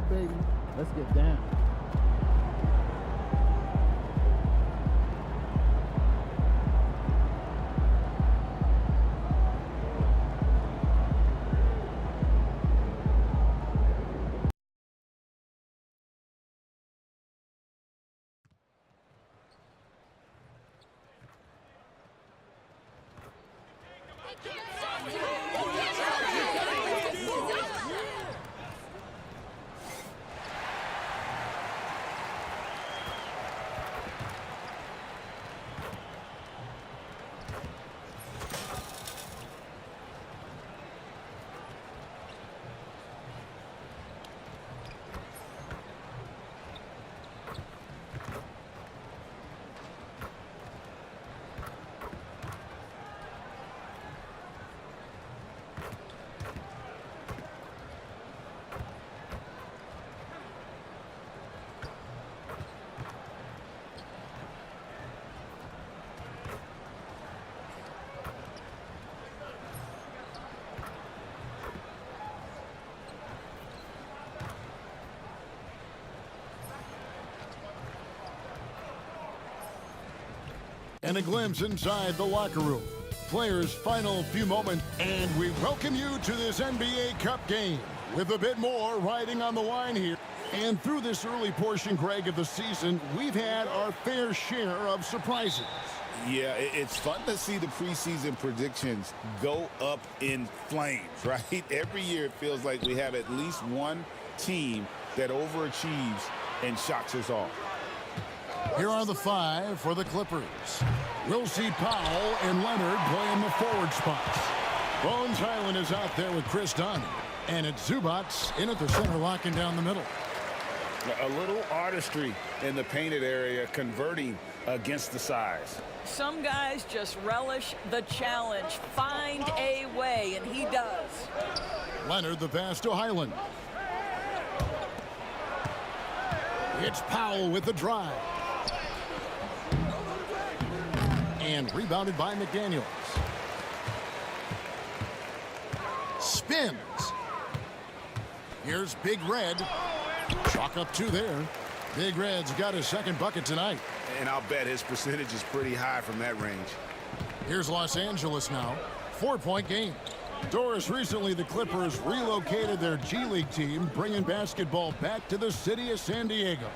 5, baby. Let's get down. And a glimpse inside the locker room. Players' final few moments, and we welcome you to this NBA Cup game with a bit more riding on the line here. And through this early portion, Greg, of the season, we've had our fair share of surprises. Yeah, it's fun to see the preseason predictions go up in flames, right? Every year it feels like we have at least one team that overachieves and shocks us all. Here are the 5 for the Clippers. We'll see Powell and Leonard playing the forward spots. Bones Highland is out there with Chris Dunn. And it's Zubats in at the center, locking down the middle. A little artistry in the painted area, converting against the size. Some guys just relish the challenge. Find a way, and he does. Leonard the pass to Highland. It's Powell with the drive. And rebounded by McDaniels. Spins. Here's Big Red. Chalk up 2 there. Big Red's got his second bucket tonight. And I'll bet his percentage is pretty high from that range. Here's Los Angeles now. 4-point game. Doris, recently the Clippers relocated their G League team, bringing basketball back to the city of San Diego.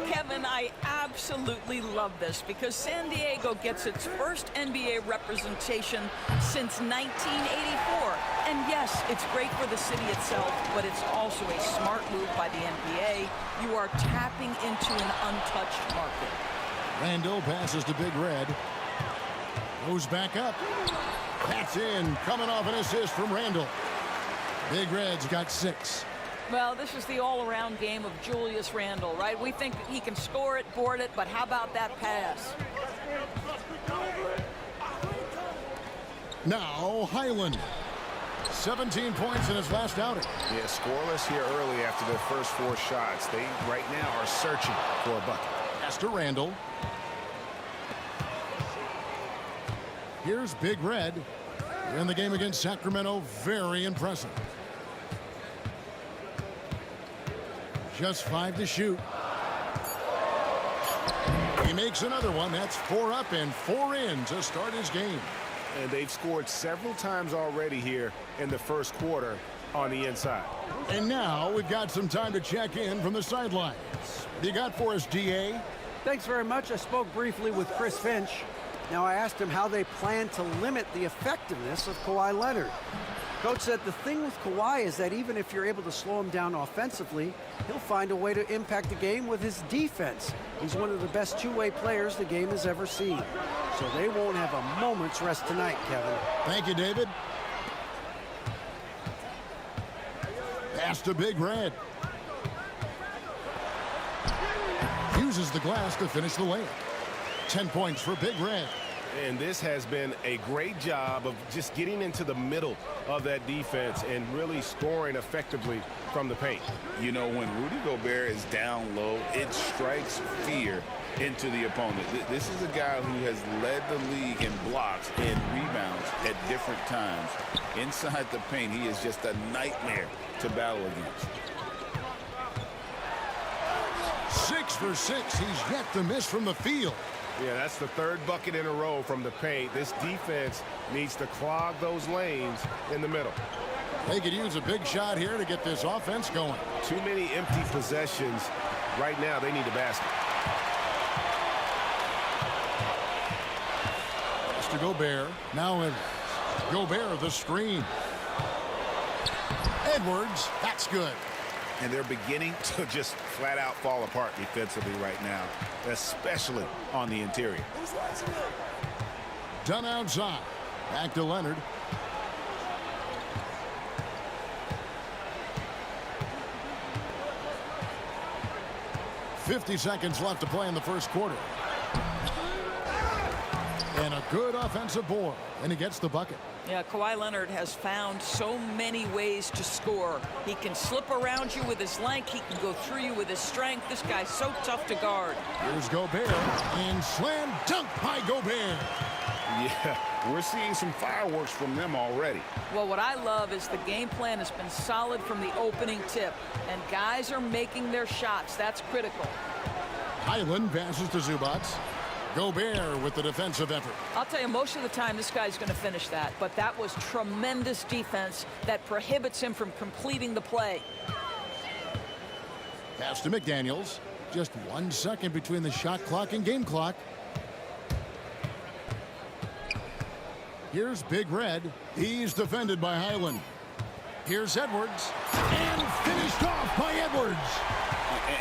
Kevin, I absolutely love this because San Diego gets its first NBA representation since 1984. And yes, it's great for the city itself, but it's also a smart move by the NBA. You are tapping into an untouched market. Randall passes to Big Red. Goes back up. That's in, coming off an assist from Randall. Big Red's got 6. Well, this is the all-around game of Julius Randle, right? We think he can score it, board it, but how about that pass? Now, Highland. 17 points in his last outing. Yeah, scoreless here early after their first 4 shots. They, right now, are searching for a bucket. Pass to Randall. Here's Big Red. In the game against Sacramento, very impressive. Just 5 to shoot. He makes another one. That's 4 up and 4 in to start his game. And they've scored several times already here in the first quarter on the inside. And now we've got some time to check in from the sidelines. What do you got for us, DA? Thanks very much. I spoke briefly with Chris Finch. Now I asked him how they plan to limit the effectiveness of Kawhi Leonard. Coach said the thing with Kawhi is that even if you're able to slow him down offensively, he'll find a way to impact the game with his defense. He's one of the best two-way players the game has ever seen. So they won't have a moment's rest tonight, Kevin. Thank you, David. Pass to Big Red. Uses the glass to finish the layup. 10 points for Big Red. And this has been a great job of just getting into the middle of that defense and really scoring effectively from the paint. You know, when Rudy Gobert is down low, it strikes fear into the opponent. This is a guy who has led the league in blocks and rebounds at different times. Inside the paint, he is just a nightmare to battle against. for 6. He's yet to miss from the field. Yeah, that's the third bucket in a row from the paint. This defense needs to clog those lanes in the middle. They could use a big shot here to get this offense going. Too many empty possessions. Right now, they need a basket. To Gobert. Now in Gobert, the screen. Edwards, that's good. And they're beginning to just flat out fall apart defensively right now, especially on the interior. Done outside. Back to Leonard. .50 seconds left to play in the first quarter. And a good offensive board, and he gets the bucket. Yeah, Kawhi Leonard has found so many ways to score. He can slip around you with his length. He can go through you with his strength. This guy's so tough to guard. Here's Gobert, and slam dunk by Gobert. Yeah, we're seeing some fireworks from them already. Well, what I love is the game plan has been solid from the opening tip, and guys are making their shots. That's critical. Highland passes to Zubac. Gobert with the defensive effort. I'll tell you, most of the time this guy's going to finish that, but that was tremendous defense that prohibits him from completing the play. Pass to McDaniels. Just 1 second between the shot clock and game clock. Here's Big Red. He's defended by Highland. Here's Edwards. And finished off by Edwards.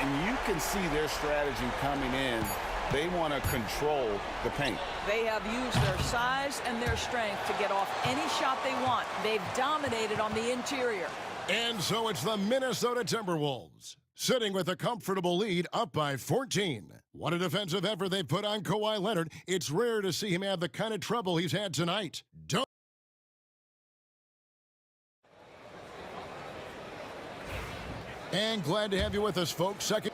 And you can see their strategy coming in. They want to control the paint. They have used their size and their strength to get off any shot they want. They've dominated on the interior. And so it's the Minnesota Timberwolves, sitting with a comfortable lead, up by 14. What a defensive effort they put on Kawhi Leonard. It's rare to see him have the kind of trouble he's had tonight. And glad to have you with us, folks. Second.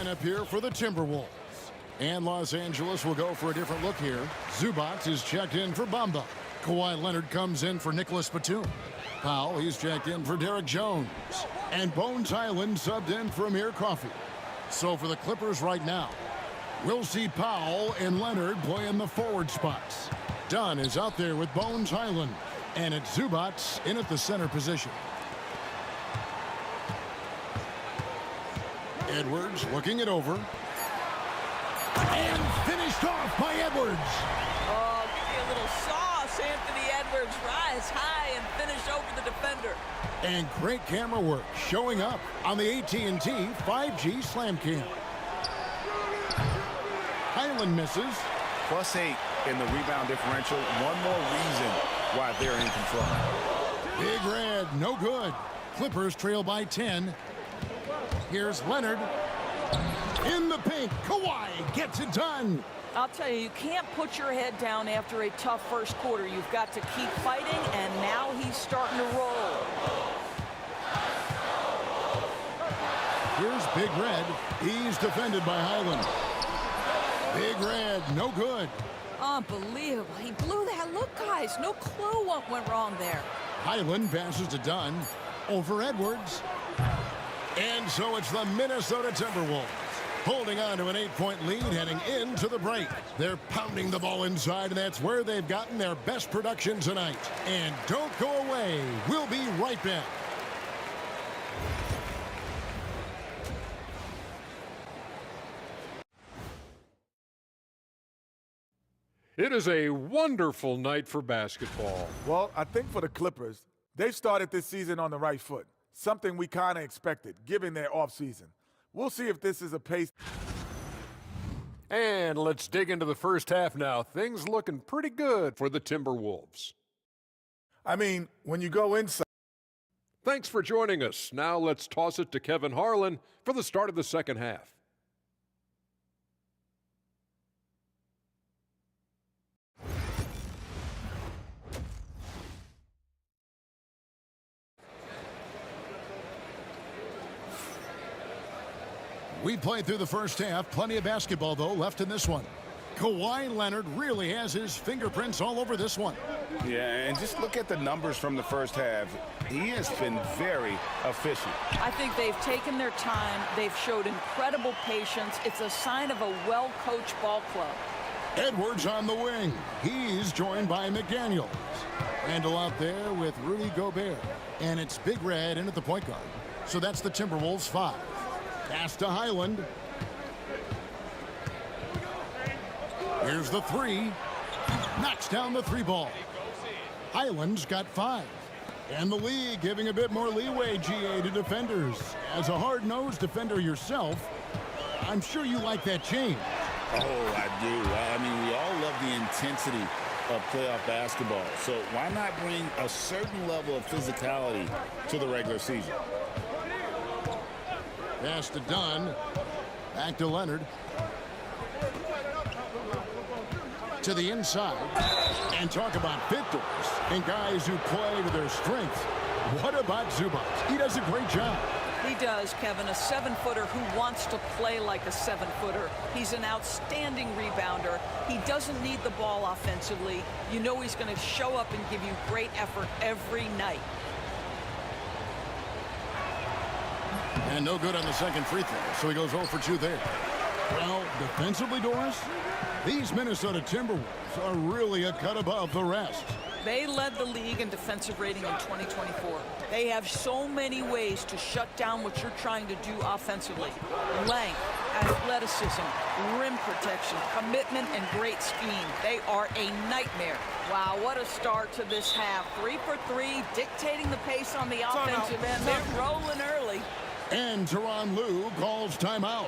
Up here for the Timberwolves. And Los Angeles will go for a different look here. Zubac is checked in for Bamba. Kawhi Leonard comes in for Nicholas Batum. Powell, he's checked in for Derek Jones. And Bones Highland subbed in for Amir Coffey. So for the Clippers right now, we'll see Powell and Leonard play in the forward spots. Dunn is out there with Bones Highland. And it's Zubac in at the center position. Edwards looking it over. And finished off by Edwards. Oh, give me a little sauce. Anthony Edwards rise high and finish over the defender. And great camera work showing up on the AT&T 5G Slam Cam. Highland misses. +8 in the rebound differential. One more reason why they're in control. Big Red, no good. Clippers trail by 10. Here's Leonard. In the paint, Kawhi gets it done. I'll tell you, you can't put your head down after a tough first quarter. You've got to keep fighting, and now he's starting to roll. Here's Big Red. He's defended by Highland. Big Red, no good. Unbelievable. He blew that. Look, guys, no clue what went wrong there. Highland passes to Dunn. Over Edwards. And so it's the Minnesota Timberwolves holding on to an 8-point lead heading into the break. They're pounding the ball inside, and that's where they've gotten their best production tonight. And don't go away. We'll be right back. It is a wonderful night for basketball. Well, I think for the Clippers, they've started this season on the right foot. Something we kind of expected, given their offseason. We'll see if this is a pace. And let's dig into the first half now. Things looking pretty good for the Timberwolves. I mean, when you go inside. Thanks for joining us. Now let's toss it to Kevin Harlan for the start of the second half. We played through the first half. Plenty of basketball, though, left in this one. Kawhi Leonard really has his fingerprints all over this one. Yeah, and just look at the numbers from the first half. He has been very efficient. I think they've taken their time. They've showed incredible patience. It's a sign of a well-coached ball club. Edwards on the wing. He's joined by McDaniels. Randall out there with Rudy Gobert. And it's Big Red in at the point guard. So that's the Timberwolves 5. Pass to Highland. Here's the 3. Knocks down the 3 ball. Highland's got 5. And the league giving a bit more leeway, GA, to defenders. As a hard-nosed defender yourself, I'm sure you like that change. Oh, I do. I mean, we all love the intensity of playoff basketball. So why not bring a certain level of physicality to the regular season? Pass to Dunn. Back to Leonard. To the inside. And talk about victors and guys who play to their strengths. What about Zubac? He does a great job. He does, Kevin, a 7-footer who wants to play like a 7-footer. He's an outstanding rebounder. He doesn't need the ball offensively. You know he's going to show up and give you great effort every night. And no good on the second free throw, so he goes 0 for 2 there. Well, defensively, Doris, these Minnesota Timberwolves are really a cut above the rest. They led the league in defensive rating in 2024. They have so many ways to shut down what you're trying to do offensively. Length, athleticism, rim protection, commitment, and great scheme. They are a nightmare. Wow, what a start to this half. 3 for 3, dictating the pace on the offensive end. They're rolling early. And Tyronn Lue calls timeout.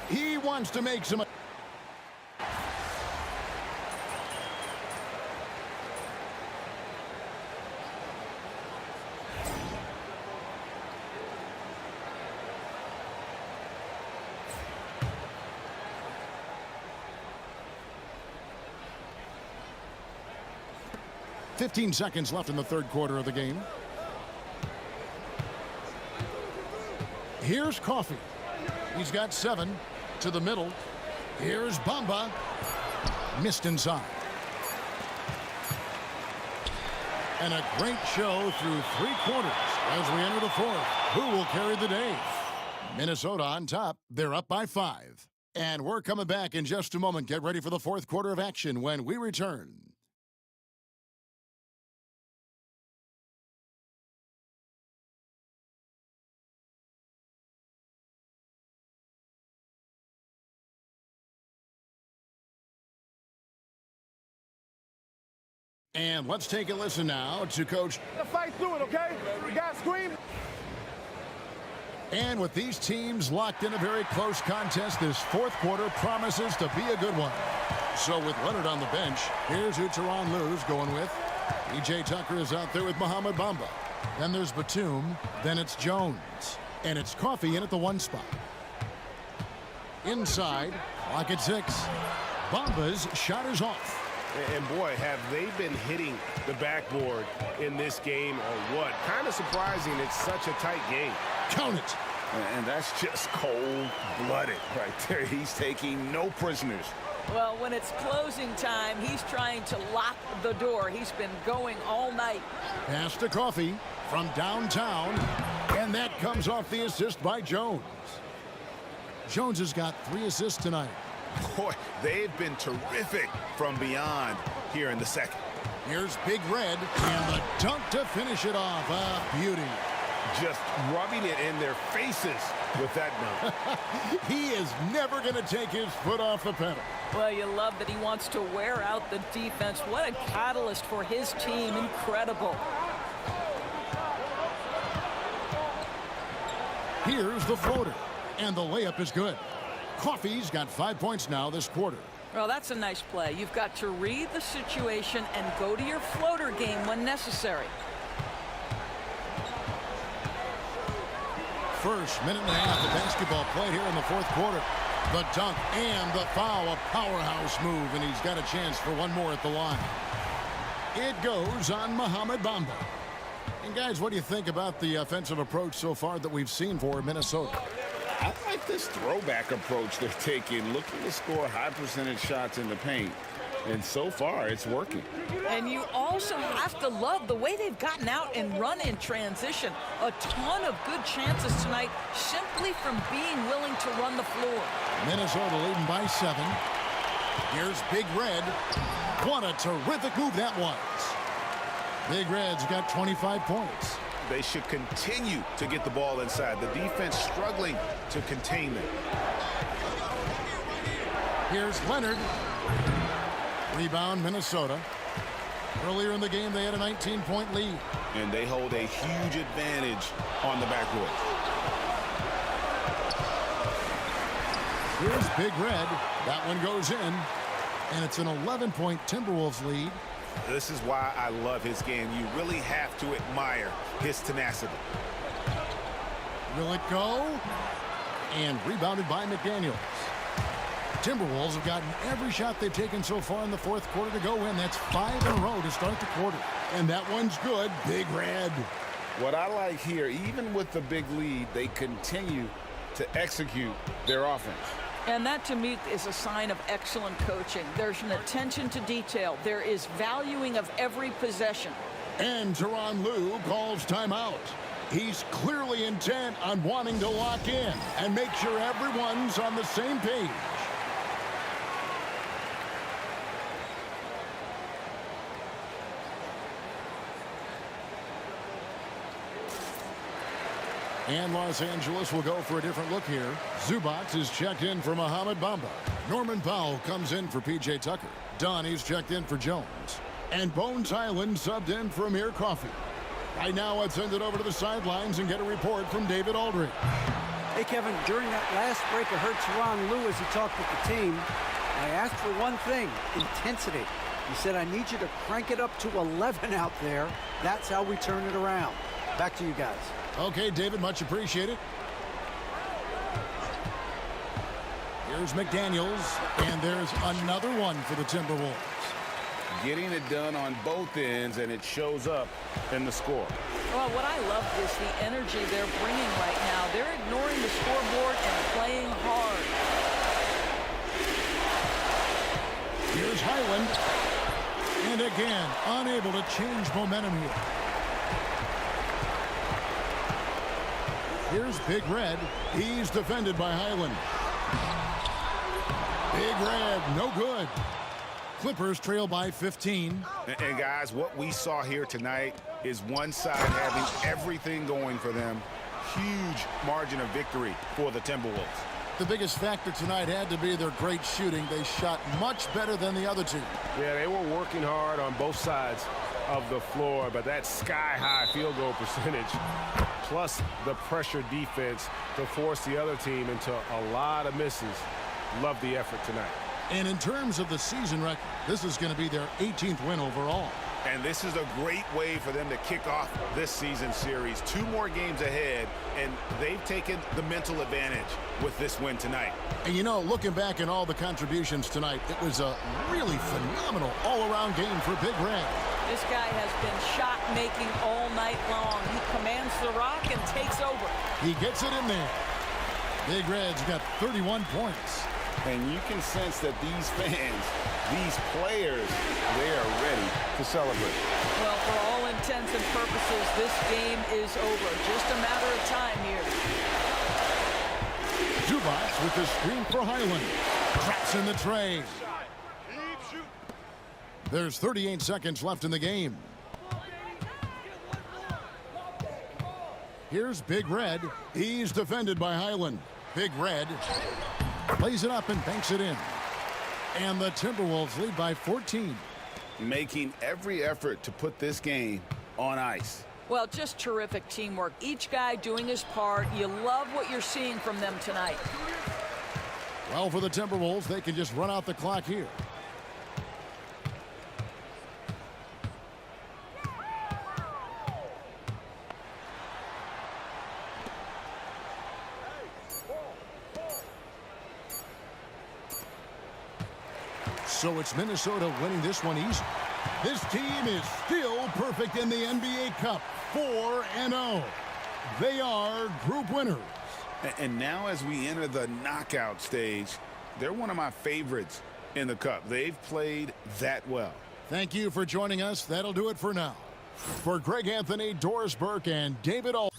He wants to make some... "15 seconds left in the third quarter of the game. Here's Coffee. He's got 7 to the middle. Here's Bamba. Missed inside. And a great show through 3 quarters as we enter the fourth. Who will carry the day? Minnesota on top. They're up by 5. And we're coming back in just a moment. Get ready for the fourth quarter of action when we return. And let's take a listen now to Coach. Fight through it, okay? You guys scream. And with these teams locked in a very close contest, this fourth quarter promises to be a good one. So with Leonard on the bench, here's who Tyronn Lue's going with. E.J. Tucker is out there with Mohamed Bamba. Then there's Batum. Then it's Jones. And it's Coffee in at the 1 spot. Inside, clock at 6. Bamba's shot is off. And boy, have they been hitting the backboard in this game or what? Kind of surprising it's such a tight game. Count it. And that's just cold-blooded right there. He's taking no prisoners. Well, when it's closing time, he's trying to lock the door. He's been going all night. Pass to Coffee from downtown. And that comes off the assist by Jones. Jones has got 3 assists tonight. Boy, they've been terrific from beyond here in the second. Here's Big Red, and the dunk to finish it off. A beauty. Just rubbing it in their faces with that dunk. He is never going to take his foot off the pedal. Well, you love that he wants to wear out the defense. What a catalyst for his team. Incredible. Here's the floater, and the layup is good. Coffee's got 5 points now this quarter. Well, that's a nice play. You've got to read the situation and go to your floater game when necessary. First minute and a half of basketball played here in the fourth quarter. The dunk and the foul, a powerhouse move, and he's got a chance for one more at the line. It goes on Mohamed Bamba. And guys, what do you think about the offensive approach so far that we've seen for Minnesota? I like this throwback approach they're taking, looking to score high percentage shots in the paint. And so far, it's working. And you also have to love the way they've gotten out and run in transition. A ton of good chances tonight simply from being willing to run the floor. Minnesota leading by 7. Here's Big Red. What a terrific move that was. Big Red's got 25 points. They should continue to get the ball inside. The defense struggling to contain them. Here's Leonard. Rebound, Minnesota. Earlier in the game, they had a 19-point lead. And they hold a huge advantage on the backcourt. Here's Big Red. That one goes in. And it's an 11-point Timberwolves lead. This is why I love his game. You really have to admire his tenacity. Will it go? And rebounded by McDaniels. Timberwolves have gotten every shot they've taken so far in the fourth quarter to go in. That's 5 in a row to start the quarter. And that one's good. Big Red. What I like here, even with the big lead, they continue to execute their offense. And that, to me, is a sign of excellent coaching. There's an attention to detail. There is valuing of every possession. And Tyronn Lue calls timeout. He's clearly intent on wanting to lock in and make sure everyone's on the same page. And Los Angeles will go for a different look here. Zubac is checked in for Mohamed Bamba. Norman Powell comes in for P.J. Tucker. Donnie's checked in for Jones. And Bones Highland subbed in for Amir Coffey. Right now, let's send it over to the sidelines and get a report from David Aldridge. Hey, Kevin, during that last break, I heard Tyronn Lue as he talked with the team. I asked for one thing, intensity. He said, I need you to crank it up to 11 out there. That's how we turn it around. Back to you guys. Okay, David, much appreciated. Here's McDaniels, and there's another one for the Timberwolves. Getting it done on both ends, and it shows up in the score. Well, what I love is the energy they're bringing right now. They're ignoring the scoreboard and playing hard. Here's Highland. And again, unable to change momentum here. Here's Big Red. He's defended by Highland. Big Red, no good. Clippers trail by 15. And guys, what we saw here tonight is one side having everything going for them. Huge margin of victory for the Timberwolves. The biggest factor tonight had to be their great shooting. They shot much better than the other team. Yeah, they were working hard on both sides of the floor, but that sky-high field goal percentage plus the pressure defense to force the other team into a lot of misses. Love the effort tonight. And in terms of the season record, this is going to be their 18th win overall. And this is a great way for them to kick off this season series. 2 more games ahead, and they've taken the mental advantage with this win tonight. And you know, looking back at all the contributions tonight, it was a really phenomenal all-around game for Big Red. This guy has been shot-making all night long. He commands the rock and takes over. He gets it in there. Big Red's got 31 points. And you can sense that these fans, these players, they are ready to celebrate. Well, for all intents and purposes, this game is over. Just a matter of time here. Zubac with the screen for Highland. Traps in the tray. There's 38 seconds left in the game. Here's Big Red. He's defended by Highland. Big Red plays it up and banks it in. And the Timberwolves lead by 14. Making every effort to put this game on ice. Well, just terrific teamwork. Each guy doing his part. You love what you're seeing from them tonight. Well, for the Timberwolves, they can just run out the clock here. So it's Minnesota winning this one easy. This team is still perfect in the NBA Cup, 4-0. They are group winners And now as we enter the knockout stage, they're one of my favorites in the Cup. They've played that well. Thank you for joining us. That'll do it for now. For Greg Anthony, Doris Burke, and David All.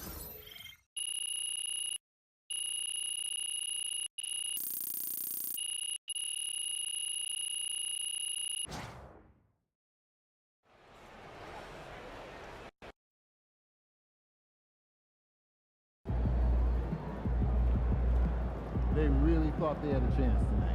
They really thought they had a chance tonight.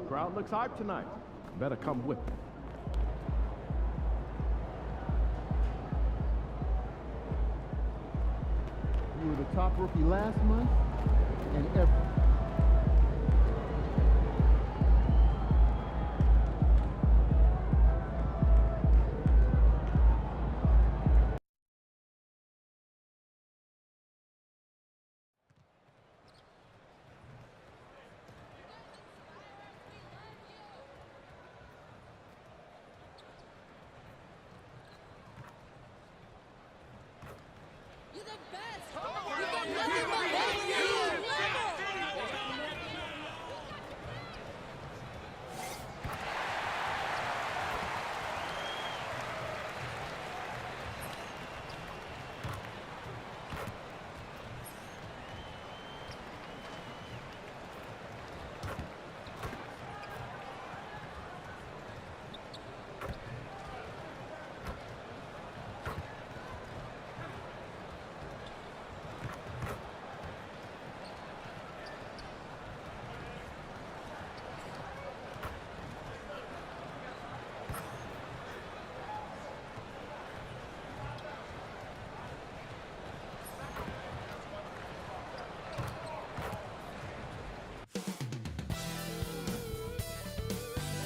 Crowd looks hyped tonight. Better come with it. You were the top rookie last month and ever.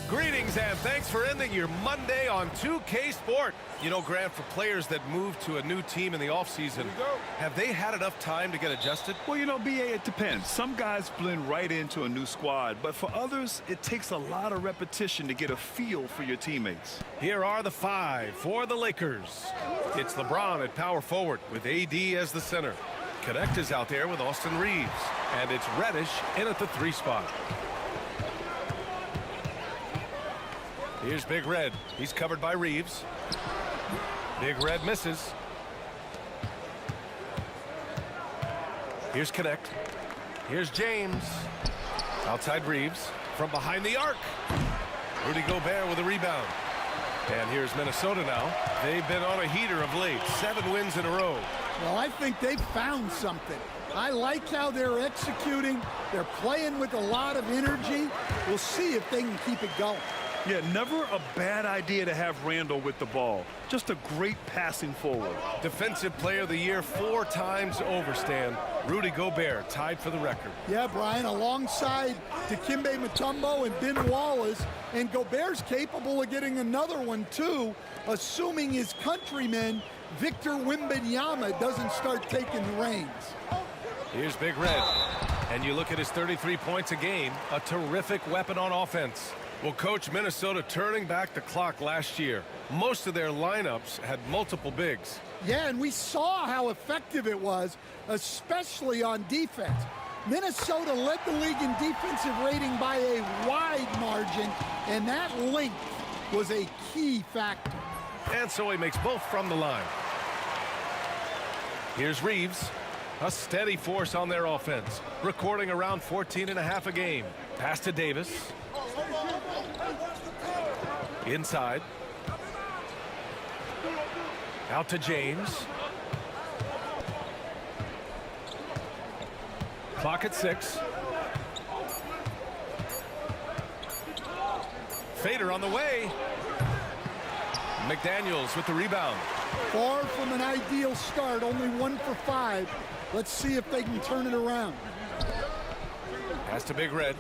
Greetings and thanks for ending your Monday on 2K Sport. You know, Grant, for players that move to a new team in the offseason, have they had enough time to get adjusted? Well, you know, BA, it depends. Some guys blend right into a new squad, but for others, it takes a lot of repetition to get a feel for your teammates. Here are the five for the Lakers. It's LeBron at power forward with AD as the center. Connect is out there with Austin Reeves. And it's Reddish in at the 3 spot. Here's Big Red. He's covered by Reeves. Big Red misses. Here's Connect. Here's James. Outside Reeves. From behind the arc. Rudy Gobert with a rebound. And here's Minnesota now. They've been on a heater of late. 7 wins in a row. Well, I think they've found something. I like how they're executing. They're playing with a lot of energy. We'll see if they can keep it going. Yeah, never a bad idea to have Randall with the ball. Just a great passing forward. Defensive Player of the Year 4 times over, Stan. Rudy Gobert tied for the record. Yeah, Brian, alongside Dikembe Mutombo and Ben Wallace, and Gobert's capable of getting another one too, assuming his countryman Victor Wembanyama doesn't start taking the reins. Here's Big Red. And you look at his 33 points a game, a terrific weapon on offense. Well, Coach, Minnesota turning back the clock last year. Most of their lineups had multiple bigs. Yeah, and we saw how effective it was, especially on defense. Minnesota led the league in defensive rating by a wide margin, and that length was a key factor. And so he makes both from the line. Here's Reeves. A steady force on their offense, recording around 14.5 a game. Pass to Davis. Inside. Out to James. Clock at 6. Fader on the way. McDaniels with the rebound. Far from an ideal start, only 1 for 5. Let's see if they can turn it around. Pass to Big Red.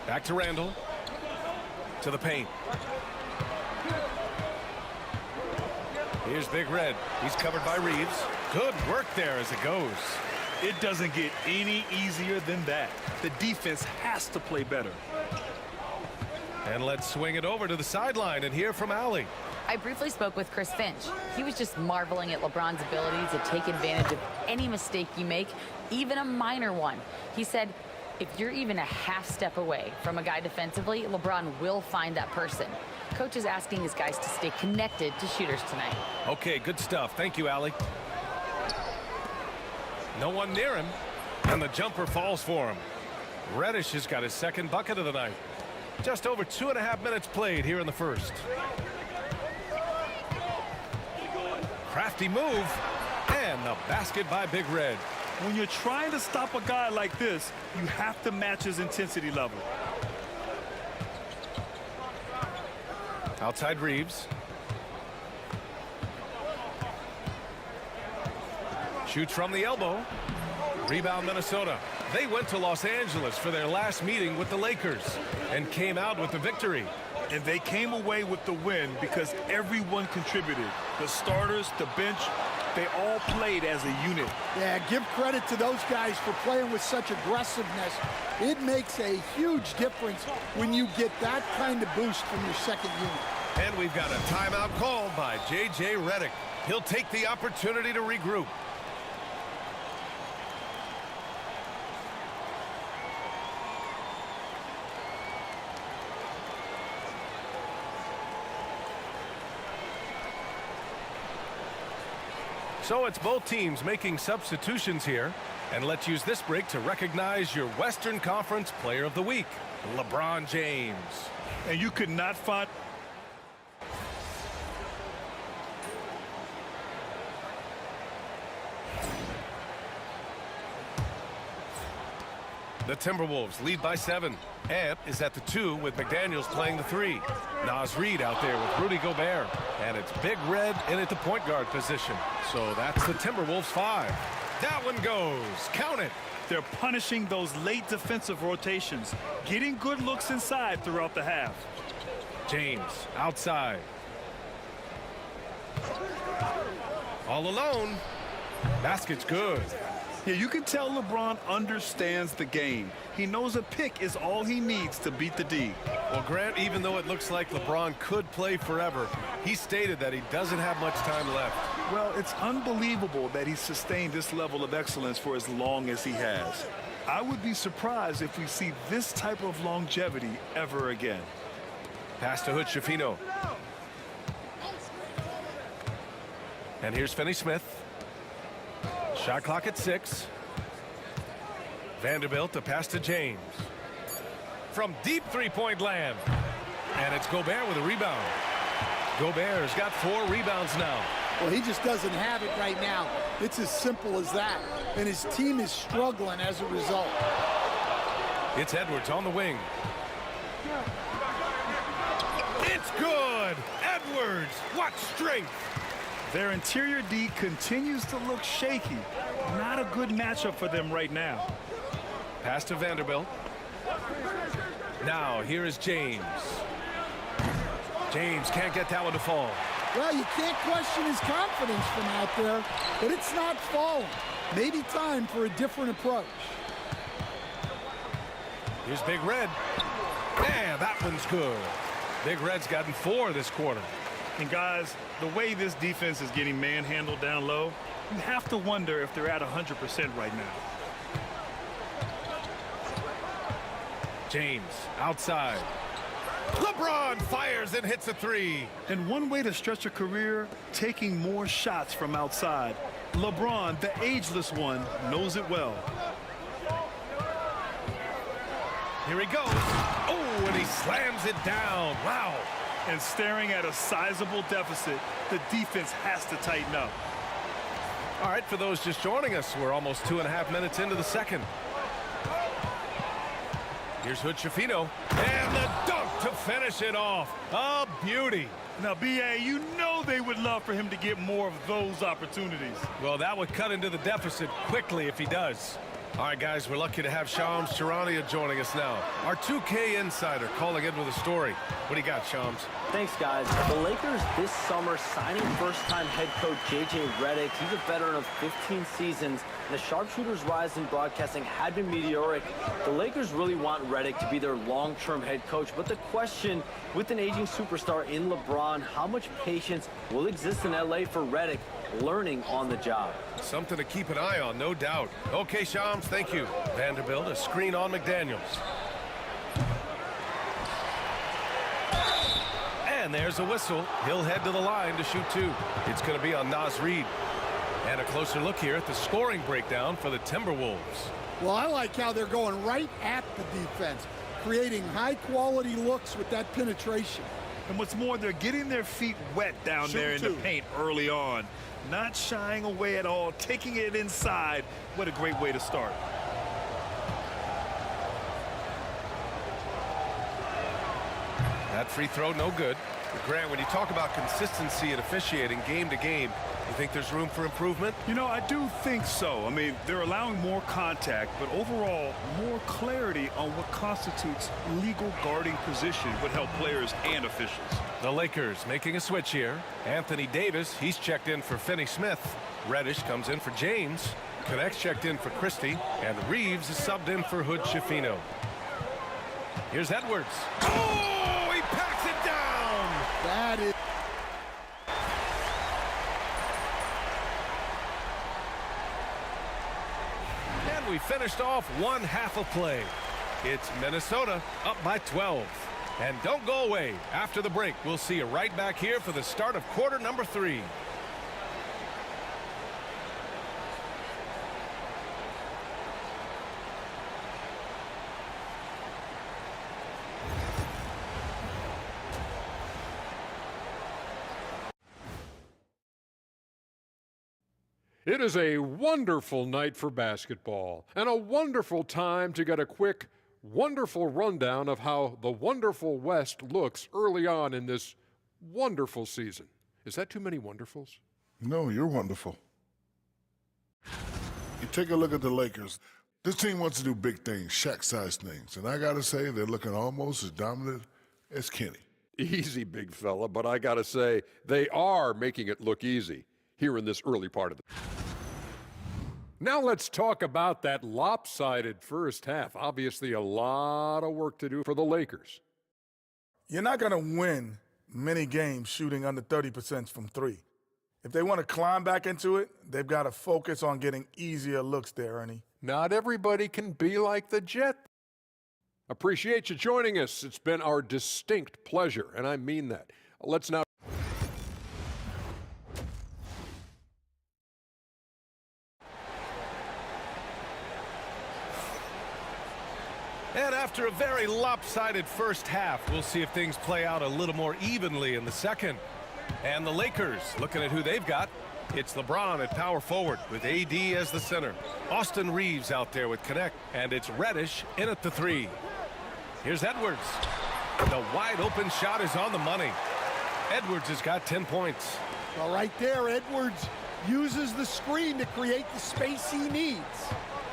Back to Randall. To the paint. Here's Big Red. He's covered by Reeves. Good work there as it goes. It doesn't get any easier than that. The defense has to play better. And let's swing it over to the sideline and hear from Allie. I briefly spoke with Chris Finch. He was just marveling at LeBron's ability to take advantage of any mistake you make, even a minor one. He said, if you're even a half step away from a guy defensively, LeBron will find that person. Coach is asking his guys to stay connected to shooters tonight. Okay, good stuff. Thank you, Allie. No one near him, and the jumper falls for him. Reddish has got his second bucket of the night. Just over 2.5 minutes played here in the first. Crafty move, and the basket by Big Red. When you're trying to stop a guy like this, you have to match his intensity level. Outside Reeves. Shoots from the elbow. Rebound Minnesota. They went to Los Angeles for their last meeting with the Lakers and came out with the victory. And they came away with the win because everyone contributed. The starters, the bench, they all played as a unit. Yeah, give credit to those guys for playing with such aggressiveness. It makes a huge difference when you get that kind of boost from your second unit. And we've got a timeout called by J.J. Redick. He'll take the opportunity to regroup. So it's both teams making substitutions here. And let's use this break to recognize your Western Conference Player of the Week, LeBron James. And you could not find... The Timberwolves lead by 7. Ant is at the 2 with McDaniels playing the 3. Naz Reid out there with Rudy Gobert. And it's Big Red in at the point guard position. So that's the Timberwolves 5. That one goes. Count it. They're punishing those late defensive rotations, getting good looks inside throughout the half. James outside. All alone. Basket's good. Yeah, you can tell LeBron understands the game. He knows a pick is all he needs to beat the D. Well, Grant, even though it looks like LeBron could play forever, he stated that he doesn't have much time left. Well, it's unbelievable that he's sustained this level of excellence for as long as he has. I would be surprised if we see this type of longevity ever again. Pass to Hood-Schifino. And here's Finney-Smith. Shot clock at 6. Vanderbilt to pass to James. From deep three-point land. And it's Gobert with a rebound. Gobert's got 4 rebounds now. Well, he just doesn't have it right now. It's as simple as that. And his team is struggling as a result. It's Edwards on the wing. It's good! Edwards, what strength! Their interior D continues to look shaky. Not a good matchup for them right now. Pass to Vanderbilt. Now, here is James. James can't get that one to fall. Well, you can't question his confidence from out there, but it's not falling. Maybe time for a different approach. Here's Big Red. And that one's good. Big Red's gotten 4 this quarter. And guys, the way this defense is getting manhandled down low, you have to wonder if they're at 100% right now. James outside. LeBron fires and hits a 3. And one way to stretch a career, taking more shots from outside. LeBron, the ageless one, knows it well. Here he goes. Oh, and he slams it down. Wow. And staring at a sizable deficit, the defense has to tighten up. All right, for those just joining us, we're almost 2.5 minutes into the second. Here's Hood-Schifino. And the dunk to finish it off. A beauty. Now, B.A., you know they would love for him to get more of those opportunities. Well, that would cut into the deficit quickly if he does. All right, guys, we're lucky to have Shams Charania joining us now. Our 2K insider calling in with a story. What do you got, Shams? Thanks, guys. The Lakers this summer signing first-time head coach J.J. Redick. He's a veteran of 15 seasons, and the sharpshooter's rise in broadcasting had been meteoric. The Lakers really want Redick to be their long-term head coach, but the question, with an aging superstar in LeBron, how much patience will exist in L.A. for Redick learning on the job? Something to keep an eye on, no doubt. Okay, Shams, thank you. Vanderbilt, a screen on McDaniels. And there's a whistle. He'll head to the line to shoot two. It's going to be on Naz Reid. And a closer look here at the scoring breakdown for the Timberwolves. Well, I like how they're going right at the defense, creating high-quality looks with that penetration. And what's more, they're getting their feet wet down there in the paint early on. Not shying away at all, taking it inside. What a great way to start. That free throw, no good. But Grant, when you talk about consistency and officiating game to game, you think there's room for improvement? You know, I do think so. I mean, they're allowing more contact, but overall, more clarity on what constitutes legal guarding position would help players and officials. The Lakers making a switch here. Anthony Davis, he's checked in for Finney Smith. Reddish comes in for James. Connects checked in for Christie. And Reeves is subbed in for Hood-Schifino. Here's Edwards. Oh, he packs it down! That is... And we finished off one half of play. It's Minnesota up by 12. And don't go away. After the break, we'll see you right back here for the start of quarter number 3. It is a wonderful night for basketball and a wonderful time to get a quick, wonderful rundown of how the wonderful West looks early on in this wonderful season. Is that too many wonderfuls? No, you're wonderful. You take a look at the Lakers. This team wants to do big things, Shaq-sized things, and I got to say they're looking almost as dominant as Kenny. Easy, big fella, but I got to say they are making it look easy here in this early part of the... Now let's talk about that lopsided first half. Obviously a lot of work to do for the Lakers. You're not going to win many games shooting under 30% from three. If they want to climb back into it, they've got to focus on getting easier looks there, Ernie. Not everybody can be like the Jet. Appreciate you joining us. It's been our distinct pleasure, and I mean that. Let's now... And after a very lopsided first half, we'll see if things play out a little more evenly in the second. And the Lakers, looking at who they've got, it's LeBron at power forward with AD as the center. Austin Reeves out there with Connect, and it's Reddish in at the 3. Here's Edwards. The wide open shot is on the money. Edwards has got 10 points. Well, right there, Edwards uses the screen to create the space he needs.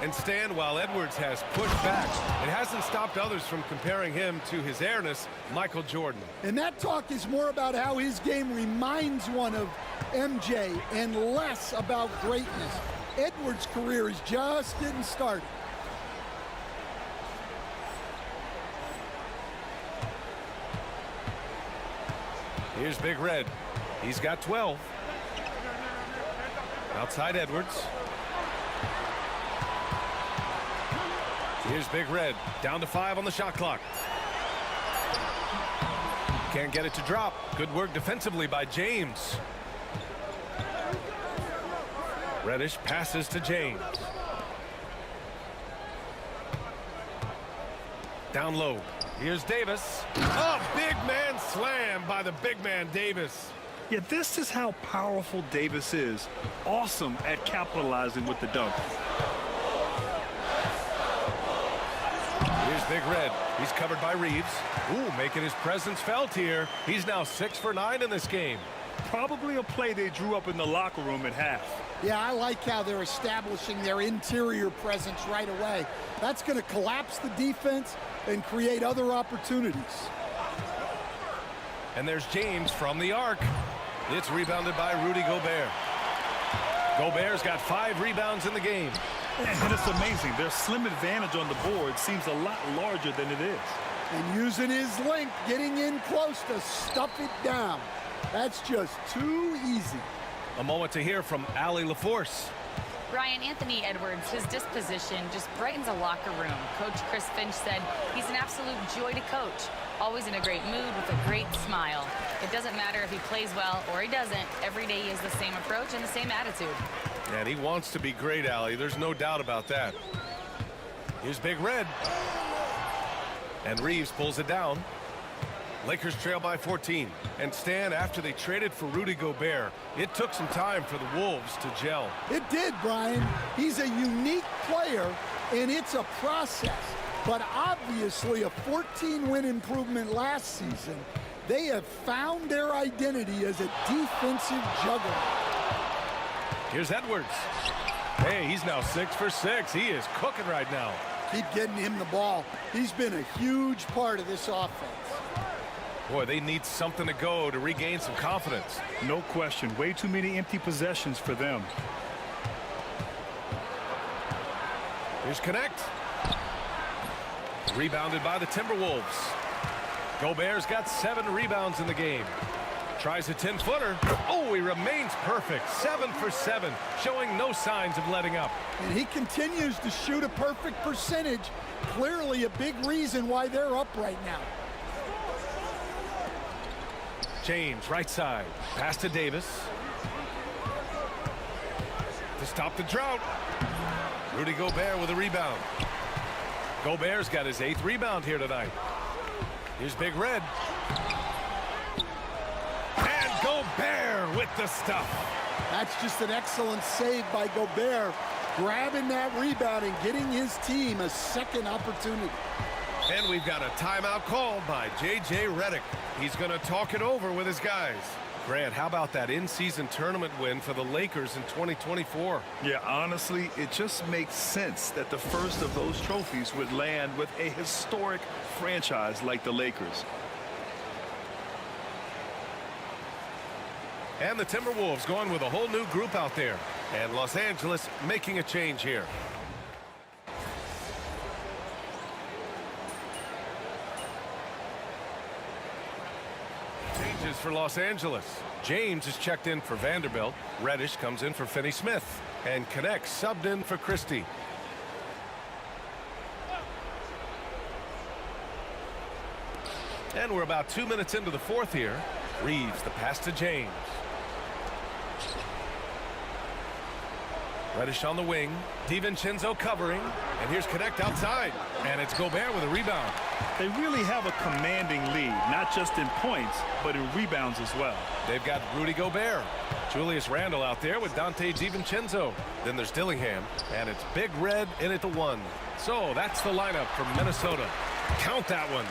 And Stan, while Edwards has pushed back, it hasn't stopped others from comparing him to his airness, Michael Jordan. And that talk is more about how his game reminds one of MJ and less about greatness. Edwards' career is just getting started. Here's Big Red. He's got 12. Outside Edwards. Here's Big Red, down to 5 on the shot clock. Can't get it to drop. Good work defensively by James. Reddish passes to James. Down low. Here's Davis. A big man slam by the big man Davis. Yeah, this is how powerful Davis is. Awesome at capitalizing with the dunk. Here's Big Red. He's covered by Reeves. Ooh, making his presence felt here. He's now 6 for 9 in this game. Probably a play they drew up in the locker room at half. Yeah, I like how they're establishing their interior presence right away. That's going to collapse the defense and create other opportunities. And there's James from the arc. It's rebounded by Rudy Gobert. Gobert's got 5 rebounds in the game. And it's amazing. Their slim advantage on the board seems a lot larger than it is. And using his length, getting in close to stuff it down. That's just too easy. A moment to hear from Allie LaForce. Brian, Anthony Edwards, his disposition just brightens a locker room. Coach Chris Finch said he's an absolute joy to coach. Always in a great mood with a great smile. It doesn't matter if he plays well or he doesn't. Every day he has the same approach and the same attitude. And he wants to be great, Allie. There's no doubt about that. Here's Big Red. And Reeves pulls it down. Lakers trail by 14. And Stan, after they traded for Rudy Gobert, it took some time for the Wolves to gel. It did, Brian. He's a unique player, and it's a process. But obviously a 14-win improvement last season. They have found their identity as a defensive juggernaut. Here's Edwards. Hey, he's now 6 for 6. He is cooking right now. Keep getting him the ball. He's been a huge part of this offense. Boy, they need something to go to regain some confidence. No question. Way too many empty possessions for them. Here's Connect. Rebounded by the Timberwolves. Gobert's got 7 rebounds in the game. Tries a 10-footer. Oh, he remains perfect. 7 for 7, showing no signs of letting up. And he continues to shoot a perfect percentage. Clearly a big reason why they're up right now. James, right side. Pass to Davis. To stop the drought. Rudy Gobert with a rebound. Gobert's got his 8th rebound here tonight. Here's Big Red. And Gobert with the stuff. That's just an excellent save by Gobert. Grabbing that rebound and getting his team a second opportunity. And we've got a timeout called by J.J. Redick. He's going to talk it over with his guys. Grant, how about that in-season tournament win for the Lakers in 2024? Yeah, honestly, it just makes sense that the first of those trophies would land with a historic franchise like the Lakers. And the Timberwolves going with a whole new group out there. And Los Angeles making a change here. Changes for Los Angeles. James is checked in for Vanderbilt. Reddish comes in for Finney-Smith. And Connect subbed in for Christie. And we're about 2 minutes into the 4th here. Reeves, the pass to James. Reddish on the wing. DiVincenzo covering. And here's Connect outside. And it's Gobert with a rebound. They really have a commanding lead, not just in points, but in rebounds as well. They've got Rudy Gobert. Julius Randle out there with Dante DiVincenzo. Then there's Dillingham. And it's Big Red in at the 1. So that's the lineup from Minnesota. Count that one.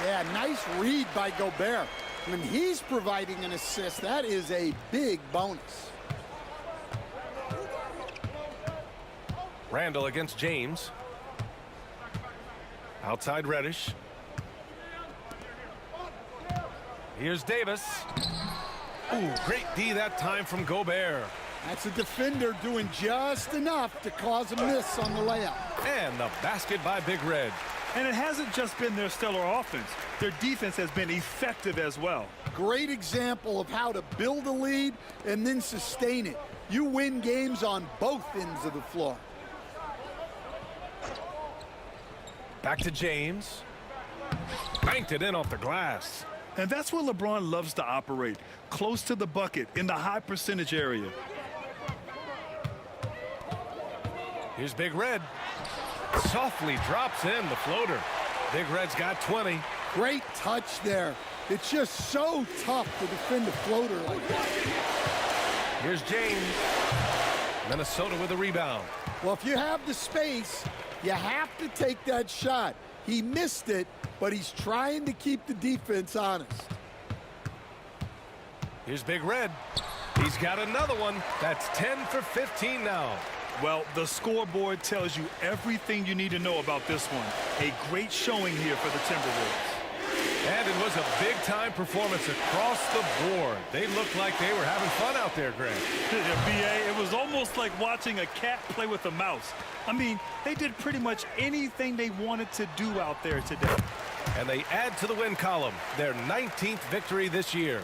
Yeah, nice read by Gobert. When he's providing an assist, that is a big bonus. Randle against James. Outside Reddish. Here's Davis. Ooh, great D that time from Gobert. That's a defender doing just enough to cause a miss on the layup. And the basket by Big Red. And it hasn't just been their stellar offense. Their defense has been effective as well. Great example of how to build a lead and then sustain it. You win games on both ends of the floor. Back to James. Banked it in off the glass. And that's where LeBron loves to operate. Close to the bucket in the high percentage area. Here's Big Red. Softly drops in the floater. Big Red's got 20. Great touch there. It's just so tough to defend a floater like that. Here's James. Minnesota with a rebound. Well, if you have the space, you have to take that shot. He missed it, but he's trying to keep the defense honest. Here's Big Red. He's got another one. That's 10 for 15 now. Well, the scoreboard tells you everything you need to know about this one. A great showing here for the Timberwolves. And it was a big-time performance across the board. They looked like they were having fun out there, Greg. Yeah, B.A., it was almost like watching a cat play with a mouse. I mean, they did pretty much anything they wanted to do out there today. And they add to the win column, their 19th victory this year.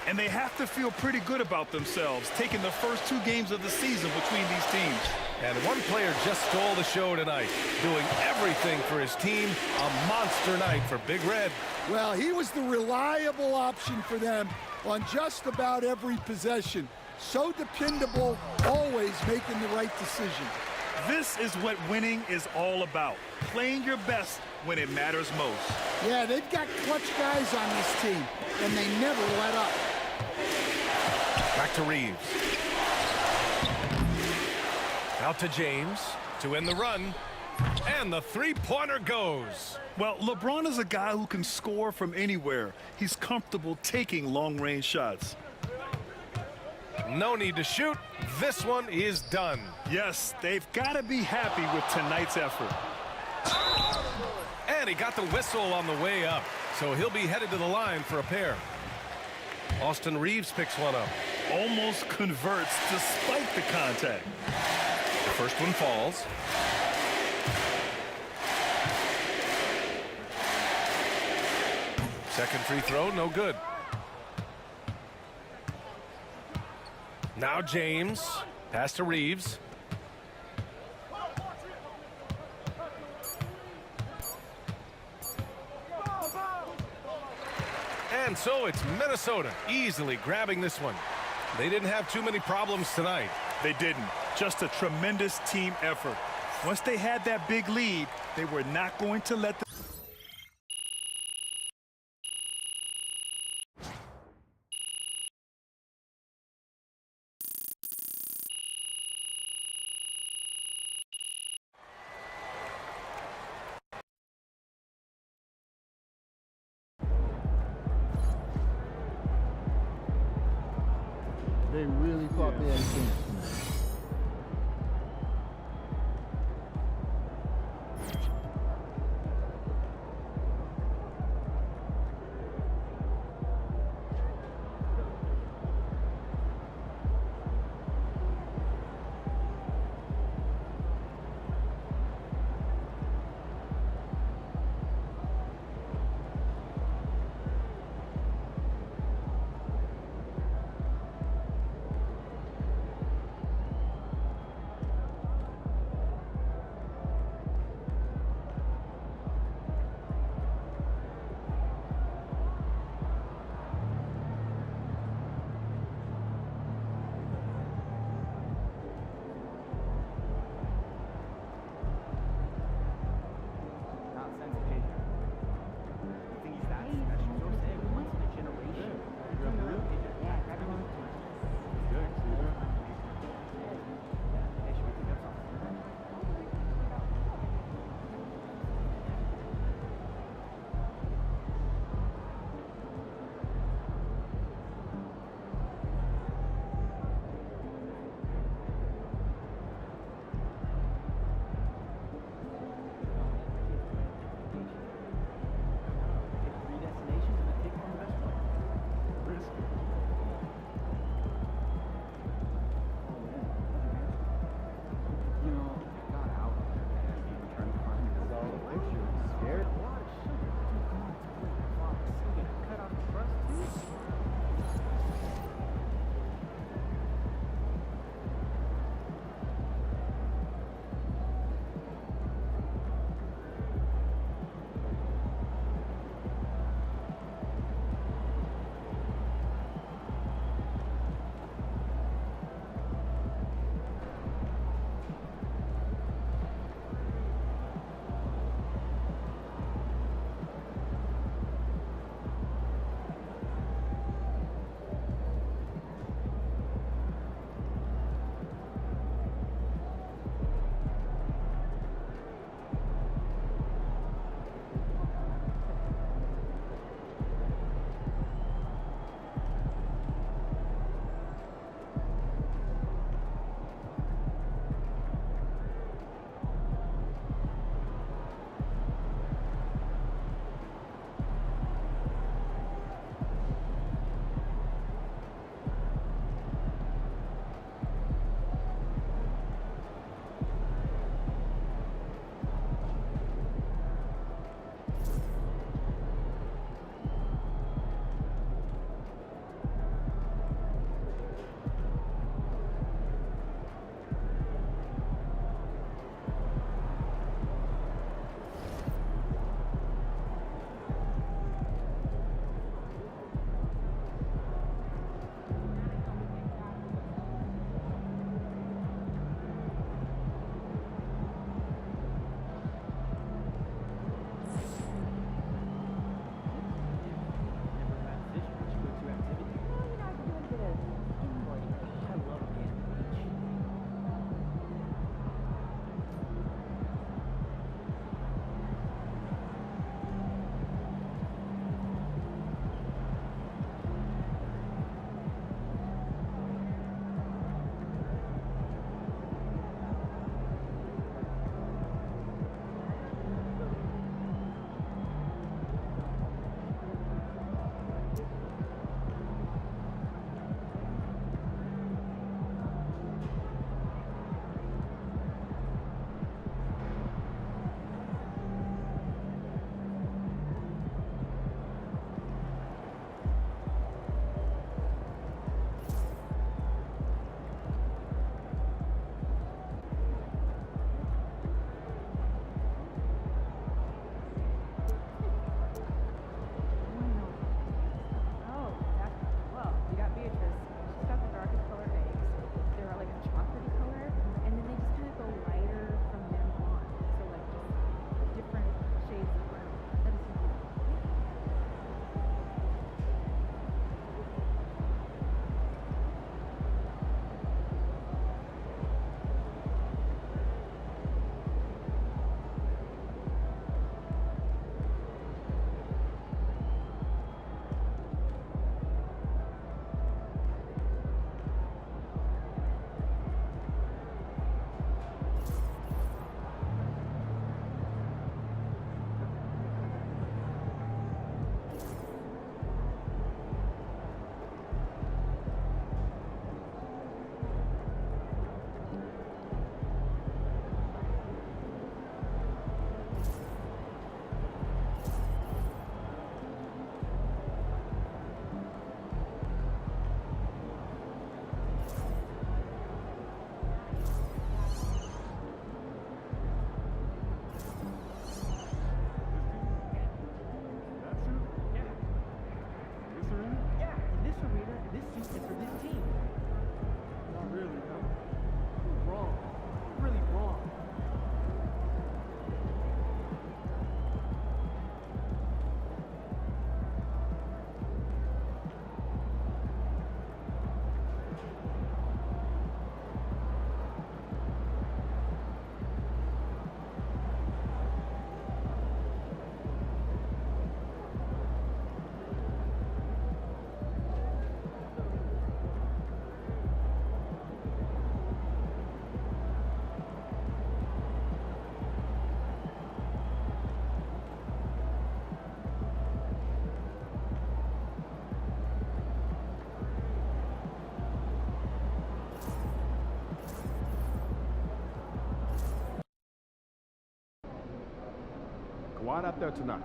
And they have to feel pretty good about themselves, taking the first 2 games of the season between these teams. And one player just stole the show tonight, doing everything for his team. A monster night for Big Red. Well, he was the reliable option for them on just about every possession. So dependable, always making the right decision. This is what winning is all about, playing your best when it matters most. Yeah, they've got clutch guys on this team, and they never let up. Back to Reeves. Out to James to end the run. And the three-pointer goes. Well, LeBron is a guy who can score from anywhere. He's comfortable taking long-range shots. No need to shoot. This one is done. Yes, they've got to be happy with tonight's effort. And he got the whistle on the way up, so he'll be headed to the line for a pair. Austin Reeves picks one up. Almost converts despite the contact. The first one falls. Second free throw, no good. Now James, pass to Reeves. And so it's Minnesota easily grabbing this one. They didn't have too many problems tonight. They didn't. Just a tremendous team effort. Once they had that big lead, they were not going to let the They really thought they had a chance tonight. Quiet out there tonight.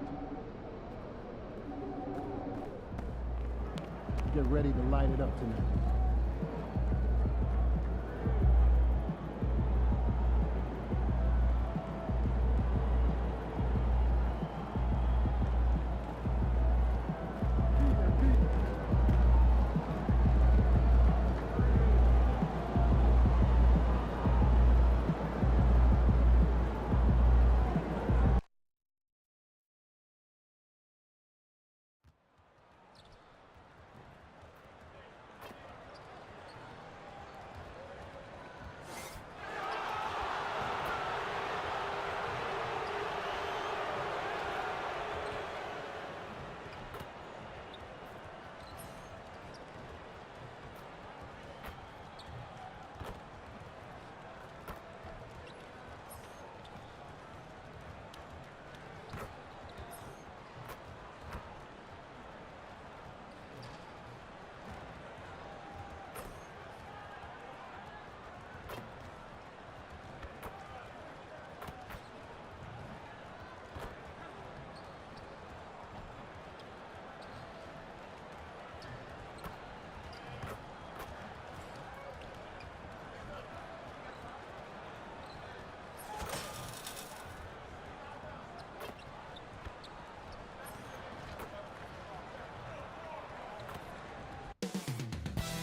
Get ready to light it up tonight.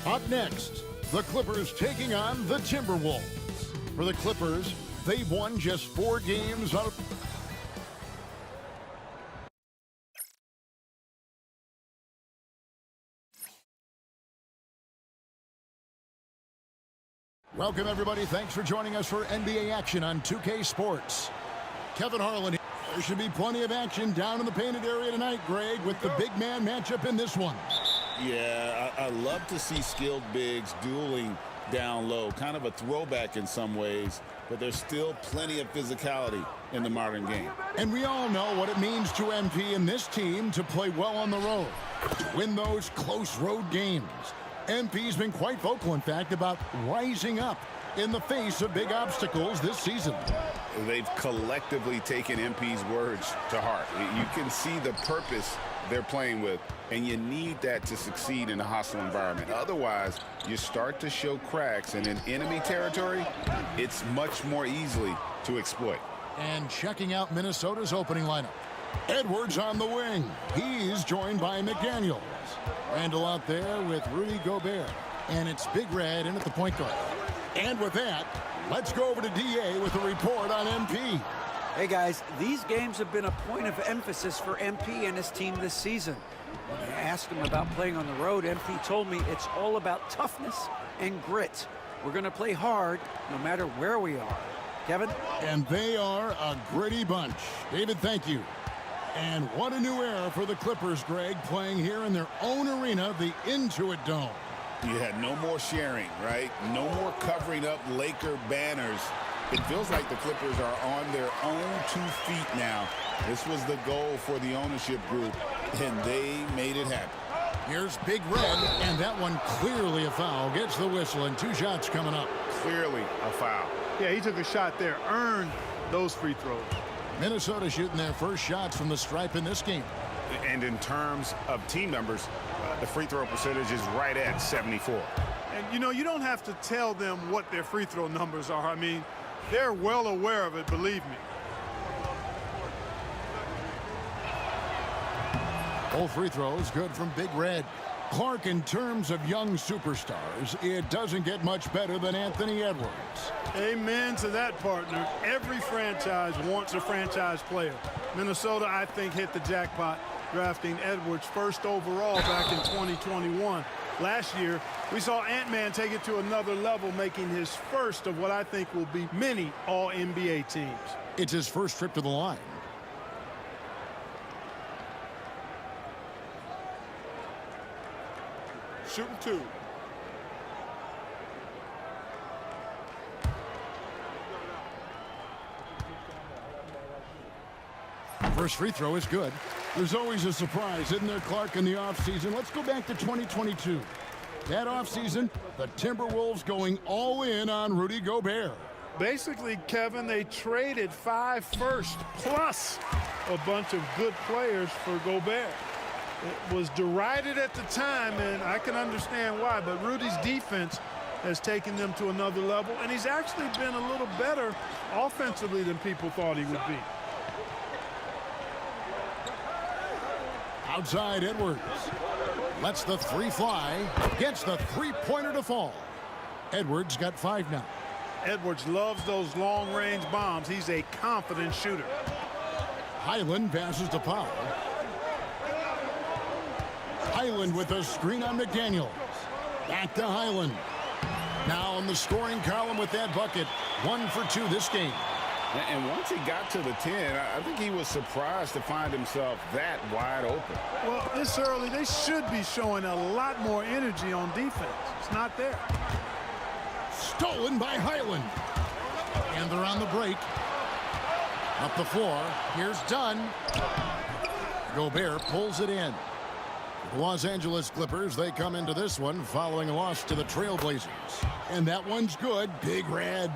Up next, the Clippers taking on the Timberwolves. For the Clippers, they've won just 4 games out of... Welcome, everybody. Thanks for joining us for NBA action on 2K Sports. Kevin Harlan. There should be plenty of action down in the painted area tonight, Greg, with the big man matchup in this one. Yeah, I love to see skilled bigs dueling down low. Kind of a throwback in some ways, but there's still plenty of physicality in the modern game. And we all know what it means to MP and this team to play well on the road, to win those close road games. MP's been quite vocal, in fact, about rising up in the face of big obstacles this season. They've collectively taken MP's words to heart. You can see the purpose they're playing with, and you need that to succeed in a hostile environment. Otherwise, you start to show cracks, and in enemy territory, it's much more easily to exploit. And checking out Minnesota's opening lineup. Edwards on the wing. He's joined by McDaniels. Randall out there with Rudy Gobert. And it's Big Red in at the point guard. And with that, let's go over to DA with a report on MP. Hey guys, these games have been a point of emphasis for MP and his team this season. When I asked him about playing on the road, MP told me it's all about toughness and grit. We're going to play hard no matter where we are. Kevin? And they are a gritty bunch. David, thank you. And what a new era for the Clippers, Greg, playing here in their own arena, the Intuit Dome. Yeah, no more sharing, right? No more covering up Laker banners. It feels like the Clippers are on their own 2 feet now. This was the goal for the ownership group, and they made it happen. Here's Big Red, and that one clearly a foul. Gets the whistle, and 2 shots coming up. Clearly a foul. Yeah, he took a shot there, earned those free throws. Minnesota shooting their first shots from the stripe in this game. And in terms of team numbers, the free throw percentage is right at 74. And, you know, you don't have to tell them what their free throw numbers are. I mean, they're well aware of it, believe me. All free throws good from Big Red. Clark, in terms of young superstars, it doesn't get much better than Anthony Edwards. Amen to that, partner. Every franchise wants a franchise player. Minnesota, I think, hit the jackpot drafting Edwards first overall back in 2021. Last year, we saw Ant-Man take it to another level, making his first of what I think will be many All-NBA teams. It's his first trip to the line. Shooting 2. First free throw is good. There's always a surprise, isn't there, Clark, in the offseason? Let's go back to 2022. That offseason, the Timberwolves going all in on Rudy Gobert. Basically, Kevin, they traded 5 firsts plus a bunch of good players for Gobert. It was derided at the time, and I can understand why, but Rudy's defense has taken them to another level, and he's actually been a little better offensively than people thought he would be. Outside Edwards. Lets the three fly. Gets the three-pointer to fall. Edwards got 5 now. Edwards loves those long-range bombs. He's a confident shooter. Highland passes to Powell. Highland with a screen on McDaniels. Back to Highland. Now in the scoring column with that bucket. 1 for 2 this game. And once he got to the 10, I think he was surprised to find himself that wide open. Well, this early, they should be showing a lot more energy on defense. It's not there. Stolen by Highland. And they're on the break. Up the floor. Here's Dunn. Gobert pulls it in. The Los Angeles Clippers, they come into this one following a loss to the Trailblazers. And that one's good. Big Red.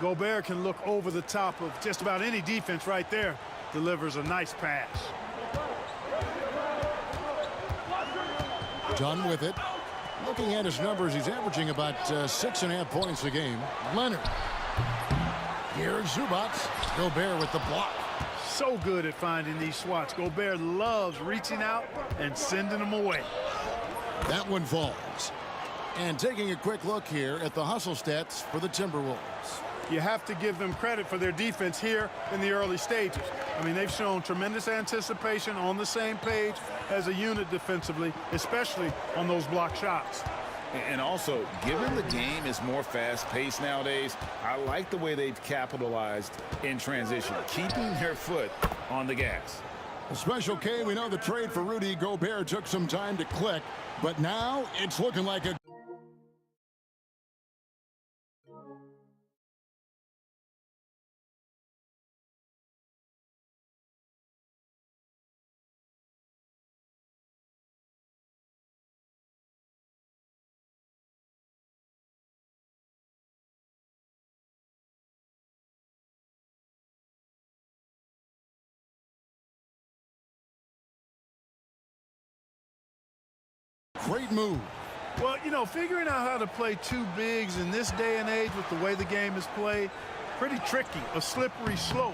Gobert can look over the top of just about any defense right there. Delivers a nice pass. Dunn with it. Looking at his numbers, he's averaging about 6.5 points a game. Leonard. Here's Zubac. Gobert with the block. So good at finding these swats. Gobert loves reaching out and sending them away. That one falls. And taking a quick look here at the hustle stats for the Timberwolves. You have to give them credit for their defense here in the early stages. I mean, they've shown tremendous anticipation, on the same page as a unit defensively, especially on those block shots. And also, given the game is more fast-paced nowadays, I like the way they've capitalized in transition, keeping their foot on the gas. Special K, we know the trade for Rudy Gobert took some time to click, but now it's looking like a... Great move. Well, you know, figuring out how to play two bigs in this day and age with the way the game is played, pretty tricky, a slippery slope.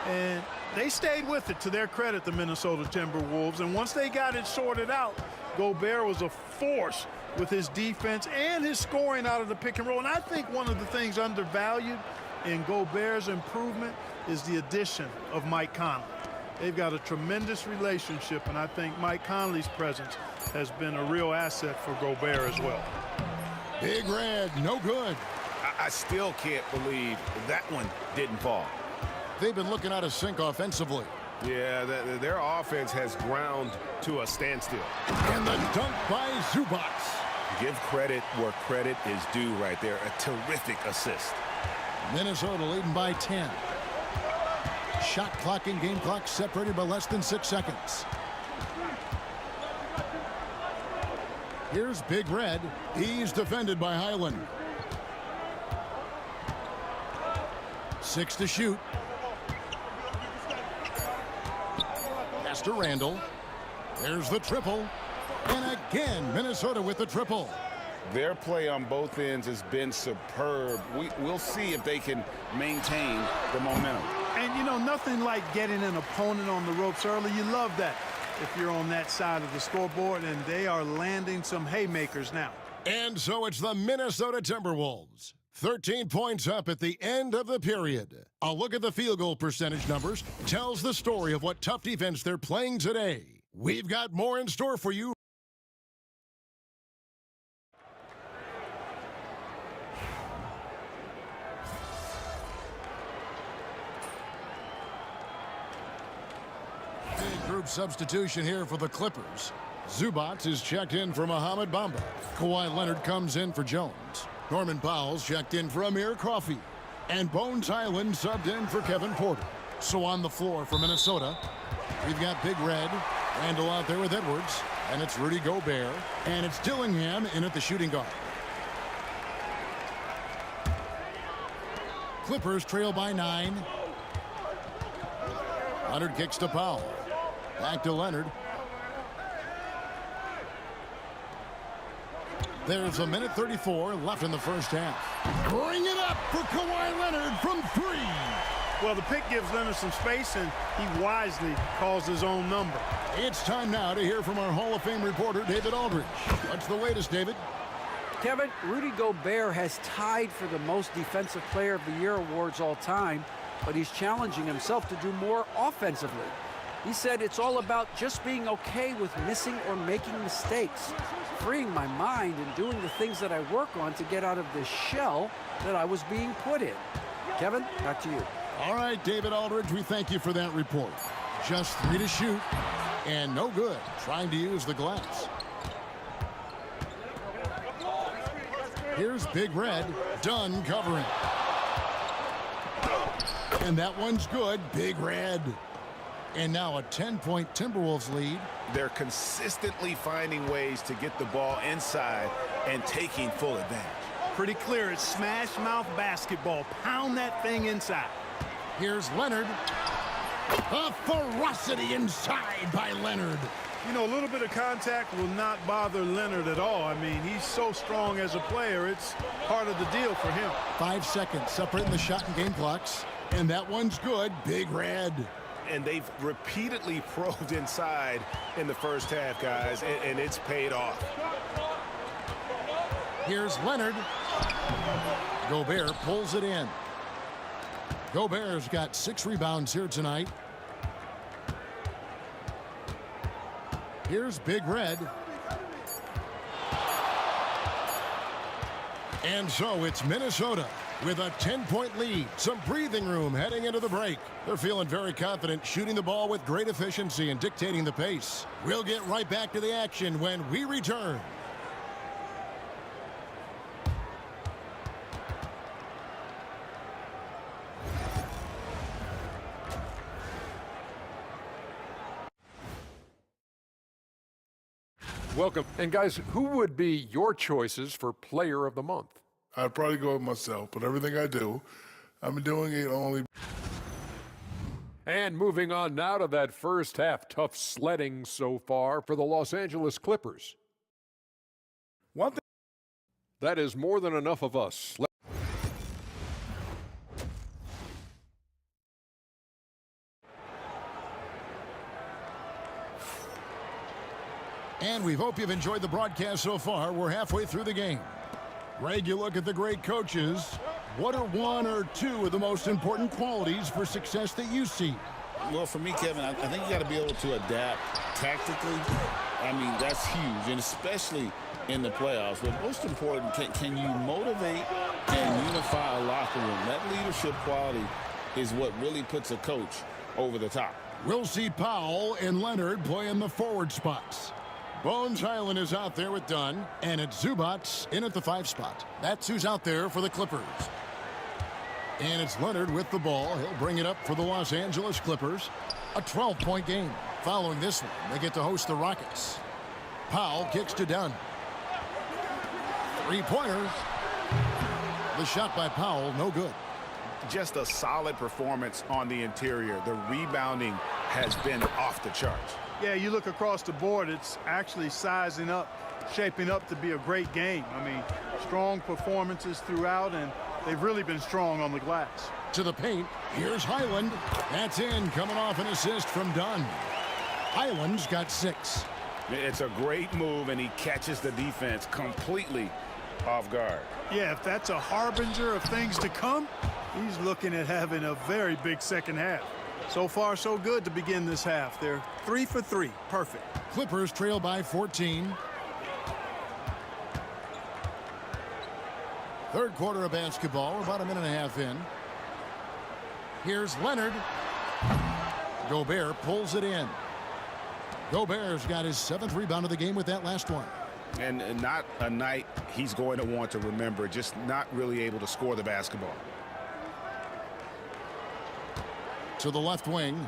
And they stayed with it, to their credit, the Minnesota Timberwolves. And once they got it sorted out, Gobert was a force with his defense and his scoring out of the pick and roll. And I think one of the things undervalued in Gobert's improvement is the addition of Mike Conley. They've got a tremendous relationship, and I think Mike Conley's presence has been a real asset for Gobert as well. Big Red, no good. I still can't believe that one didn't fall. They've been looking out of sync offensively. Yeah, their offense has ground to a standstill. And the dunk by Zubac. Give credit where credit is due right there. A terrific assist. Minnesota leading by 10. Shot clock and game clock separated by less than 6 seconds. Here's Big Red. He's defended by Highland. 6 to shoot. Pass to Randall. There's the triple. And again, Minnesota with the triple. Their play on both ends has been superb. We'll see if they can maintain the momentum. And, you know, nothing like getting an opponent on the ropes early. You love that if you're on that side of the scoreboard, and they are landing some haymakers now. And so it's the Minnesota Timberwolves. 13 points up at the end of the period. A look at the field goal percentage numbers tells the story of what tough defense they're playing today. We've got more in store for you. Group substitution here for the Clippers. Zubac is checked in for Mohamed Bamba. Kawhi Leonard comes in for Jones. Norman Powell's checked in for Amir Coffey. And Bones Highland subbed in for Kevin Porter. So on the floor for Minnesota, we've got Big Red, Randall out there with Edwards, and it's Rudy Gobert, and it's Dillingham in at the shooting guard. Clippers trail by 9. Leonard kicks to Powell. Back to Leonard. There's a minute 34 left in the first half. Bring it up for Kawhi Leonard from 3. Well, the pick gives Leonard some space, and he wisely calls his own number. It's time now to hear from our Hall of Fame reporter, David Aldridge. What's the latest, David? Kevin, Rudy Gobert has tied for the most Defensive Player of the Year awards all time, but he's challenging himself to do more offensively. He said it's all about just being okay with missing or making mistakes, freeing my mind and doing the things that I work on to get out of this shell that I was being put in. Kevin, back to you. All right, David Aldridge, we thank you for that report. Just 3 to shoot, and no good trying to use the glass. Here's Big Red, done covering. And that one's good, Big Red. And now a 10-point Timberwolves lead. They're consistently finding ways to get the ball inside and taking full advantage. Pretty clear, it's smash mouth basketball. Pound that thing inside. Here's Leonard. A ferocity inside by Leonard. You know, a little bit of contact will not bother Leonard at all. I mean, he's so strong as a player. It's part of the deal for him. 5 seconds separating the shot and game clocks. And that one's good, Big Red. And they've repeatedly probed inside in the first half, guys, and it's paid off. Here's Leonard. Gobert pulls it in. Gobert's got 6 rebounds here tonight. Here's Big Red. And so it's Minnesota with a 10-point lead. Some breathing room heading into the break. They're feeling very confident, shooting the ball with great efficiency and dictating the pace. We'll get right back to the action when we return. Welcome. And guys, who would be your choices for Player of the Month? I'd probably go with myself, but everything I do, I'm doing it only. And moving on now to that first half, tough sledding so far for the Los Angeles Clippers. That is more than enough of us. And we hope you've enjoyed the broadcast so far. We're halfway through the game. Greg, you look at the great coaches. What are 1 or 2 of the most important qualities for success that you see? Well, for me, Kevin, I think you got to be able to adapt tactically. I mean, that's huge, and especially in the playoffs. But most important, can you motivate and unify a locker room? That leadership quality is what really puts a coach over the top. We'll see Powell and Leonard play in the forward spots. Bones Highland is out there with Dunn, and it's Zubats in at the 5 spot. That's who's out there for the Clippers. And it's Leonard with the ball. He'll bring it up for the Los Angeles Clippers. A 12-point game. Following this one, they get to host the Rockets. Powell kicks to Dunn. 3-pointer. The shot by Powell, no good. Just a solid performance on the interior. The rebounding has been off the charts. Yeah, you look across the board, it's actually sizing up, shaping up to be a great game. I mean, strong performances throughout, and they've really been strong on the glass. To the paint, here's Highland. That's in, coming off an assist from Dunn. Highland's got 6. It's a great move, and he catches the defense completely off guard. Yeah, if that's a harbinger of things to come, he's looking at having a very big second half. So far, so good to begin this half. They're 3 for 3. Perfect. Clippers trail by 14. Third quarter of basketball. We're about a minute and a half in. Here's Leonard. Gobert pulls it in. Gobert's got his 7th rebound of the game with that last one. And not a night he's going to want to remember, just not really able to score the basketball. To the left wing.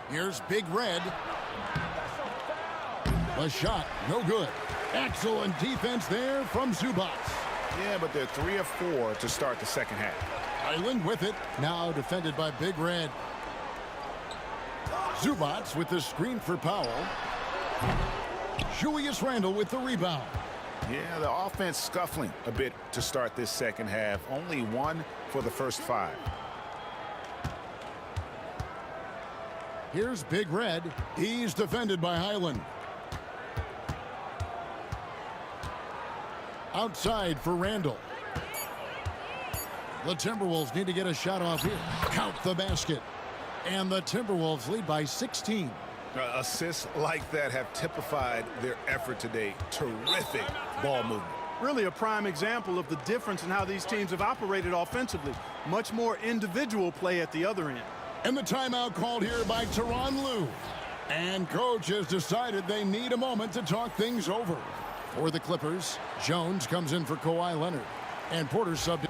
Here's Big Red. A shot, no good. Excellent defense there from Zubats. Yeah, but they're 3 of 4 to start the second half. Island with it. Now defended by Big Red. Zubats with the screen for Powell. Julius Randle with the rebound. Yeah, the offense scuffling a bit to start this second half. Only one for the first 5. Here's Big Red. He's defended by Highland. Outside for Randle. The Timberwolves need to get a shot off here. Count the basket. And the Timberwolves lead by 16. Assists like that have typified their effort today. Terrific ball movement. Really a prime example of the difference in how these teams have operated offensively. Much more individual play at the other end. And the timeout called here by Tyronn Lue. And coach has decided they need a moment to talk things over. For the Clippers, Jones comes in for Kawhi Leonard. And Porter subbed.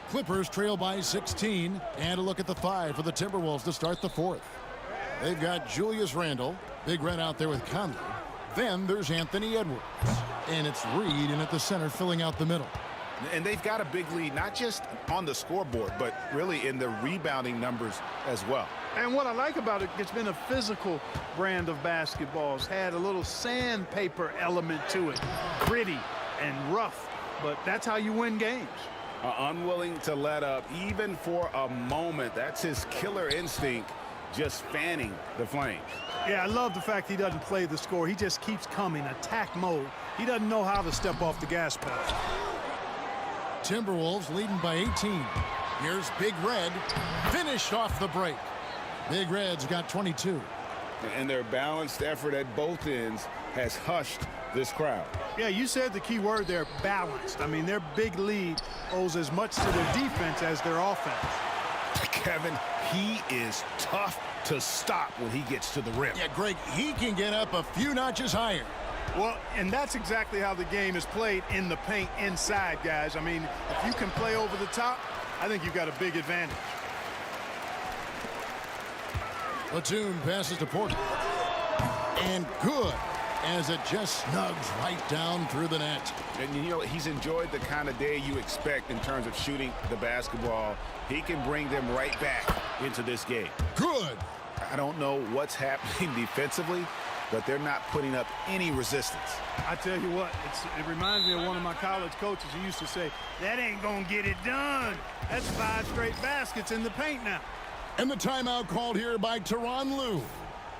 Clippers trail by 16. And a look at the 5 for the Timberwolves to start the 4th. They've got Julius Randle. Big Red out there with Conley. Then there's Anthony Edwards. And it's Reed in at the center filling out the middle. And they've got a big lead, not just on the scoreboard, but really in the rebounding numbers as well. And what I like about it, it's been a physical brand of basketball. It's had a little sandpaper element to it. Gritty and rough, but that's how you win games. Unwilling to let up even for a moment. That's his killer instinct, just fanning the flames. Yeah, I love the fact he doesn't play the score. He just keeps coming, attack mode. He doesn't know how to step off the gas pedal. Timberwolves leading by 18. Here's Big Red. Finished off the break. Big Red's got 22. And their balanced effort at both ends has hushed this crowd. Yeah, you said the key word there, balanced. I mean, their big lead owes as much to their defense as their offense. Kevin, he is tough to stop when he gets to the rim. Yeah, Greg, he can get up a few notches higher. Well, and that's exactly how the game is played in the paint inside, guys. I mean, if you can play over the top, I think you've got a big advantage. Platoon passes to Porter. And good, as it just snugs right down through the net. And, you know, he's enjoyed the kind of day you expect in terms of shooting the basketball. He can bring them right back into this game. Good. I don't know what's happening defensively, but they're not putting up any resistance. I tell you what, it reminds me of one of my college coaches who used to say, that ain't going to get it done. That's 5 straight baskets in the paint now. And the timeout called here by Tyronn Lue.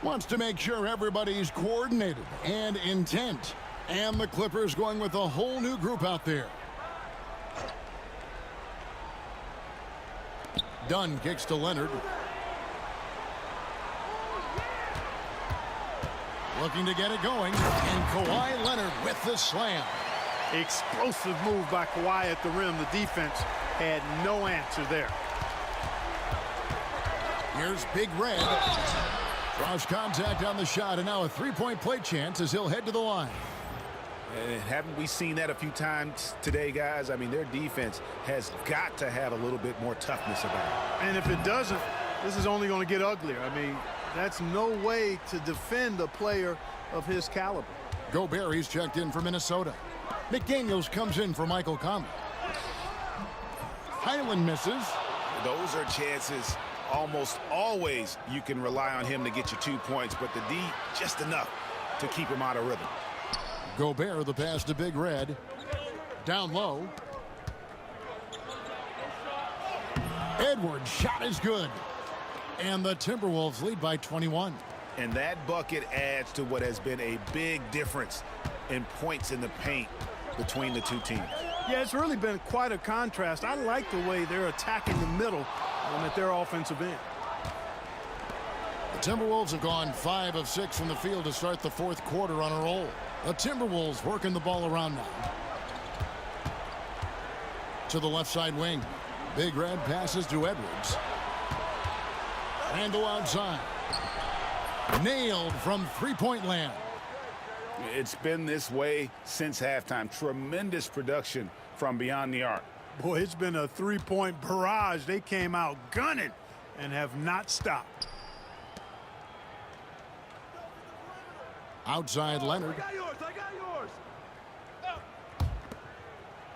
Wants to make sure everybody's coordinated and intent. And the Clippers going with a whole new group out there. Dunn kicks to Leonard. Looking to get it going. And Kawhi Leonard with the slam. Explosive move by Kawhi at the rim. The defense had no answer there. Here's Big Red. Cross contact on the shot, and now a three-point play chance as he'll head to the line. And haven't we seen that a few times today, guys? I mean, their defense has got to have a little bit more toughness about it. And if it doesn't, this is only going to get uglier. I mean, that's no way to defend a player of his caliber. Gobert, he's checked in for Minnesota. McDaniels comes in for Michael Conley. Highland misses. Those are chances. Almost always you can rely on him to get you 2 points, but the D just enough to keep him out of rhythm. Gobert, the pass to Big Red. Down low. Edwards' shot is good. And the Timberwolves lead by 21. And that bucket adds to what has been a big difference in points in the paint between the two teams. Yeah, it's really been quite a contrast. I like the way they're attacking the middle at their offensive end. The Timberwolves have gone 5 of 6 from the field to start the fourth quarter on a roll. The Timberwolves working the ball around now. To the left side wing. Big Red passes to Edwards. Randle outside. Nailed from three-point land. It's been this way since halftime. Tremendous production from beyond the arc. Boy, it's been a three-point barrage. They came out gunning and have not stopped. Outside Leonard. I got yours.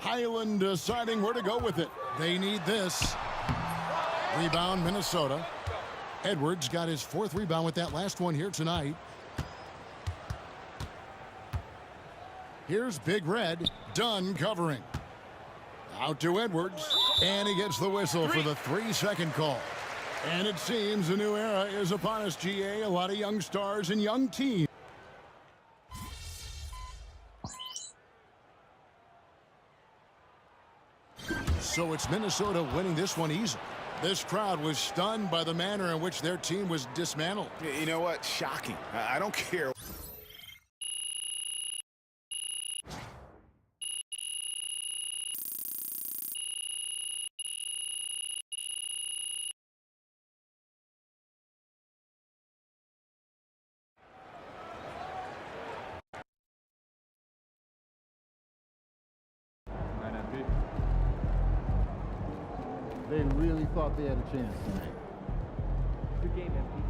Highland deciding where to go with it. They need this. Rebound, Minnesota. Edwards got his 4th rebound with that last one here tonight. Here's Big Red. Dunn covering. Out to Edwards. And he gets the whistle for the 3-second call. And it seems a new era is upon us, GA. A lot of young stars and young teams. So it's Minnesota winning this one easy. This crowd was stunned by the manner in which their team was dismantled. You know what? Shocking. I don't care. They really thought they had a chance tonight. Good game, MP.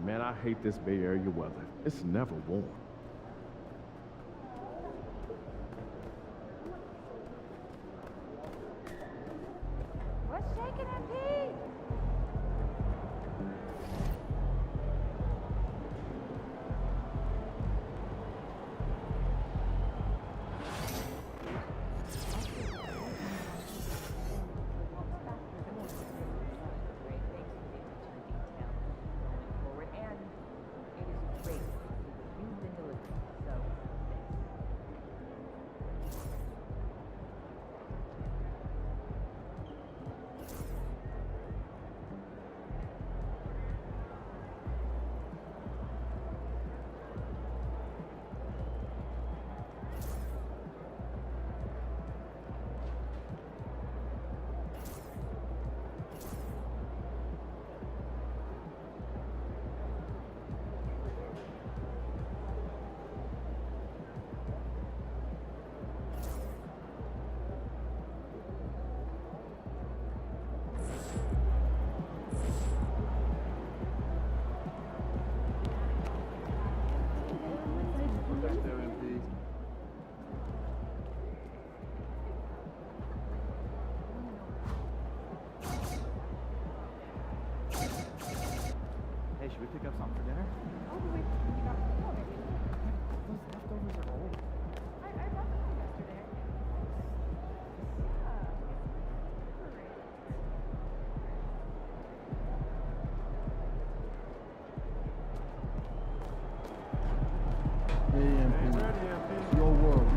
Man, I hate this Bay Area weather. It's never warm. What's shaking at Pete? Hey, should we pick up something for dinner? Oh, we got maybe. Those leftovers are old. I brought them home yesterday. Hey, MP. It's your world.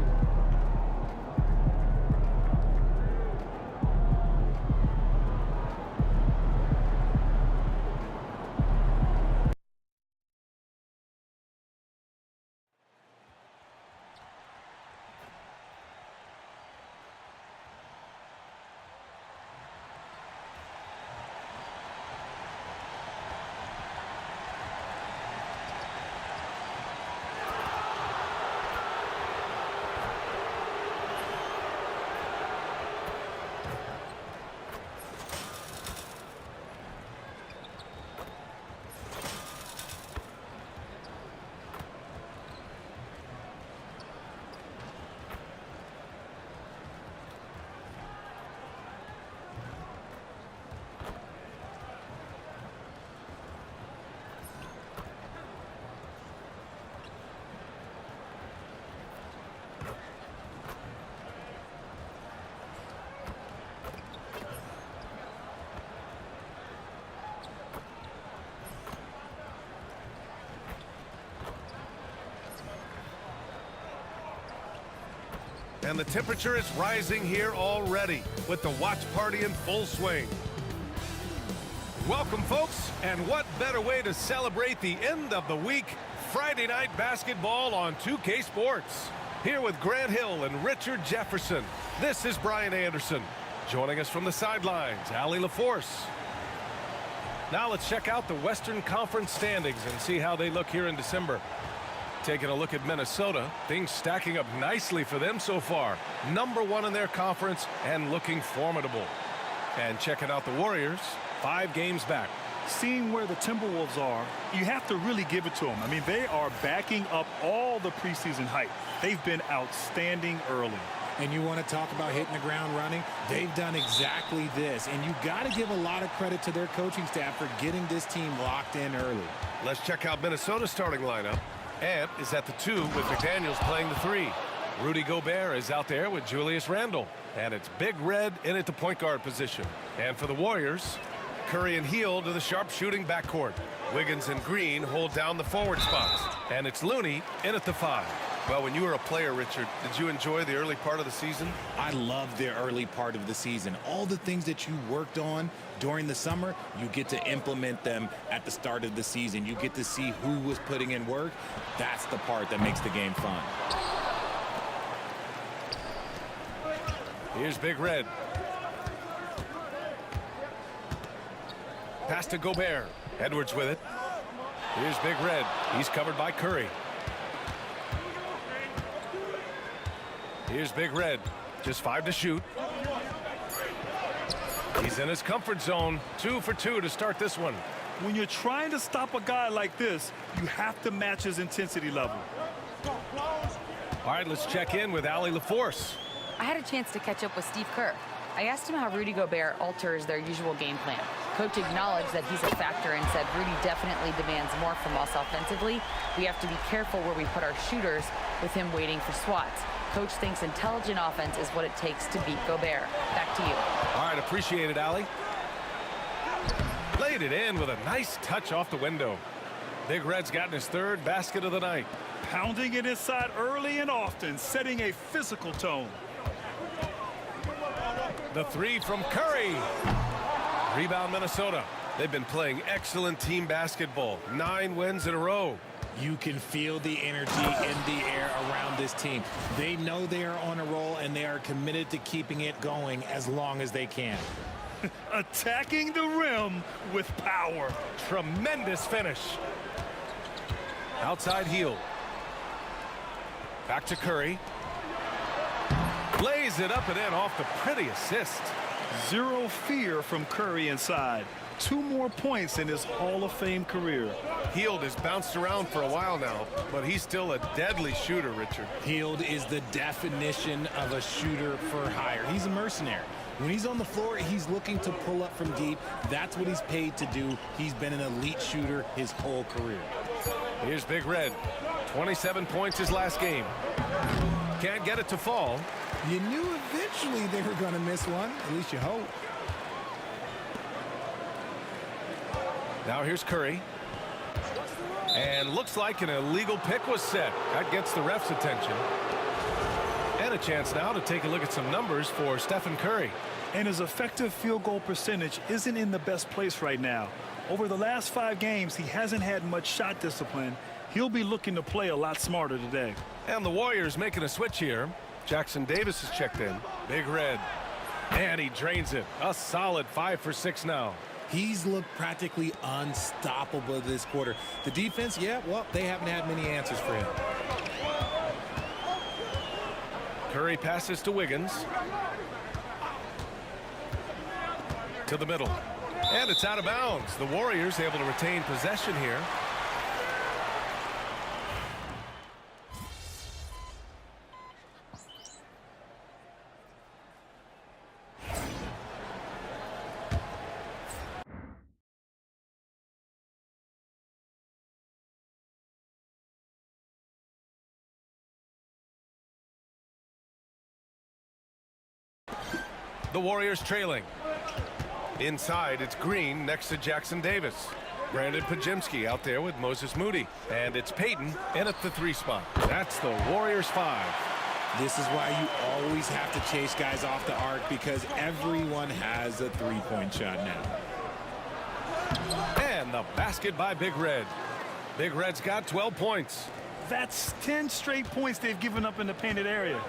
And the temperature is rising here already with the watch party in full swing. Welcome, folks, and what better way to celebrate the end of the week? Friday night basketball on 2K Sports. Here with Grant Hill and Richard Jefferson, this is Brian Anderson. Joining us from the sidelines, Allie LaForce. Now let's check out the Western Conference standings and see how they look here in December. Taking a look at Minnesota, things stacking up nicely for them so far. #1 in their conference and looking formidable. And checking out the Warriors, 5 games back. Seeing where the Timberwolves are, you have to really give it to them. I mean, they are backing up all the preseason hype. They've been outstanding early. And you want to talk about hitting the ground running? They've done exactly this. And you got to give a lot of credit to their coaching staff for getting this team locked in early. Let's check out Minnesota's starting lineup. Ant is at the 2 with McDaniels playing the 3. Rudy Gobert is out there with Julius Randle. And it's Big Red in at the point guard position. And for the Warriors, Curry and Hield to the sharpshooting backcourt. Wiggins and Green hold down the forward spots. And it's Looney in at the 5. Well, when you were a player, Richard, did you enjoy the early part of the season? I loved the early part of the season. All the things that you worked on during the summer, you get to implement them at the start of the season. You get to see who was putting in work. That's the part that makes the game fun. Here's Big Red. Pass to Gobert. Edwards with it. Here's Big Red. He's covered by Curry. Here's Big Red. Just 5 to shoot. He's in his comfort zone. 2 for 2 to start this one. When you're trying to stop a guy like this, you have to match his intensity level. All right, let's check in with Allie LaForce. I had a chance to catch up with Steve Kerr. I asked him how Rudy Gobert alters their usual game plan. Coach acknowledged that he's a factor and said Rudy definitely demands more from us offensively. We have to be careful where we put our shooters with him waiting for swats. Coach thinks intelligent offense is what it takes to beat Gobert. Back to you. All right, appreciate it, Allie. Laid it in with a nice touch off the window. Big Red's gotten his third basket of the night. Pounding it inside early and often, setting a physical tone. The three from Curry. Rebound Minnesota. They've been playing excellent team basketball. 9 wins in a row. You can feel the energy in the air around this team. They know they are on a roll, and they are committed to keeping it going as long as they can. Attacking the rim with power. Tremendous finish. Outside heel. Back to Curry. Lays it up and in off the pretty assist. Zero fear from Curry inside. 2 more points in his Hall of Fame career. Hield has bounced around for a while now, but he's still a deadly shooter, Richard. Hield is the definition of a shooter for hire. He's a mercenary. When he's on the floor, he's looking to pull up from deep. That's what he's paid to do. He's been an elite shooter his whole career. Here's Big Red. 27 points his last game. Can't get it to fall. You knew eventually they were going to miss one. At least you hope. Now here's Curry. And looks like an illegal pick was set. That gets the ref's attention. And a chance now to take a look at some numbers for Stephen Curry. And his effective field goal percentage isn't in the best place right now. Over the last 5 games, he hasn't had much shot discipline. He'll be looking to play a lot smarter today. And the Warriors making a switch here. Jackson Davis has checked in. Big Red. And he drains it. A solid 5 for 6 now. He's looked practically unstoppable this quarter. The defense, yeah, well, they haven't had many answers for him. Curry passes to Wiggins. To the middle. And it's out of bounds. The Warriors able to retain possession here. The Warriors trailing. Inside, it's Green next to Jackson Davis. Brandon Pajemski out there with Moses Moody. And it's Payton in at the 3 spot. That's the Warriors 5. This is why you always have to chase guys off the arc, because everyone has a 3-point shot now. And the basket by Big Red. Big Red's got 12 points. That's 10 straight points they've given up in the painted area.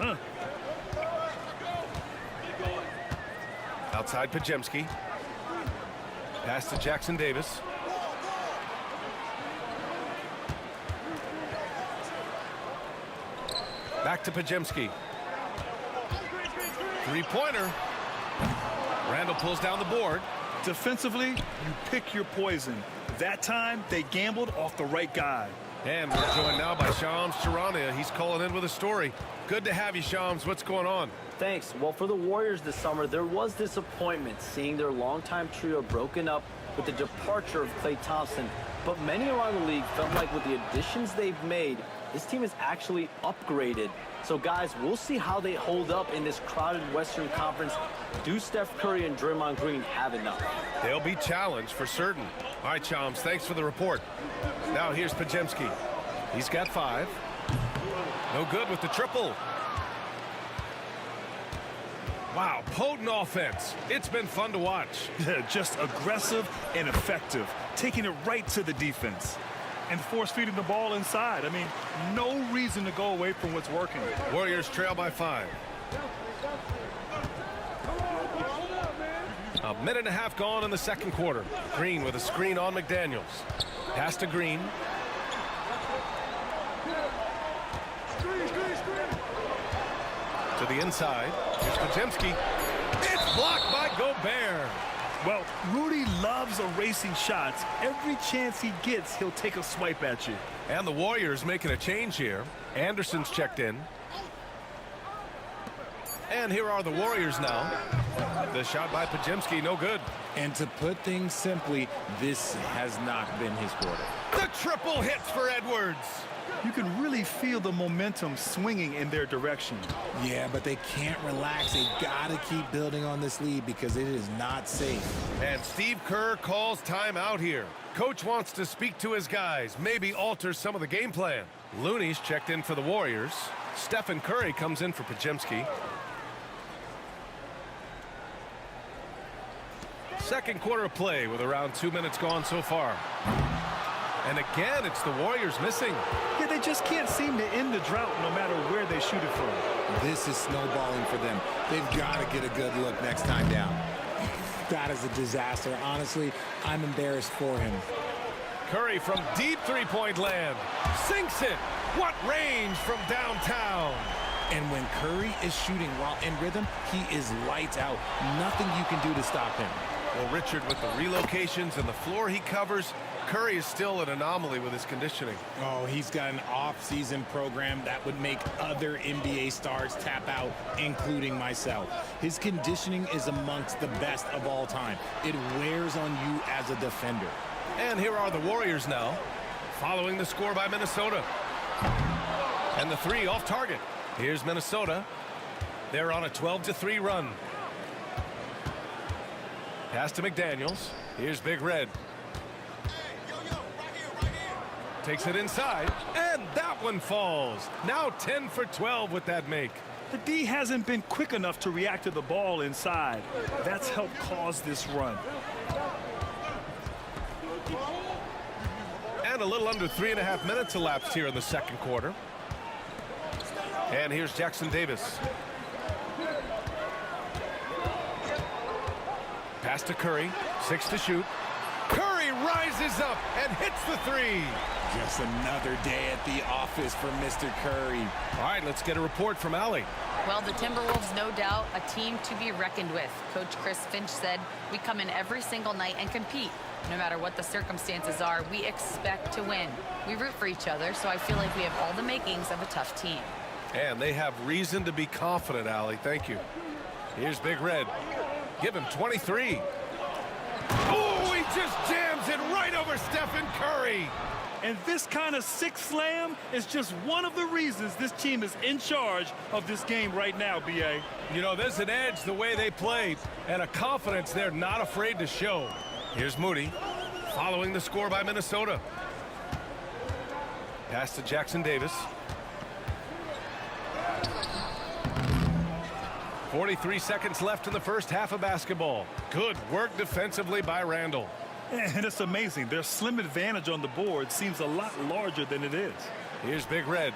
Outside Pajemski. Pass to Jackson Davis. Back to Pajemski. 3-pointer. Randall pulls down the board. Defensively, you pick your poison. That time, they gambled off the right guy. And we're joined now by Shams Charania. He's calling in with a story. Good to have you, Shams. What's going on? Thanks. Well, for the Warriors this summer, there was disappointment seeing their longtime trio broken up with the departure of Klay Thompson. But many around the league felt like with the additions they've made, this team is actually upgraded. So, guys, we'll see how they hold up in this crowded Western Conference. Do Steph Curry and Draymond Green have enough? They'll be challenged for certain. All right, Shams, thanks for the report. Now here's Pajemski. He's got 5. No good with the triple. Wow, potent offense. It's been fun to watch. Just aggressive and effective, taking it right to the defense. And force-feeding the ball inside. I mean, no reason to go away from what's working. Warriors trail by 5. A minute and a half gone in the second quarter. Green with a screen on McDaniels. Pass to Green. To the inside. Here's Pajemski. It's blocked by Gobert. Well, Rudy loves erasing shots. Every chance he gets, he'll take a swipe at you. And the Warriors making a change here. Anderson's checked in. And here are the Warriors now. The shot by Podziemski, no good. And to put things simply, this has not been his quarter. The triple hits for Edwards. You can really feel the momentum swinging in their direction. Yeah, but they can't relax. They got to keep building on this lead because it is not safe. And Steve Kerr calls timeout here. Coach wants to speak to his guys, maybe alter some of the game plan. Looney's checked in for the Warriors. Stephen Curry comes in for Podziemski. Second quarter of play with around 2 minutes gone so far. And again, it's the Warriors missing. Yeah, they just can't seem to end the drought no matter where they shoot it from. This is snowballing for them. They've got to get a good look next time down. That is a disaster. Honestly, I'm embarrassed for him. Curry from deep three-point land. Sinks it. What range from downtown. And when Curry is shooting while in rhythm, he is lights out. Nothing you can do to stop him. Well, Richard, with the relocations and the floor he covers, Curry is still an anomaly with his conditioning. Oh, he's got an off-season program that would make other NBA stars tap out, including myself. His conditioning is amongst the best of all time. It wears on you as a defender. And here are the Warriors now, following the score by Minnesota. And the three off target. Here's Minnesota. They're on a 12-3 run. Pass to McDaniels. Here's Big Red. Takes it inside, and that one falls. Now 10 for 12 with that make. The D hasn't been quick enough to react to the ball inside. That's helped cause this run. And a little under 3.5 minutes elapsed here in the second quarter. And here's Jackson Davis. Pass to Curry, 6 to shoot. Curry rises up and hits the three. Just another day at the office for Mr. Curry. All right, let's get a report from Allie. Well, the Timberwolves, no doubt, a team to be reckoned with. Coach Chris Finch said, we come in every single night and compete. No matter what the circumstances are, we expect to win. We root for each other, so I feel like we have all the makings of a tough team. And they have reason to be confident, Allie. Thank you. Here's Big Red. Give him 23. Oh, he just jams it right over Stephen Curry. And this kind of sick slam is just one of the reasons this team is in charge of this game right now, B.A. You know, there's an edge the way they play and a confidence they're not afraid to show. Here's Moody following the score by Minnesota. Pass to Jackson Davis. 43 seconds left in the first half of basketball. Good work defensively by Randall. And it's amazing. Their slim advantage on the board seems a lot larger than it is. Here's Big Red.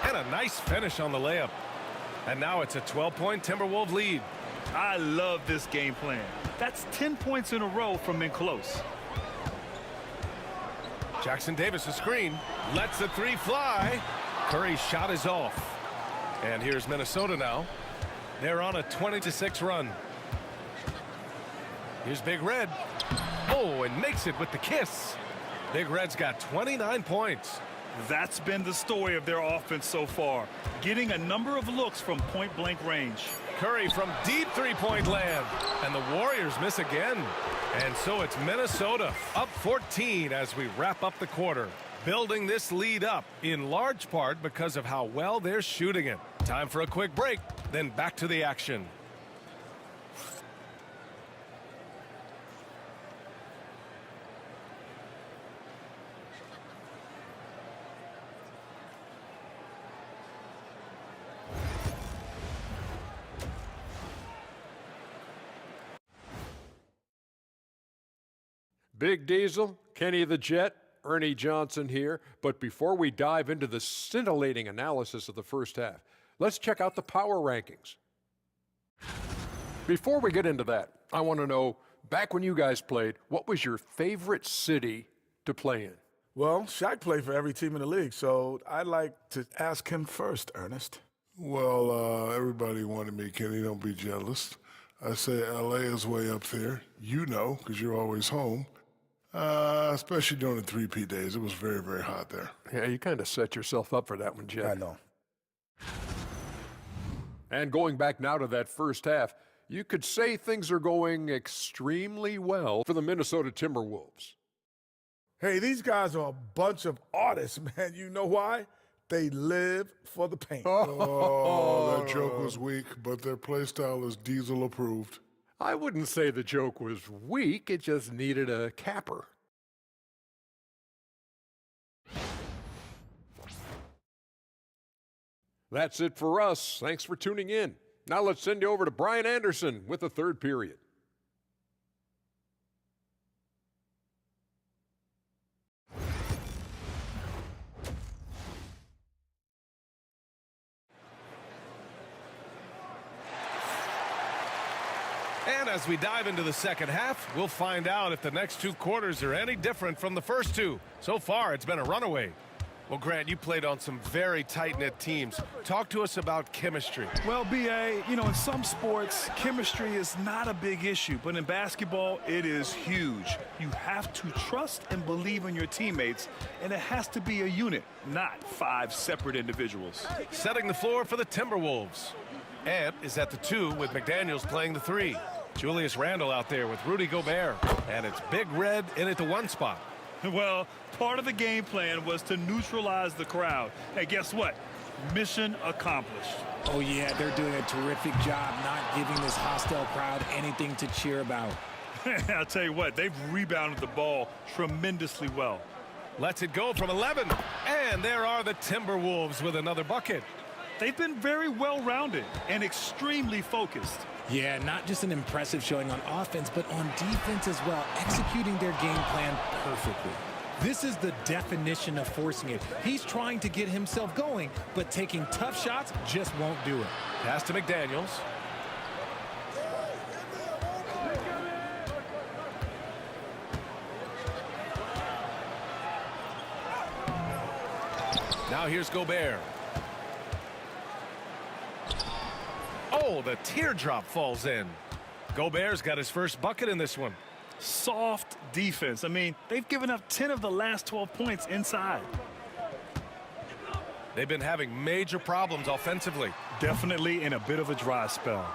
And a nice finish on the layup. And now it's a 12-point Timberwolves lead. I love this game plan. That's 10 points in a row from in close. Jackson Davis a screen. Lets the three fly. Curry's shot is off. And here's Minnesota now. They're on a 20-6 run. Here's Big Red. Oh, and makes it with the kiss. Big Red's got 29 points. That's been the story of their offense so far, getting a number of looks from point-blank range. Curry from deep three-point land. And the Warriors miss again. And so it's Minnesota up 14 as we wrap up the quarter. Building this lead up in large part because of how well they're shooting it. Time for a quick break, then back to the action. Big Diesel, Kenny the Jet, Ernie Johnson here. But before we dive into the scintillating analysis of the first half, let's check out the power rankings. Before we get into that, I want to know, back when you guys played, what was your favorite city to play in? Well, Shaq played for every team in the league, so I'd like to ask him first, Ernest. Well, everybody wanted me, Kenny. Don't be jealous. I say LA is way up there. You know, because you're always home. Especially during the 3P days. It was very, very hot there. Yeah, you kind of set yourself up for that one, Jeff. I know. And going back now to that first half, you could say things are going extremely well for the Minnesota Timberwolves. Hey, these guys are a bunch of artists, man. You know why? They live for the paint. Oh, that joke was weak, but their play style is Diesel approved. I wouldn't say the joke was weak. It just needed a capper. That's it for us. Thanks for tuning in. Now let's send you over to Brian Anderson with the third period. And as we dive into the second half, we'll find out if the next two quarters are any different from the first two. So far, it's been a runaway. Well, Grant, you played on some very tight-knit teams. Talk to us about chemistry. Well, B.A., you know, in some sports, chemistry is not a big issue, but in basketball, it is huge. You have to trust and believe in your teammates, and it has to be a unit, not 5 separate individuals. Setting the floor for the Timberwolves. Ant is at the 2 with McDaniels playing the 3. Julius Randle out there with Rudy Gobert. And it's Big Red in at the 1 spot. Well, part of the game plan was to neutralize the crowd. Hey, guess what? Mission accomplished. Oh, yeah, they're doing a terrific job not giving this hostile crowd anything to cheer about. I'll tell you what, they've rebounded the ball tremendously well. Lets it go from 11. And there are the Timberwolves with another bucket. They've been very well-rounded and extremely focused. Yeah, not just an impressive showing on offense, but on defense as well, executing their game plan perfectly. This is the definition of forcing it. He's trying to get himself going, but taking tough shots just won't do it. Pass to McDaniels. Now here's Gobert. Oh, the teardrop falls in. Gobert's got his first bucket in this one. Soft defense. I mean, they've given up 10 of the last 12 points inside. They've been having major problems offensively. Definitely in a bit of a dry spell.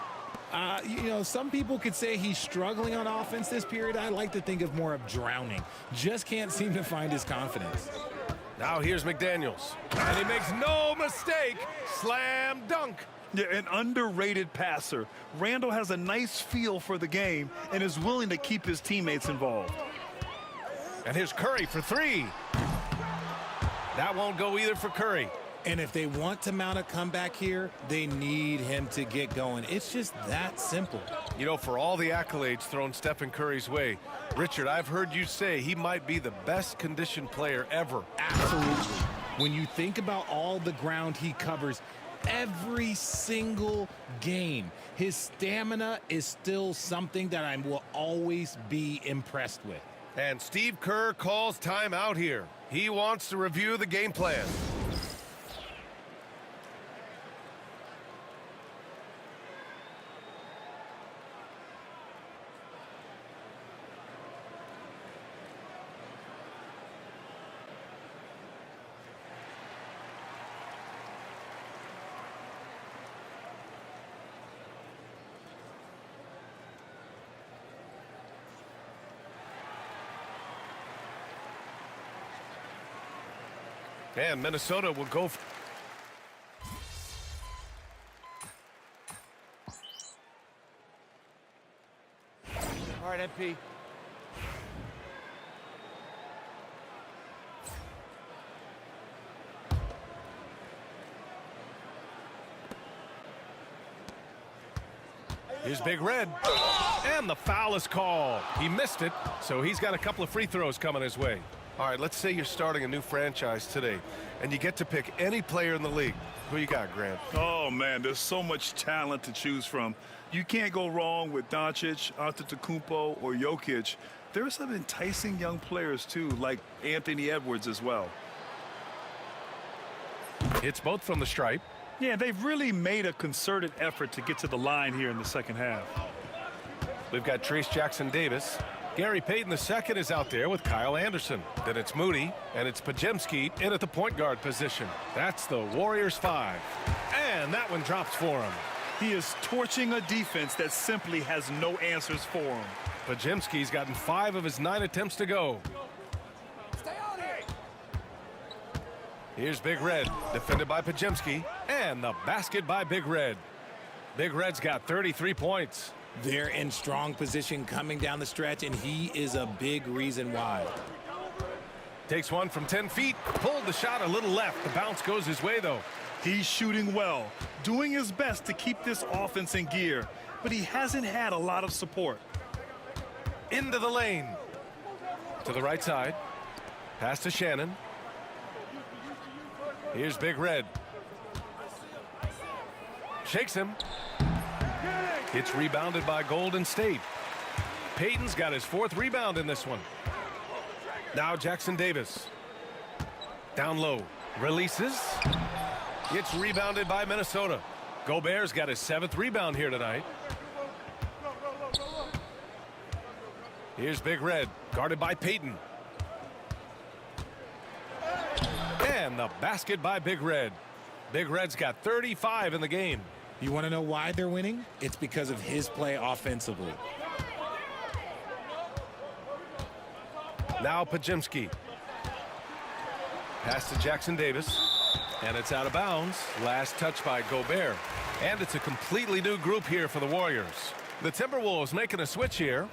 You know, some people could say he's struggling on offense this period. I like to think of more of drowning. Just can't seem to find his confidence. Now here's McDaniels. And he makes no mistake. Slam dunk. Yeah, an underrated passer. Randle has a nice feel for the game and is willing to keep his teammates involved. And here's Curry for 3. That won't go either for Curry. And if they want to mount a comeback here, they need him to get going. It's just that simple. You know, for all the accolades thrown Stephen Curry's way, Richard, I've heard you say he might be the best conditioned player ever. Absolutely. When you think about all the ground he covers every single game, his stamina is still something that I will always be impressed with. And Steve Kerr calls timeout here. He wants to review the game plan. And Minnesota will go. All right, MP. Here's Big Red. And the foul is called. He missed it, so he's got a couple of free throws coming his way. All right, let's say you're starting a new franchise today, and you get to pick any player in the league. Who you got, Grant? Oh, man, there's so much talent to choose from. You can't go wrong with Doncic, Antetokounmpo, or Jokic. There are some enticing young players, too, like Anthony Edwards as well. It's both from the stripe. Yeah, they've really made a concerted effort to get to the line here in the second half. We've got Trace Jackson-Davis. Gary Payton II is out there with Kyle Anderson. Then it's Moody, and it's Pajemski in at the point guard position. That's the Warriors 5. And that one drops for him. He is torching a defense that simply has no answers for him. Pajemski's gotten 5 of his 9 attempts to go. Here's Big Red, defended by Pajemski, and the basket by Big Red. Big Red's got 33 points. They're in strong position coming down the stretch, and he is a big reason why. Takes one from 10 feet, pulled the shot a little left. The bounce goes his way, though. He's shooting well, doing his best to keep this offense in gear, but he hasn't had a lot of support. Into the lane. To the right side. Pass to Shannon. Here's Big Red. Shakes him. It's rebounded by Golden State. Payton's got his 4th rebound in this one. Now Jackson Davis. Down low. Releases. It's rebounded by Minnesota. Gobert's got his 7th rebound here tonight. Here's Big Red, guarded by Payton. And the basket by Big Red. Big Red's got 35 in the game. You want to know why they're winning? It's because of his play offensively. Now Pajemski. Pass to Jackson Davis. And it's out of bounds. Last touch by Gobert. And it's a completely new group here for the Warriors. The Timberwolves making a switch here.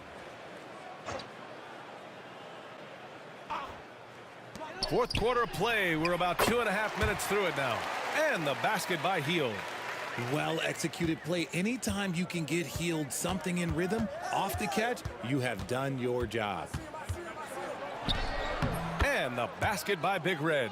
Fourth quarter play. We're about 2.5 minutes through it now. And the basket by Hield. Well-executed play. Anytime you can get Hield something in rhythm off the catch, you have done your job. And the basket by Big Red.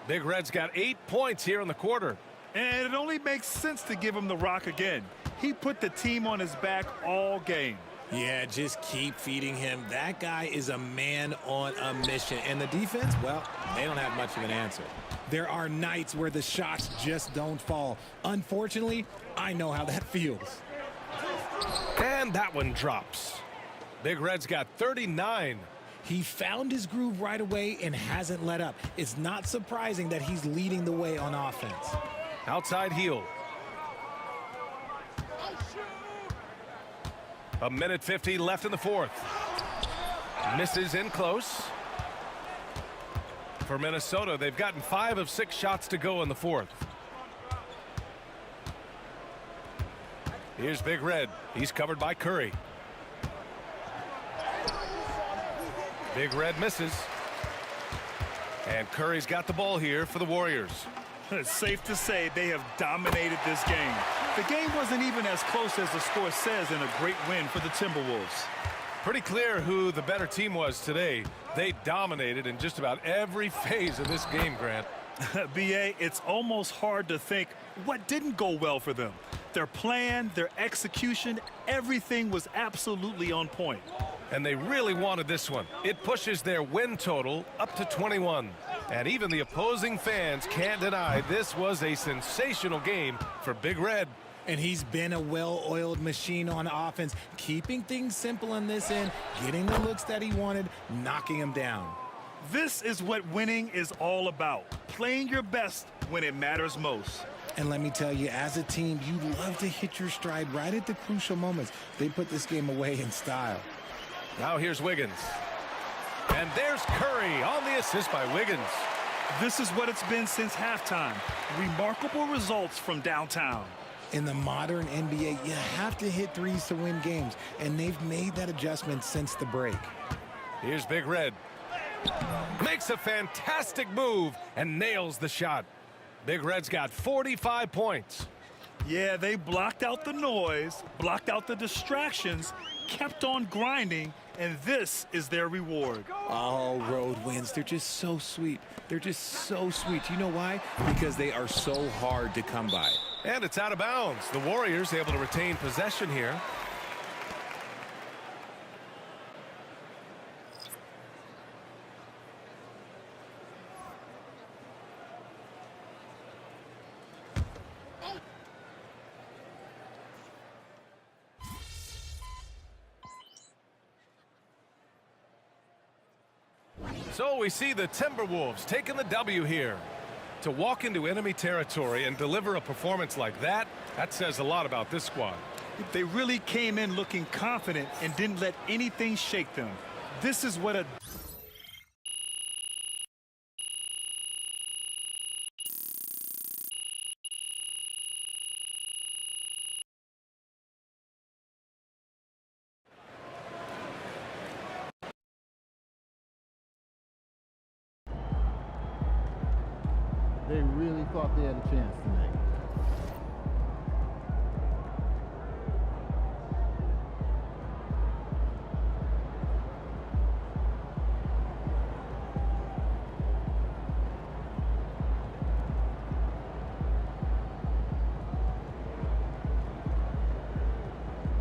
Big Red's got 8 points here in the quarter. And it only makes sense to give him the rock again. He put the team on his back all game. Yeah, just keep feeding him. That guy is a man on a mission. And the defense, well, they don't have much of an answer. There are nights where the shots just don't fall. Unfortunately, I know how that feels. And that one drops. Big Red's got 39. He found his groove right away and hasn't let up. It's not surprising that he's leading the way on offense. Outside Hield. A minute 50 left in the fourth. Misses in close. For Minnesota, they've gotten 5 of 6 shots to go in the fourth. Here's Big Red. He's covered by Curry. Big Red misses. And Curry's got the ball here for the Warriors. It's safe to say they have dominated this game. The game wasn't even as close as the score says in a great win for the Timberwolves. Pretty clear who the better team was today. They dominated in just about every phase of this game, Grant. B.A., it's almost hard to think what didn't go well for them. Their plan, their execution, everything was absolutely on point. And they really wanted this one. It pushes their win total up to 21. And even the opposing fans can't deny this was a sensational game for Big Red. And he's been a well-oiled machine on offense, keeping things simple in this end, getting the looks that he wanted, knocking him down. This is what winning is all about, playing your best when it matters most. And let me tell you, as a team, you love to hit your stride right at the crucial moments. They put this game away in style. Now here's Wiggins. And there's Curry on the assist by Wiggins. This is what it's been since halftime. Remarkable results from downtown. In the modern NBA, you have to hit threes to win games, and they've made that adjustment since the break. Here's Big Red. Makes a fantastic move and nails the shot. Big Red's got 45 points. Yeah, they blocked out the noise, blocked out the distractions, kept on grinding, and this is their reward. All road wins. They're just so sweet. They're just so sweet. You know why? Because they are so hard to come by. And it's out of bounds. The Warriors able to retain possession here. So we see the Timberwolves taking the W here. To walk into enemy territory and deliver a performance like that, that says a lot about this squad. They really came in looking confident and didn't let anything shake them. This is what a... They really thought they had a chance tonight.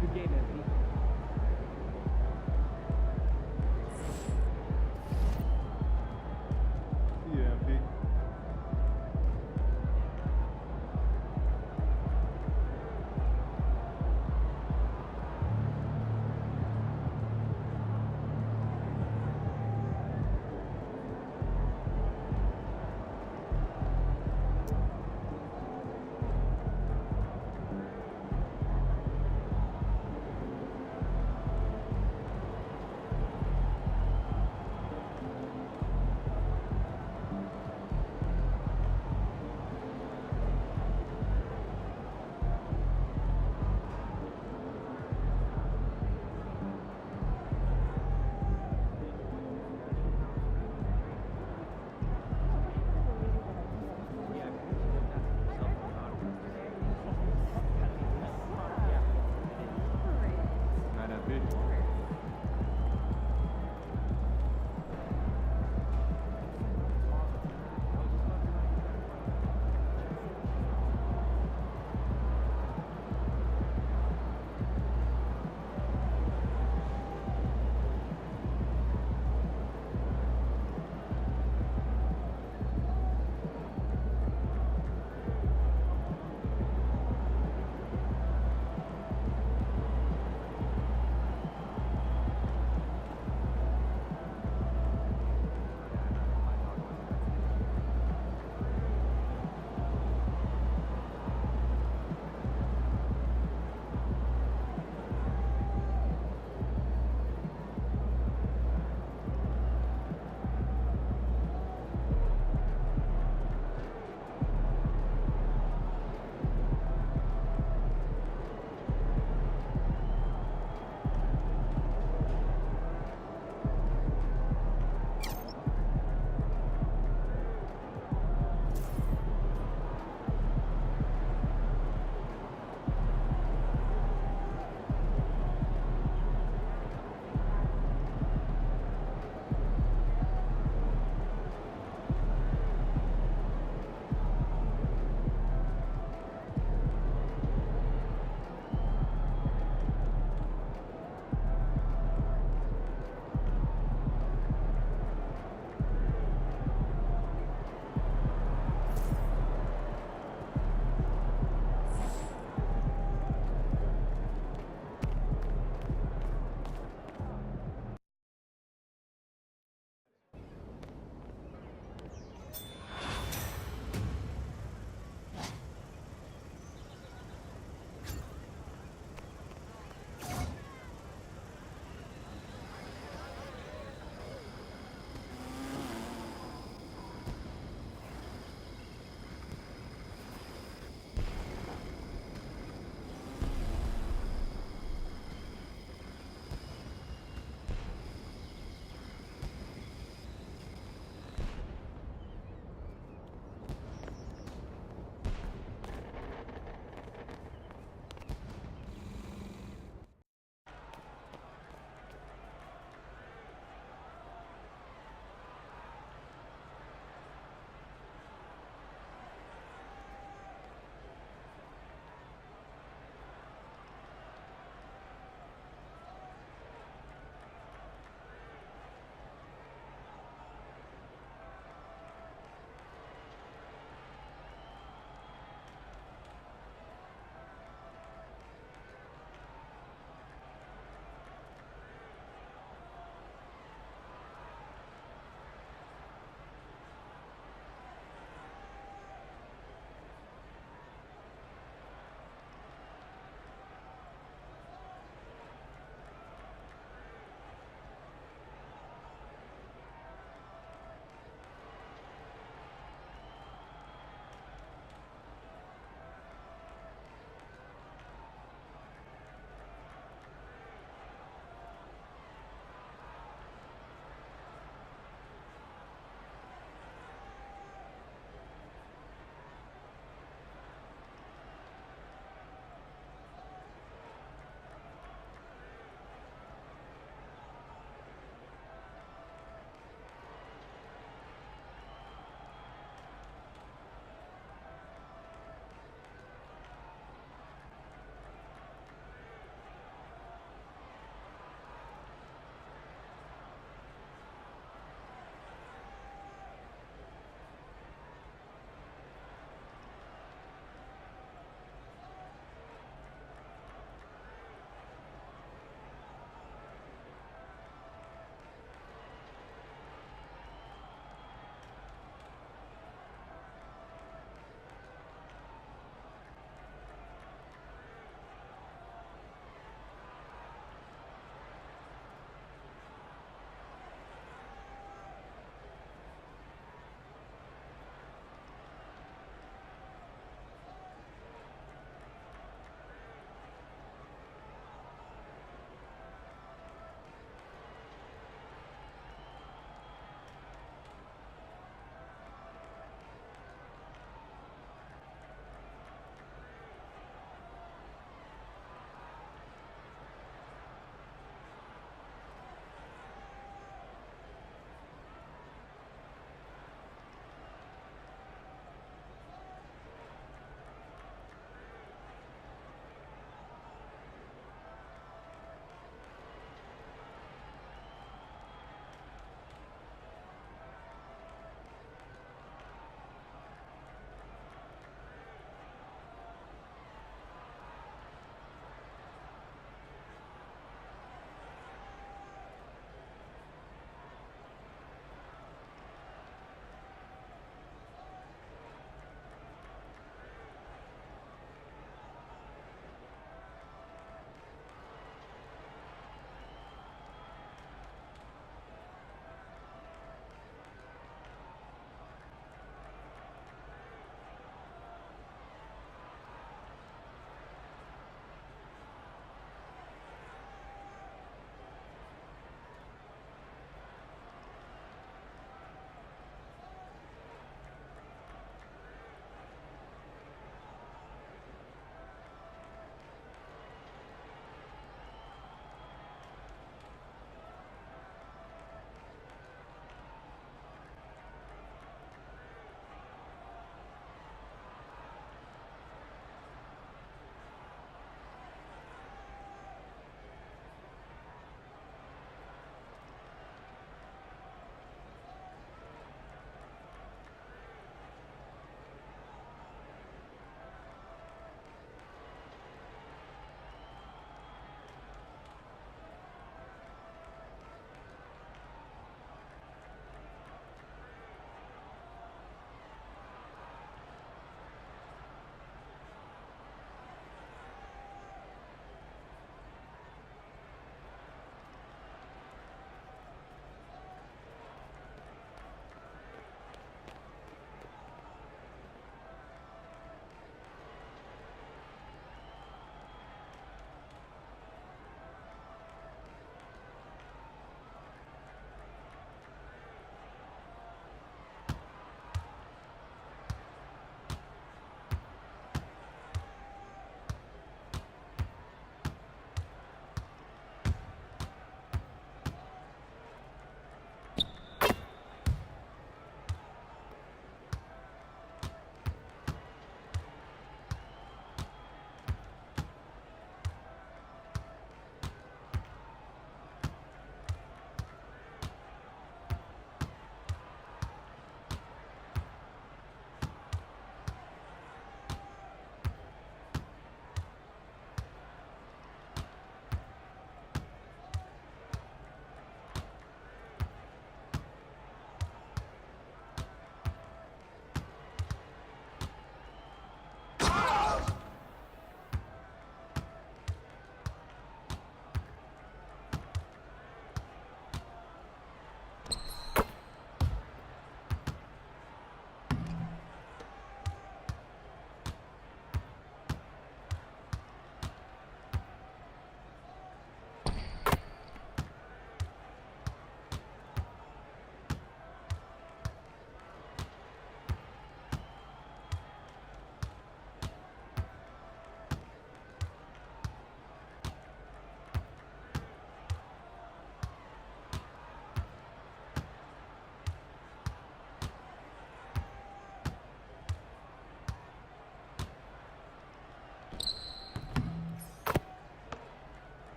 Good game, MP. Yeah, MP.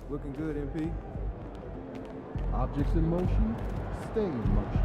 Looking good, MP. Objects in motion, stay in motion.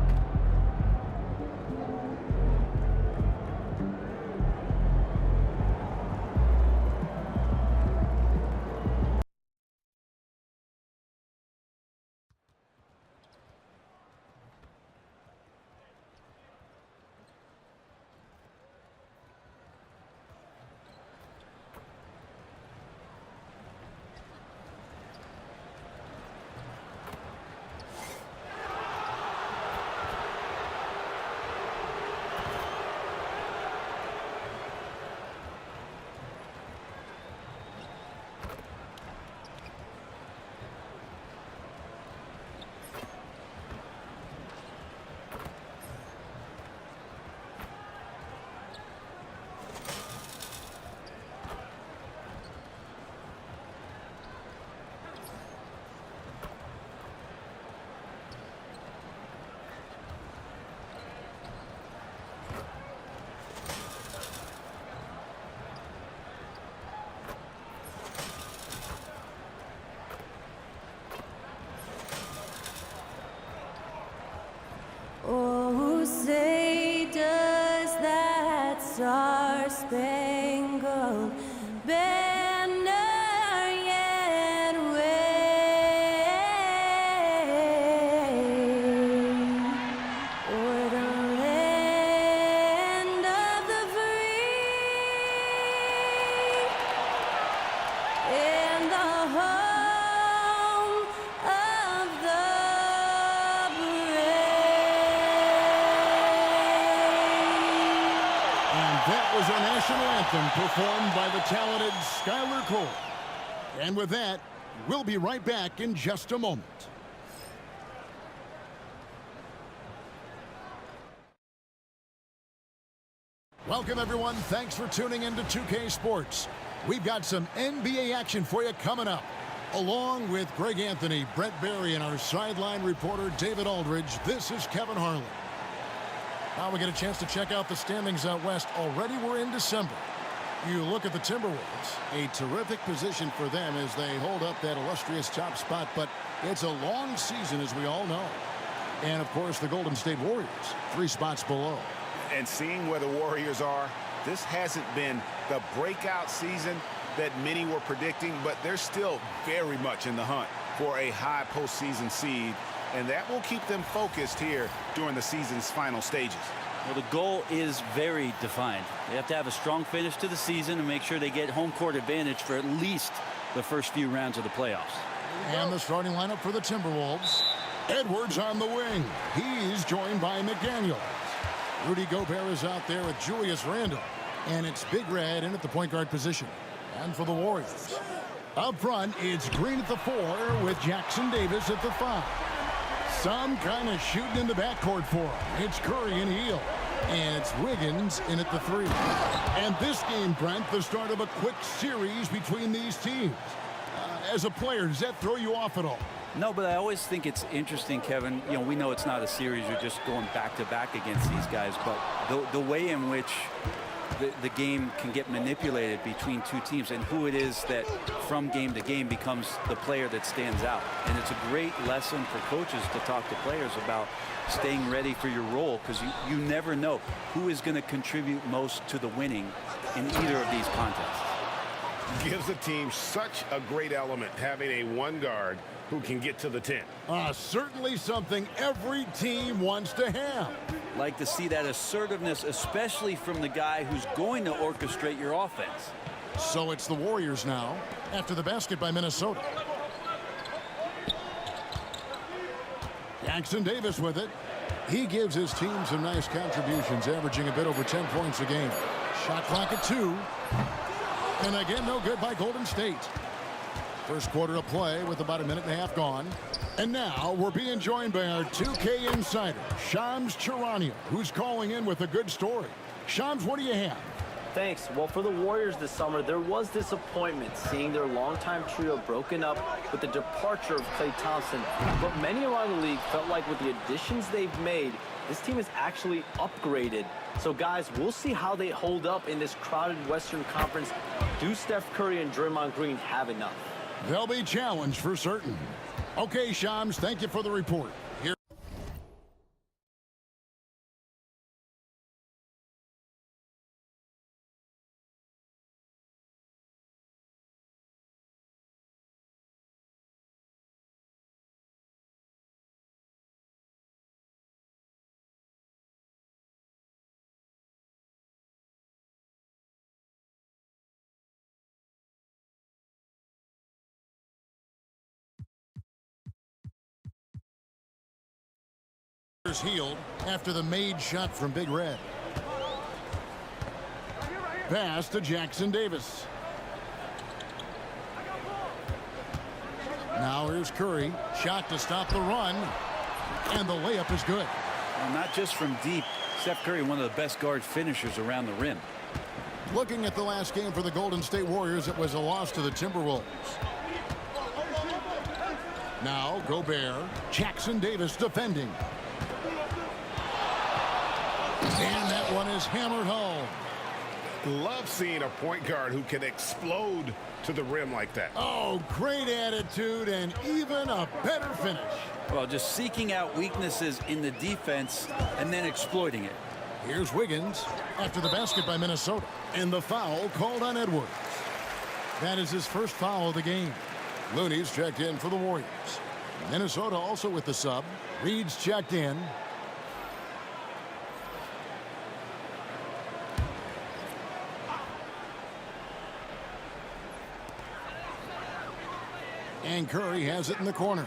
Oh, say does that star-spangled banner yet wave o'er the land of the free and the home of the That was our national anthem performed by the talented Skylar Cole. And with that, we'll be right back in just a moment. Welcome, everyone. Thanks for tuning in to 2K Sports. We've got some NBA action for you coming up. Along with Greg Anthony, Brett Barry, and our sideline reporter, David Aldridge, this is Kevin Harlan. Now we get a chance to check out the standings out west. Already we're in December. You look at the Timberwolves, a terrific position for them as they hold up that illustrious top spot, but it's a long season, as we all know. And, of course, the Golden State Warriors, 3 spots below. And seeing where the Warriors are, this hasn't been the breakout season that many were predicting, but they're still very much in the hunt for a high postseason seed. And that will keep them focused here during the season's final stages. Well, the goal is very defined. They have to have a strong finish to the season and make sure they get home court advantage for at least the first few rounds of the playoffs. And the starting lineup for the Timberwolves. Edwards on the wing. He's joined by McDaniels. Rudy Gobert is out there with Julius Randle. And it's Big Red in at the point guard position. And for the Warriors, up front, it's Green at the 4 with Jackson Davis at the 5. Some kind of shooting in the backcourt for him. It's Curry and Hield. And it's Wiggins in at the 3. And this game, Brent, the start of a quick series between these teams. As a player, does that throw you off at all? No, but I always think it's interesting, Kevin. You know, we know it's not a series. You're just going back-to-back against these guys. But the way in which the game can get manipulated between two teams and who it is that from game to game becomes the player that stands out. And it's a great lesson for coaches to talk to players about staying ready for your role, because you never know who is going to contribute most to the winning in either of these contests. Gives the team such a great element having a one guard who can get to the 10. Certainly something every team wants to have. Like to see that assertiveness, especially from the guy who's going to orchestrate your offense. So it's the Warriors now after the basket by Minnesota. Jackson Davis with it. He gives his team some nice contributions, averaging a bit over 10 points a game. Shot clock at 2. And again, no good by Golden State. First quarter of play with about a minute and a half gone. And now we're being joined by our 2K insider, Shams Charania, who's calling in with a good story. Shams, what do you have? Thanks. Well, for the Warriors this summer, there was disappointment seeing their longtime trio broken up with the departure of Klay Thompson. But many around the league felt like with the additions they've made, this team is actually upgraded. So, guys, we'll see how they hold up in this crowded Western Conference. Do Steph Curry and Draymond Green have enough? They'll be challenged for certain. Okay, Shams, thank you for the report. Here. Healed after the made shot from Big Red. Pass to Jackson Davis. Now here's Curry. Shot to stop the run. And the layup is good. Well, not just from deep. Steph Curry, one of the best guard finishers around the rim. Looking at the last game for the Golden State Warriors, it was a loss to the Timberwolves. Now Gobert. Jackson Davis defending. And that one is hammered home. Love seeing a point guard who can explode to the rim like that. Oh, great attitude and even a better finish. Well, just seeking out weaknesses in the defense and then exploiting it. Here's Wiggins after the basket by Minnesota. And the foul called on Edwards. That is his first foul of the game. Looney's checked in for the Warriors. Minnesota also with the sub. Reed's checked in. And Curry has it in the corner.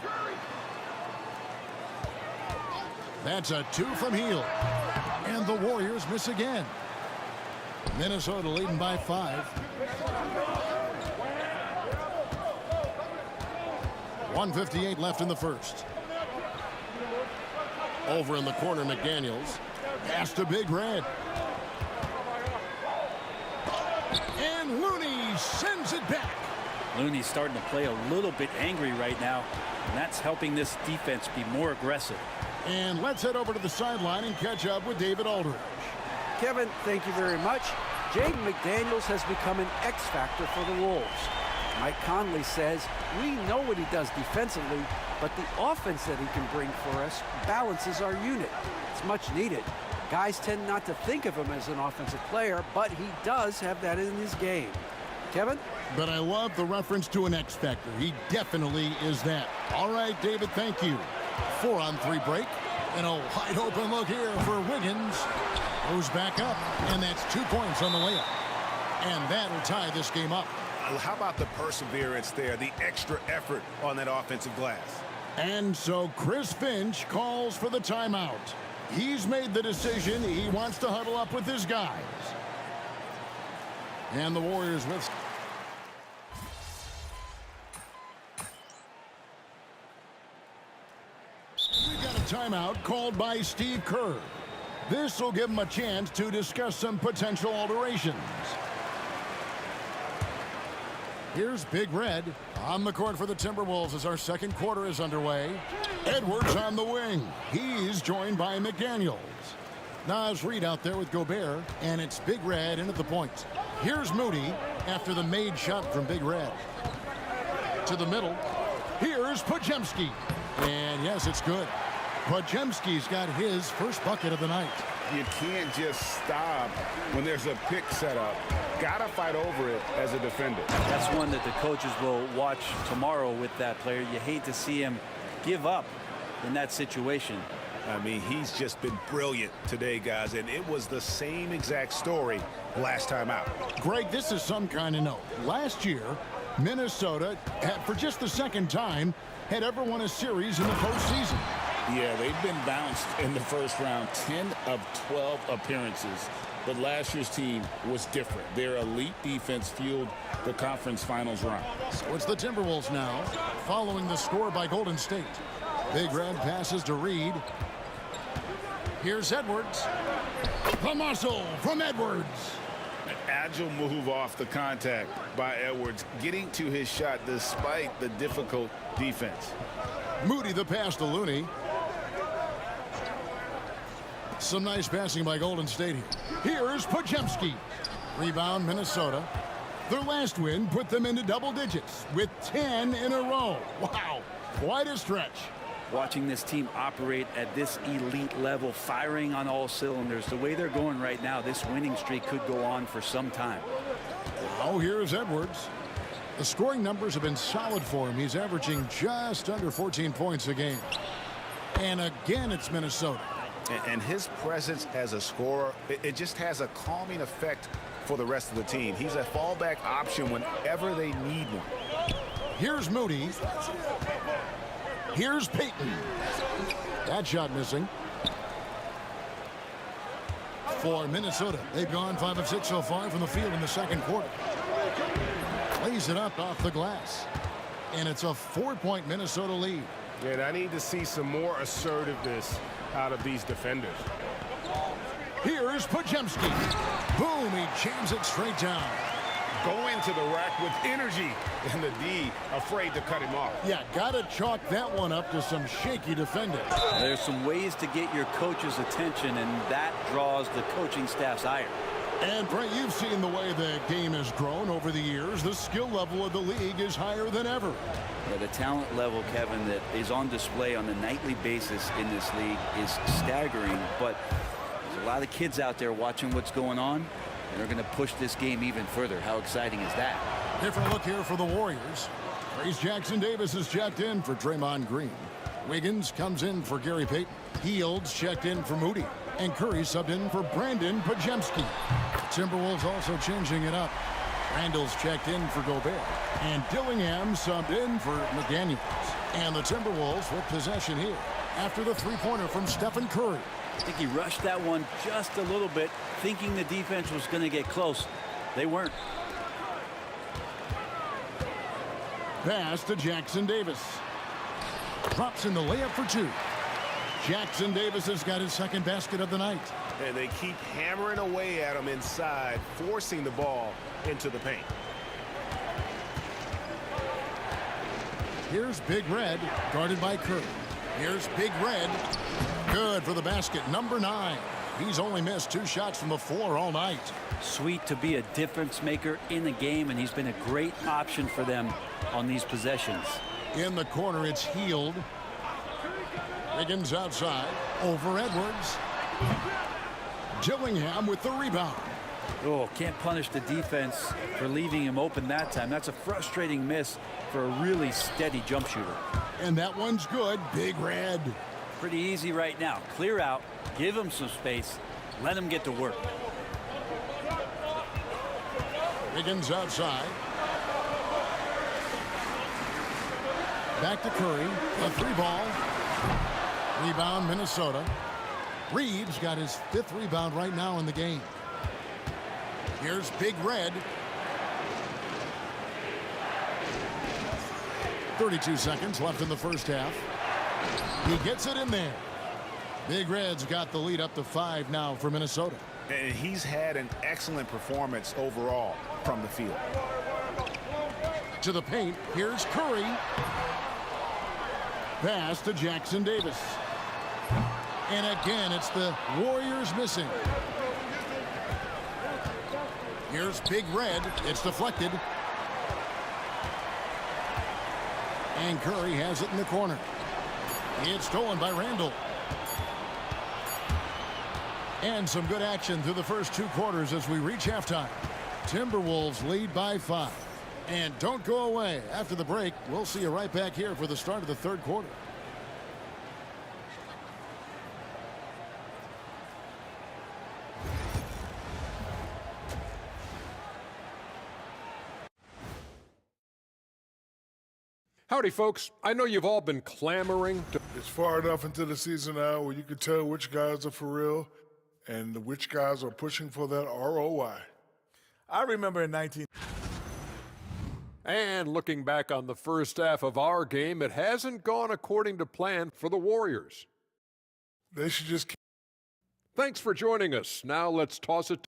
That's a 2 from Hield. And the Warriors miss again. Minnesota leading by 5. 1:58 left in the first. Over in the corner, McDaniels. Pass to Big Red. And Looney sends it back. Looney's starting to play a little bit angry right now, and that's helping this defense be more aggressive. And let's head over to the sideline and catch up with David Aldridge. Kevin, thank you very much. Jaden McDaniels has become an X factor for the Wolves. Mike Conley says, we know what he does defensively, but the offense that he can bring for us balances our unit. It's much needed. Guys tend not to think of him as an offensive player, but he does have that in his game. Kevin? But I love the reference to an X factor. He definitely is that. All right, David, thank you. 4-on-3 break. And a wide open look here for Wiggins. Goes back up, and that's 2 points on the layup. And that'll tie this game up. How about the perseverance there, the extra effort on that offensive glass? And so Chris Finch calls for the timeout. He's made the decision. He wants to huddle up with his guys. And the Warriors with... We've got a timeout called by Steve Kerr. This will give him a chance to discuss some potential alterations. Here's Big Red on the court for the Timberwolves as our second quarter is underway. Edwards on the wing. He's joined by McDaniels. Naz Reid out there with Gobert, and it's Big Red in at the point. Here's Moody after the made shot from Big Red. To the middle. Here's Podziemski. And yes, it's good. Podziemski's got his first bucket of the night. You can't just stop when there's a pick set up. Gotta fight over it as a defender. That's one that the coaches will watch tomorrow with that player. You hate to see him give up in that situation. I mean, he's just been brilliant today, guys, and it was the same exact story last time out. Greg, this is some kind of note. Last year, Minnesota, for just the second time, had ever won a series in the postseason. Yeah, they've been bounced in the first round, 10 of 12 appearances. But last year's team was different. Their elite defense fueled the conference finals run. So it's the Timberwolves now, following the score by Golden State. Big Red passes to Reed. Here's Edwards. The muscle from Edwards. An agile move off the contact by Edwards, getting to his shot despite the difficult defense. Moody the pass to Looney. Some nice passing by Golden State here. Here's Podziemski. Rebound Minnesota. Their last win put them into double digits with 10 in a row. Wow, quite a stretch. Watching this team operate at this elite level, firing on all cylinders, the way they're going right now, this winning streak could go on for some time. Now here's Edwards. The scoring numbers have been solid for him. He's averaging just under 14 points a game. And again, it's Minnesota. And his presence as a scorer, it just has a calming effect for the rest of the team. He's a fallback option whenever they need one. Here's Moody. Here's Payton. That shot missing. For Minnesota, they've gone 5 of 6 so far from the field in the second quarter. Lays it up off the glass. And it's a 4-point Minnesota lead. And I need to see some more assertiveness out of these defenders. Here's Pajemski. Boom, he jams it straight down. Going to the rack with energy, and the D afraid to cut him off. Yeah, gotta chalk that one up to some shaky defending. There's some ways to get your coach's attention, and that draws the coaching staff's ire. And Brent, you've seen the way the game has grown over the years. The skill level of the league is higher than ever. Yeah, the talent level, Kevin, that is on display on a nightly basis in this league is staggering. But there's a lot of kids out there watching what's going on, and they're going to push this game even further. How exciting is that? Different look here for the Warriors. Trace Jackson-Davis is checked in for Draymond Green. Wiggins comes in for Gary Payton. Fields checked in for Moody. And Curry subbed in for Brandon Pajemski. Timberwolves also changing it up. Randall's checked in for Gobert. And Dillingham subbed in for McDaniels. And the Timberwolves with possession here after the three-pointer from Stephen Curry. I think he rushed that one just a little bit, thinking the defense was going to get close. They weren't. Pass to Jackson-Davis. Drops in the layup for two. Jackson-Davis has got his second basket of the night. And they keep hammering away at him inside, forcing the ball into the paint. Here's Big Red, guarded by Curry. Here's Big Red. Good for the basket, number 9. He's only missed 2 shots from the floor all night. Sweet to be a difference maker in the game, and he's been a great option for them on these possessions. In the corner, it's Hield. Wiggins outside, over Edwards. Dillingham with the rebound. Oh, can't punish the defense for leaving him open that time. That's a frustrating miss for a really steady jump shooter. And that one's good, Big Red. Pretty easy right now. Clear out, give him some space, let him get to work. Wiggins outside. Back to Curry, a 3-ball. Rebound, Minnesota. Reeves got his 5th rebound right now in the game. Here's Big Red. 32 seconds left in the first half. He gets it in there. Big Red's got the lead up to 5 now for Minnesota. And he's had an excellent performance overall from the field. To the paint, here's Curry. Pass to Jackson-Davis. And again, it's the Warriors missing. Here's Big Red. It's deflected. And Curry has it in the corner. It's stolen by Randall. And some good action through the first 2 quarters as we reach halftime. Timberwolves lead by 5. And don't go away. After the break, we'll see you right back here for the start of the third quarter. Howdy, folks. I know you've all been clamoring to... It's far enough into the season now where you can tell which guys are for real and which guys are pushing for that ROI. I remember in 19... And looking back on the first half of our game, it hasn't gone according to plan for the Warriors. They should just... Thanks for joining us. Now let's toss it...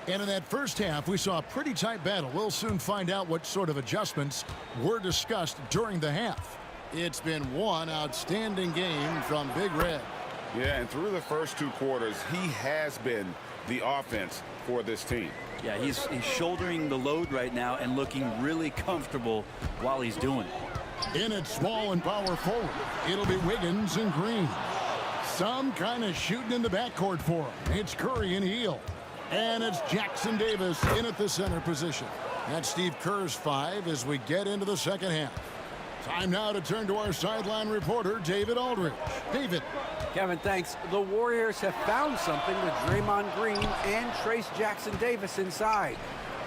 And in that first half, we saw a pretty tight battle. We'll soon find out what sort of adjustments were discussed during the half. It's been one outstanding game from Big Red. Yeah, and through the first 2 quarters, he has been the offense for this team. Yeah, he's shouldering the load right now and looking really comfortable while he's doing it. In at small and power forward, it'll be Wiggins and Green. Some kind of shooting in the backcourt for him. It's Curry and Heel. And it's Jackson Davis in at the center position. That's Steve Kerr's 5 as we get into the second half. Time now to turn to our sideline reporter, David Aldridge. David. Kevin, thanks. The Warriors have found something with Draymond Green and Trace Jackson Davis inside.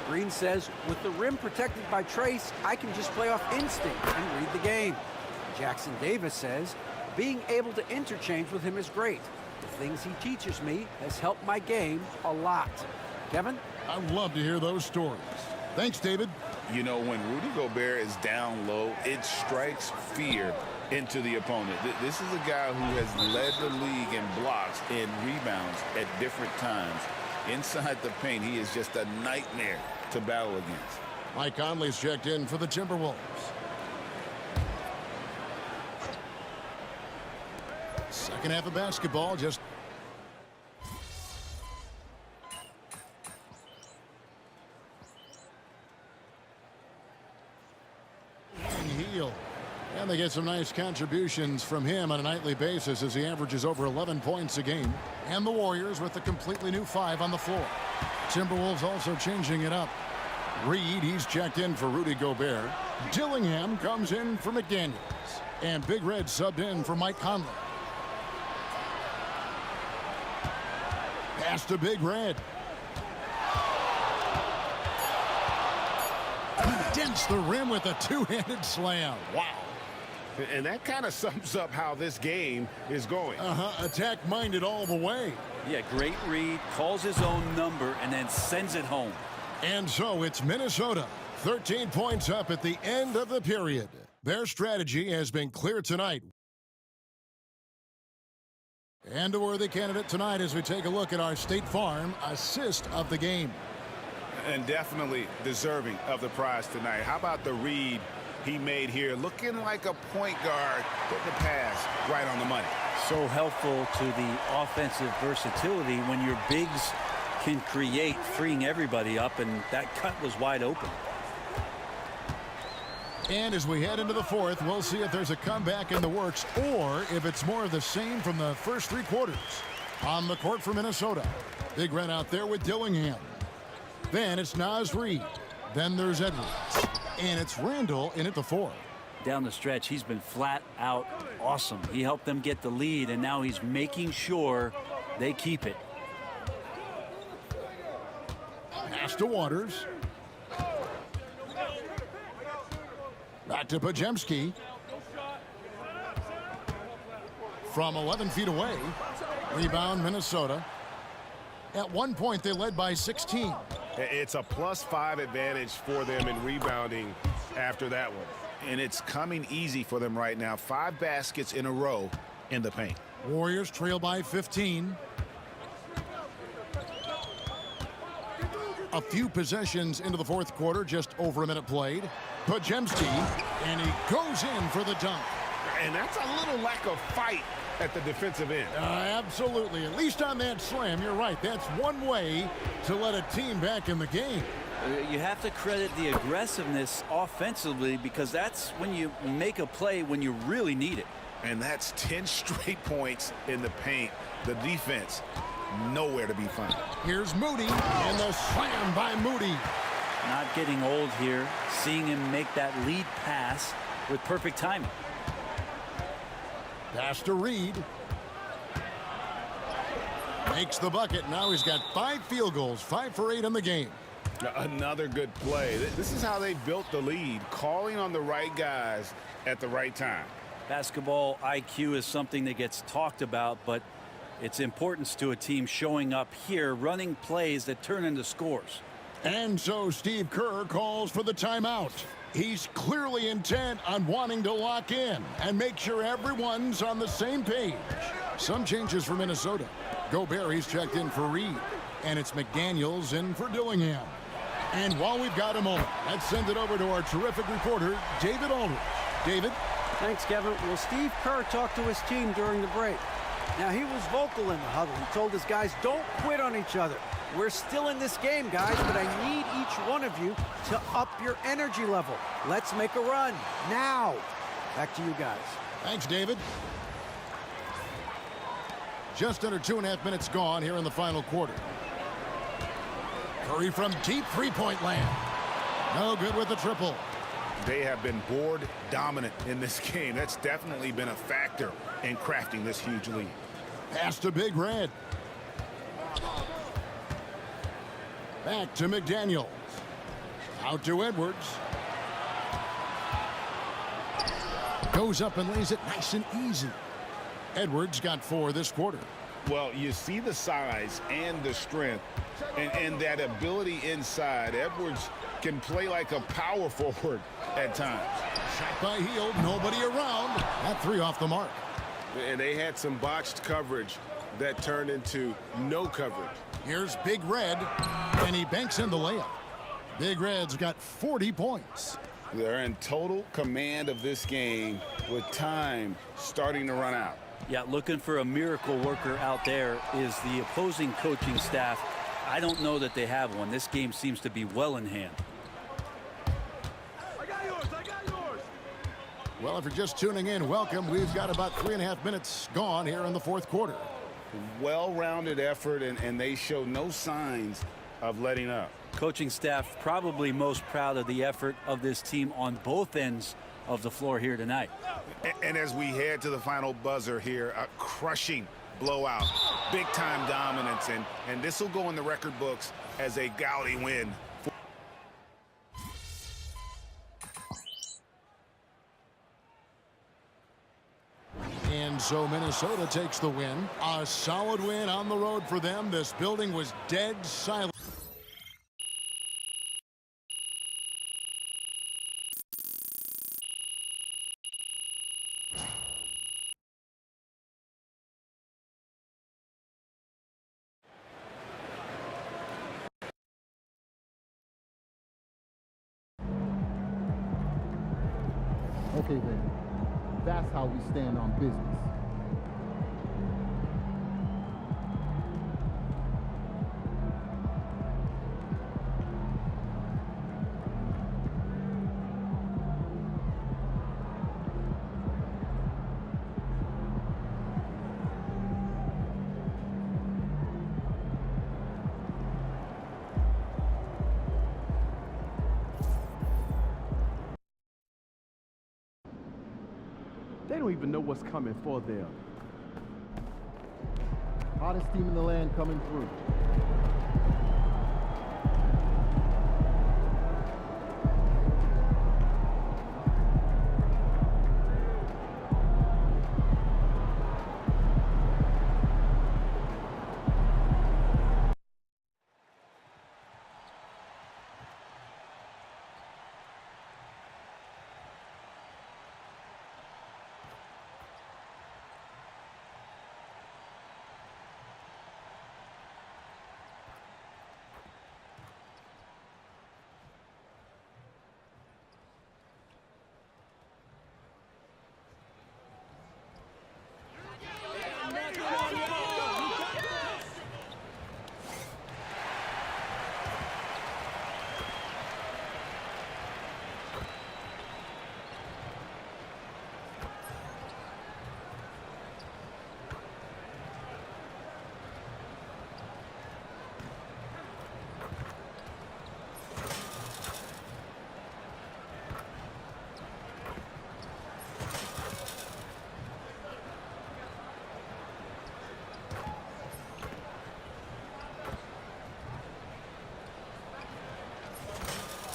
Green says, with the rim protected by Trace, I can just play off instinct and read the game. Jackson Davis says, being able to interchange with him is great. The things he teaches me has helped my game a lot. Kevin? I'd love to hear those stories. Thanks, David. You know, when Rudy Gobert is down low, it strikes fear into the opponent. This is a guy who has led the league in blocks and rebounds at different times. Inside the paint, he is just a nightmare to battle against. Mike Conley's checked in for the Timberwolves. Second half of basketball, just Heel. And they get some nice contributions from him on a nightly basis as he averages over 11 points a game. And the Warriors with a completely new 5 on the floor. Timberwolves also changing it up. Reed, he's checked in for Rudy Gobert. Dillingham comes in for McDaniels. And Big Red subbed in for Mike Conley. Pass to Big Red. Dents the rim with a two-handed slam. Wow. And that kind of sums up how this game is going. Attack-minded all the way. Yeah, great read, calls his own number, and then sends it home. And so it's Minnesota, 13 points up at the end of the period. Their strategy has been clear tonight. And a worthy candidate tonight as we take a look at our State Farm assist of the game. And definitely deserving of the prize tonight. How about the read he made here? Looking like a point guard, putting the pass right on the money. So helpful to the offensive versatility when your bigs can create, freeing everybody up, and that cut was wide open. And as we head into the fourth, we'll see if there's a comeback in the works or if it's more of the same from the first 3 quarters. On the court for Minnesota, Big Red out there with Dillingham. Then it's Naz Reid. Then there's Edwards. And it's Randall in at the 4. Down the stretch, he's been flat out awesome. He helped them get the lead, and now he's making sure they keep it. Pass to Waters. Back to Pajemski. From 11 feet away. Rebound Minnesota. At one point, they led by 16. It's a +5 advantage for them in rebounding after that one. And it's coming easy for them right now. 5 baskets in a row in the paint. Warriors trail by 15. A few possessions into the fourth quarter, just over a minute played. Pajemski, and he goes in for the dunk. And that's a little lack of fight at the defensive end. Absolutely. At least on that slam, you're right. That's one way to let a team back in the game. You have to credit the aggressiveness offensively because that's when you make a play when you really need it. And that's 10 straight points in the paint. The defense, nowhere to be found. Here's Moody, and the slam by Moody. Not getting old here, seeing him make that lead pass with perfect timing. Pass to Reed. Makes the bucket. Now he's got 5 field goals, 5 for 8 in the game. Another good play. This is how they built the lead, calling on the right guys at the right time. Basketball IQ is something that gets talked about, but its importance to a team showing up here, running plays that turn into scores. And so Steve Kerr calls for the timeout. He's clearly intent on wanting to lock in and make sure everyone's on the same page. Some changes for Minnesota. Gobert, he's checked in for Reed. And it's McDaniels in for Dillingham. And while we've got a moment, let's send it over to our terrific reporter, David Aldridge. David? Thanks, Kevin. Well, Steve Kerr talked to his team during the break. Now, he was vocal in the huddle. He told his guys, don't quit on each other. We're still in this game, guys, but I need each one of you to up your energy level. Let's make a run now. Back to you guys. Thanks, David. Just under 2.5 minutes gone here in the final quarter. Curry from deep three-point land. No good with the triple. They have been board dominant in this game. That's definitely been a factor in crafting this huge lead. Pass to Big Red. Back to McDaniels. Out to Edwards. Goes up and lays it nice and easy. Edwards got 4 this quarter. Well, you see the size and the strength and that ability inside. Edwards can play like a power forward at times. Shot by Hield, nobody around. That 3 off the mark. And they had some botched coverage that turned into no coverage. Here's Big Red, and he banks in the layup. Big Red's got 40 points. They're in total command of this game with time starting to run out. Yeah, looking for a miracle worker out there is the opposing coaching staff. I don't know that they have one. This game seems to be well in hand. I got yours. I got yours. Well, if you're just tuning in, welcome. We've got about 3.5 minutes gone here in the fourth quarter. Well-rounded effort, and they show no signs of letting up. Coaching staff probably most proud of the effort of this team on both ends of the floor here tonight. And as we head to the final buzzer here, a crushing blowout, big-time dominance, and this will go in the record books as a gaudy win. And so Minnesota takes the win. A solid win on the road for them. This building was dead silent. Okay then, that's how we stand on business. They don't even know what's coming for them. Hottest team in the land coming through.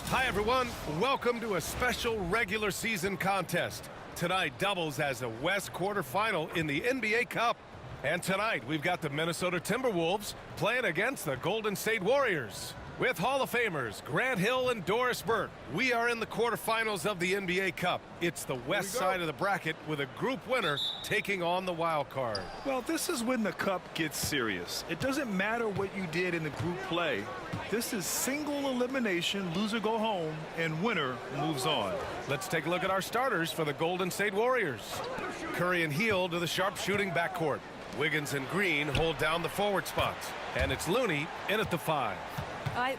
Hi, everyone. Welcome to a special regular season contest. Tonight doubles as a West quarterfinal in the NBA Cup. And tonight we've got the Minnesota Timberwolves playing against the Golden State Warriors. With Hall of Famers Grant Hill and Doris Burke, we are in the quarterfinals of the NBA Cup. It's the west side of the bracket with a group winner taking on the wild card. Well, this is when the cup gets serious. It doesn't matter what you did in the group play. This is single elimination, loser go home, and winner moves on. Let's take a look at our starters for the Golden State Warriors. Curry and Hield to the sharpshooting backcourt. Wiggins and Green hold down the forward spots. And it's Looney in at the 5.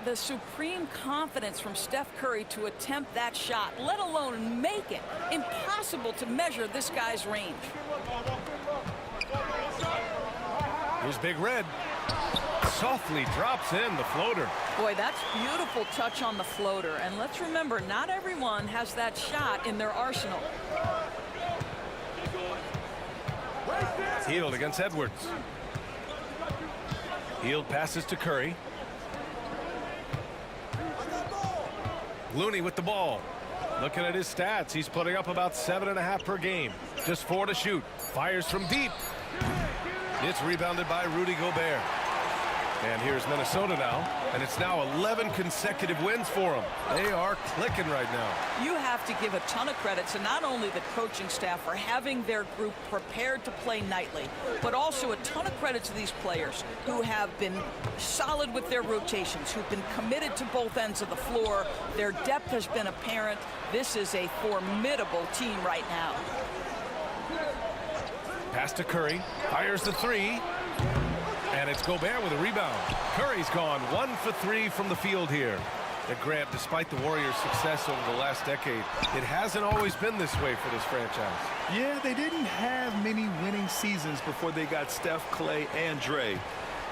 The supreme confidence from Steph Curry to attempt that shot, let alone make it. Impossible to measure this guy's range. Here's Big Red. Softly drops in the floater. Boy, that's beautiful touch on the floater. And let's remember, not everyone has that shot in their arsenal. Hield against Edwards. Hield passes to Curry. Looney with the ball. Looking at his stats, he's putting up about 7.5 per game. Just 4 to shoot. Fires from deep. It's rebounded by Rudy Gobert. And here's Minnesota now. And it's now 11 consecutive wins for them. They are clicking right now. You have to give a ton of credit to not only the coaching staff for having their group prepared to play nightly, but also a ton of credit to these players who have been solid with their rotations, who've been committed to both ends of the floor. Their depth has been apparent. This is a formidable team right now. Pass to Curry. Fires the 3. And it's Gobert with a rebound. Curry's gone 1 for 3 from the field here. And Grant, despite the Warriors' success over the last decade, it hasn't always been this way for this franchise. Yeah, they didn't have many winning seasons before they got Steph, Clay, and Dre.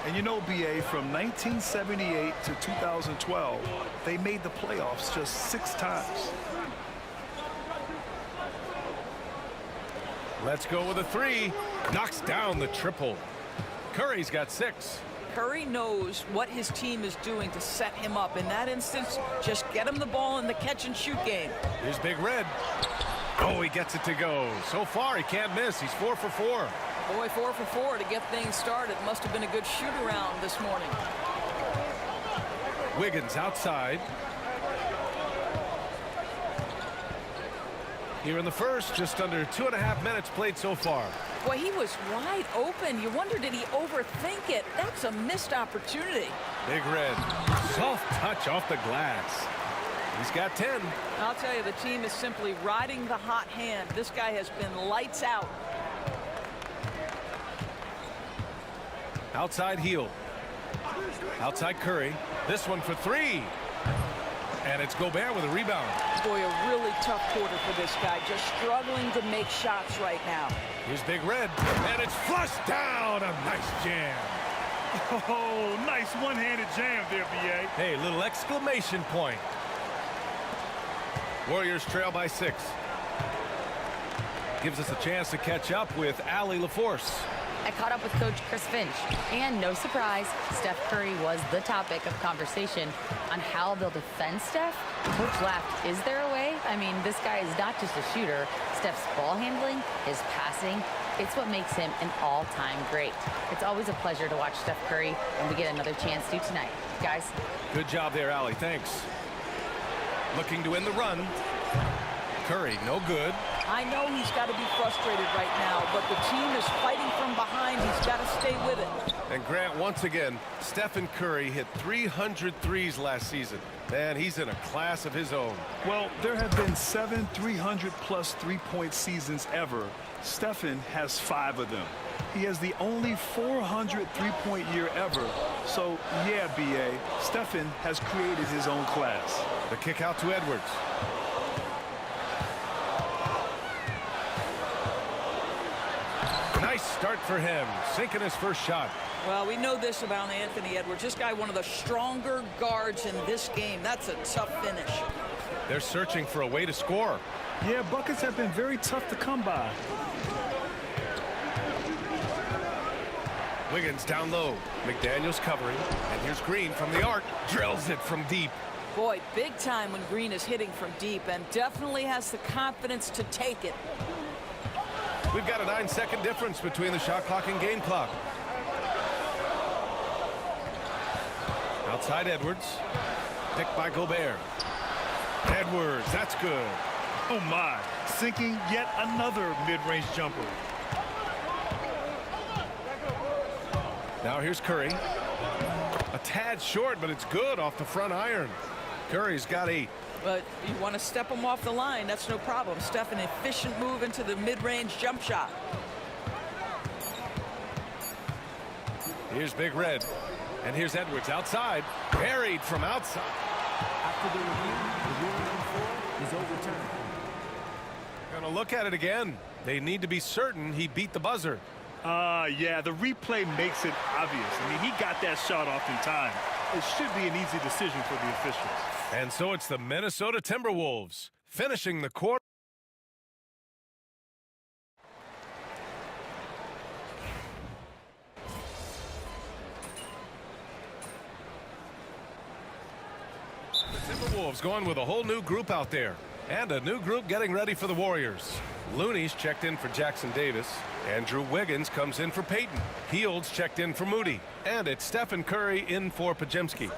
And you know, BA, from 1978 to 2012, they made the playoffs just 6 times. Let's go with a 3. Knocks down the triple. Curry's got 6. Curry knows what his team is doing to set him up. In that instance, just get him the ball in the catch-and-shoot game. Here's Big Red. Oh, he gets it to go. So far, he can't miss. He's 4 for 4. Boy, 4 for 4 to get things started. Must have been a good shoot-around this morning. Wiggins outside. Here in the first, just under 2.5 minutes played so far. Boy, he was wide open. You wonder, did he overthink it? That's a missed opportunity. Big Red. Soft touch off the glass. He's got 10. I'll tell you, the team is simply riding the hot hand. This guy has been lights out. Outside Hield. Outside Curry. This one for 3. And it's Gobert with a rebound. Boy, a really tough quarter for this guy. Just struggling to make shots right now. Here's Big Red. And it's flushed down. A nice jam. Oh, nice one-handed jam there, BA. Hey, little exclamation point. Warriors trail by 6. Gives us a chance to catch up with Allie LaForce. I caught up with Coach Chris Finch, and no surprise, Steph Curry was the topic of conversation on how they'll defend Steph. Coach laughed, is there a way? I mean, this guy is not just a shooter. Steph's ball handling, his passing, it's what makes him an all-time great. It's always a pleasure to watch Steph Curry, and we get another chance to tonight. Guys. Good job there, Allie. Thanks. Looking to win the run. Curry, no good. I know he's got to be frustrated right now, but the team is fighting from behind. He's got to stay with it. And Grant, once again, Stephen Curry hit 300 threes last season. Man, he's in a class of his own. Well, there have been 7 300-plus three-point seasons ever. Stephen has 5 of them. He has the only 400 three-point year ever. So, yeah, B.A., Stephen has created his own class. The kick out to Edwards. Nice start for him, sinking his first shot. Well, we know this about Anthony Edwards. This guy, one of the stronger guards in this game. That's a tough finish. They're searching for a way to score. Yeah, buckets have been very tough to come by. Wiggins down low. McDaniels covering. And here's Green from the arc. Drills it from deep. Boy, big time when Green is hitting from deep, and definitely has the confidence to take it. We've got a 9-second difference between the shot clock and game clock. Outside Edwards. Picked by Gobert. Edwards, that's good. Oh my, sinking yet another mid-range jumper. Now here's Curry. A tad short, but it's good off the front iron. Curry's got 8. But you want to step him off the line, that's no problem. Steph, an efficient move into the mid-range jump shot. Here's Big Red. And here's Edwards outside. Buried from outside. After the review, the ruling on 4 is overturned. Gonna look at it again. They need to be certain he beat the buzzer. Yeah, the replay makes it obvious. I mean, he got that shot off in time. It should be an easy decision for the officials. And so it's the Minnesota Timberwolves finishing the quarter. The Timberwolves going with a whole new group out there. And a new group getting ready for the Warriors. Looney's checked in for Jackson Davis. Andrew Wiggins comes in for Peyton. Heald's checked in for Moody. And it's Stephen Curry in for Pajemski.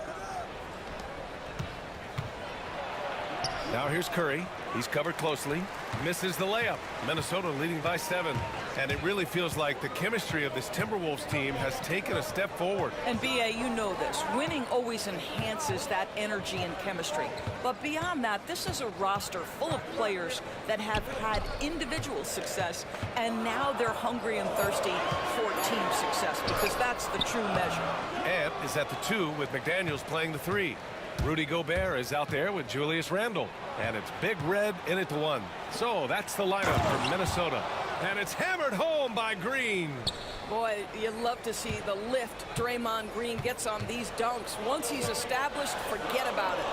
Now here's Curry. He's covered closely. Misses the layup. Minnesota leading by 7. And it really feels like the chemistry of this Timberwolves team has taken a step forward. And B.A., you know this. Winning always enhances that energy and chemistry. But beyond that, this is a roster full of players that have had individual success, and now they're hungry and thirsty for team success, because that's the true measure. Ant is at the 2 with McDaniels playing the 3. Rudy Gobert is out there with Julius Randle. And it's Big Red in at the 1. So that's the lineup for Minnesota. And it's hammered home by Green. Boy, you love to see the lift Draymond Green gets on these dunks. Once he's established, forget about it.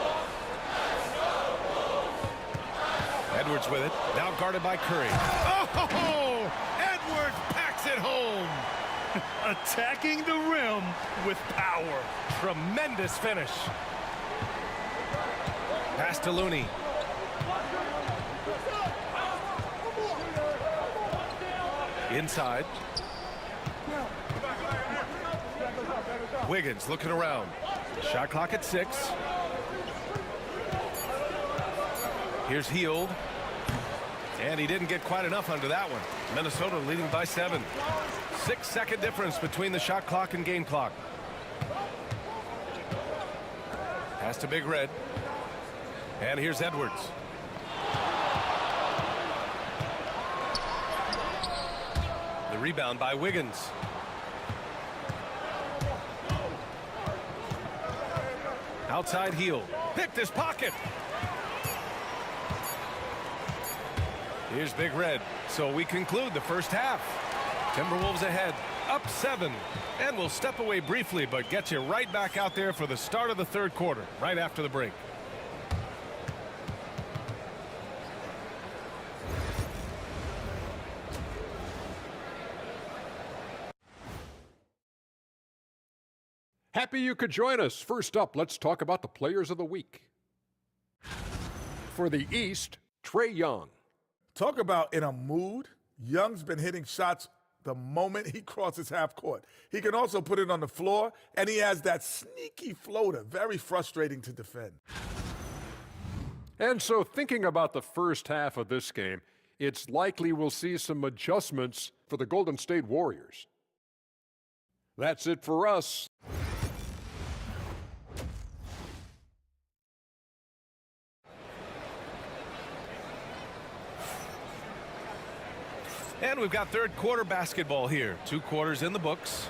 Edwards with it. Now guarded by Curry. Oh! Edwards packs it home. Attacking the rim with power. Tremendous finish. Pass to Looney. Inside. Wiggins looking around. Shot clock at 6. Here's Hield. And he didn't get quite enough under that one. Minnesota leading by 7. 6-second difference between the shot clock and game clock. Pass to Big Red. And here's Edwards. The rebound by Wiggins. Outside Hield. Picked his pocket. Here's Big Red. So we conclude the first half. Timberwolves ahead, up 7. And we'll step away briefly, but get you right back out there for the start of the third quarter, right after the break. Happy you could join us. First up, let's talk about the players of the week. For the East, Trae Young. Talk about in a mood. Young's been hitting shots the moment he crosses half court. He can also put it on the floor, and he has that sneaky floater. Very frustrating to defend. And so thinking about the first half of this game, it's likely we'll see some adjustments for the Golden State Warriors. That's it for us. And we've got third quarter basketball here. 2 quarters in the books.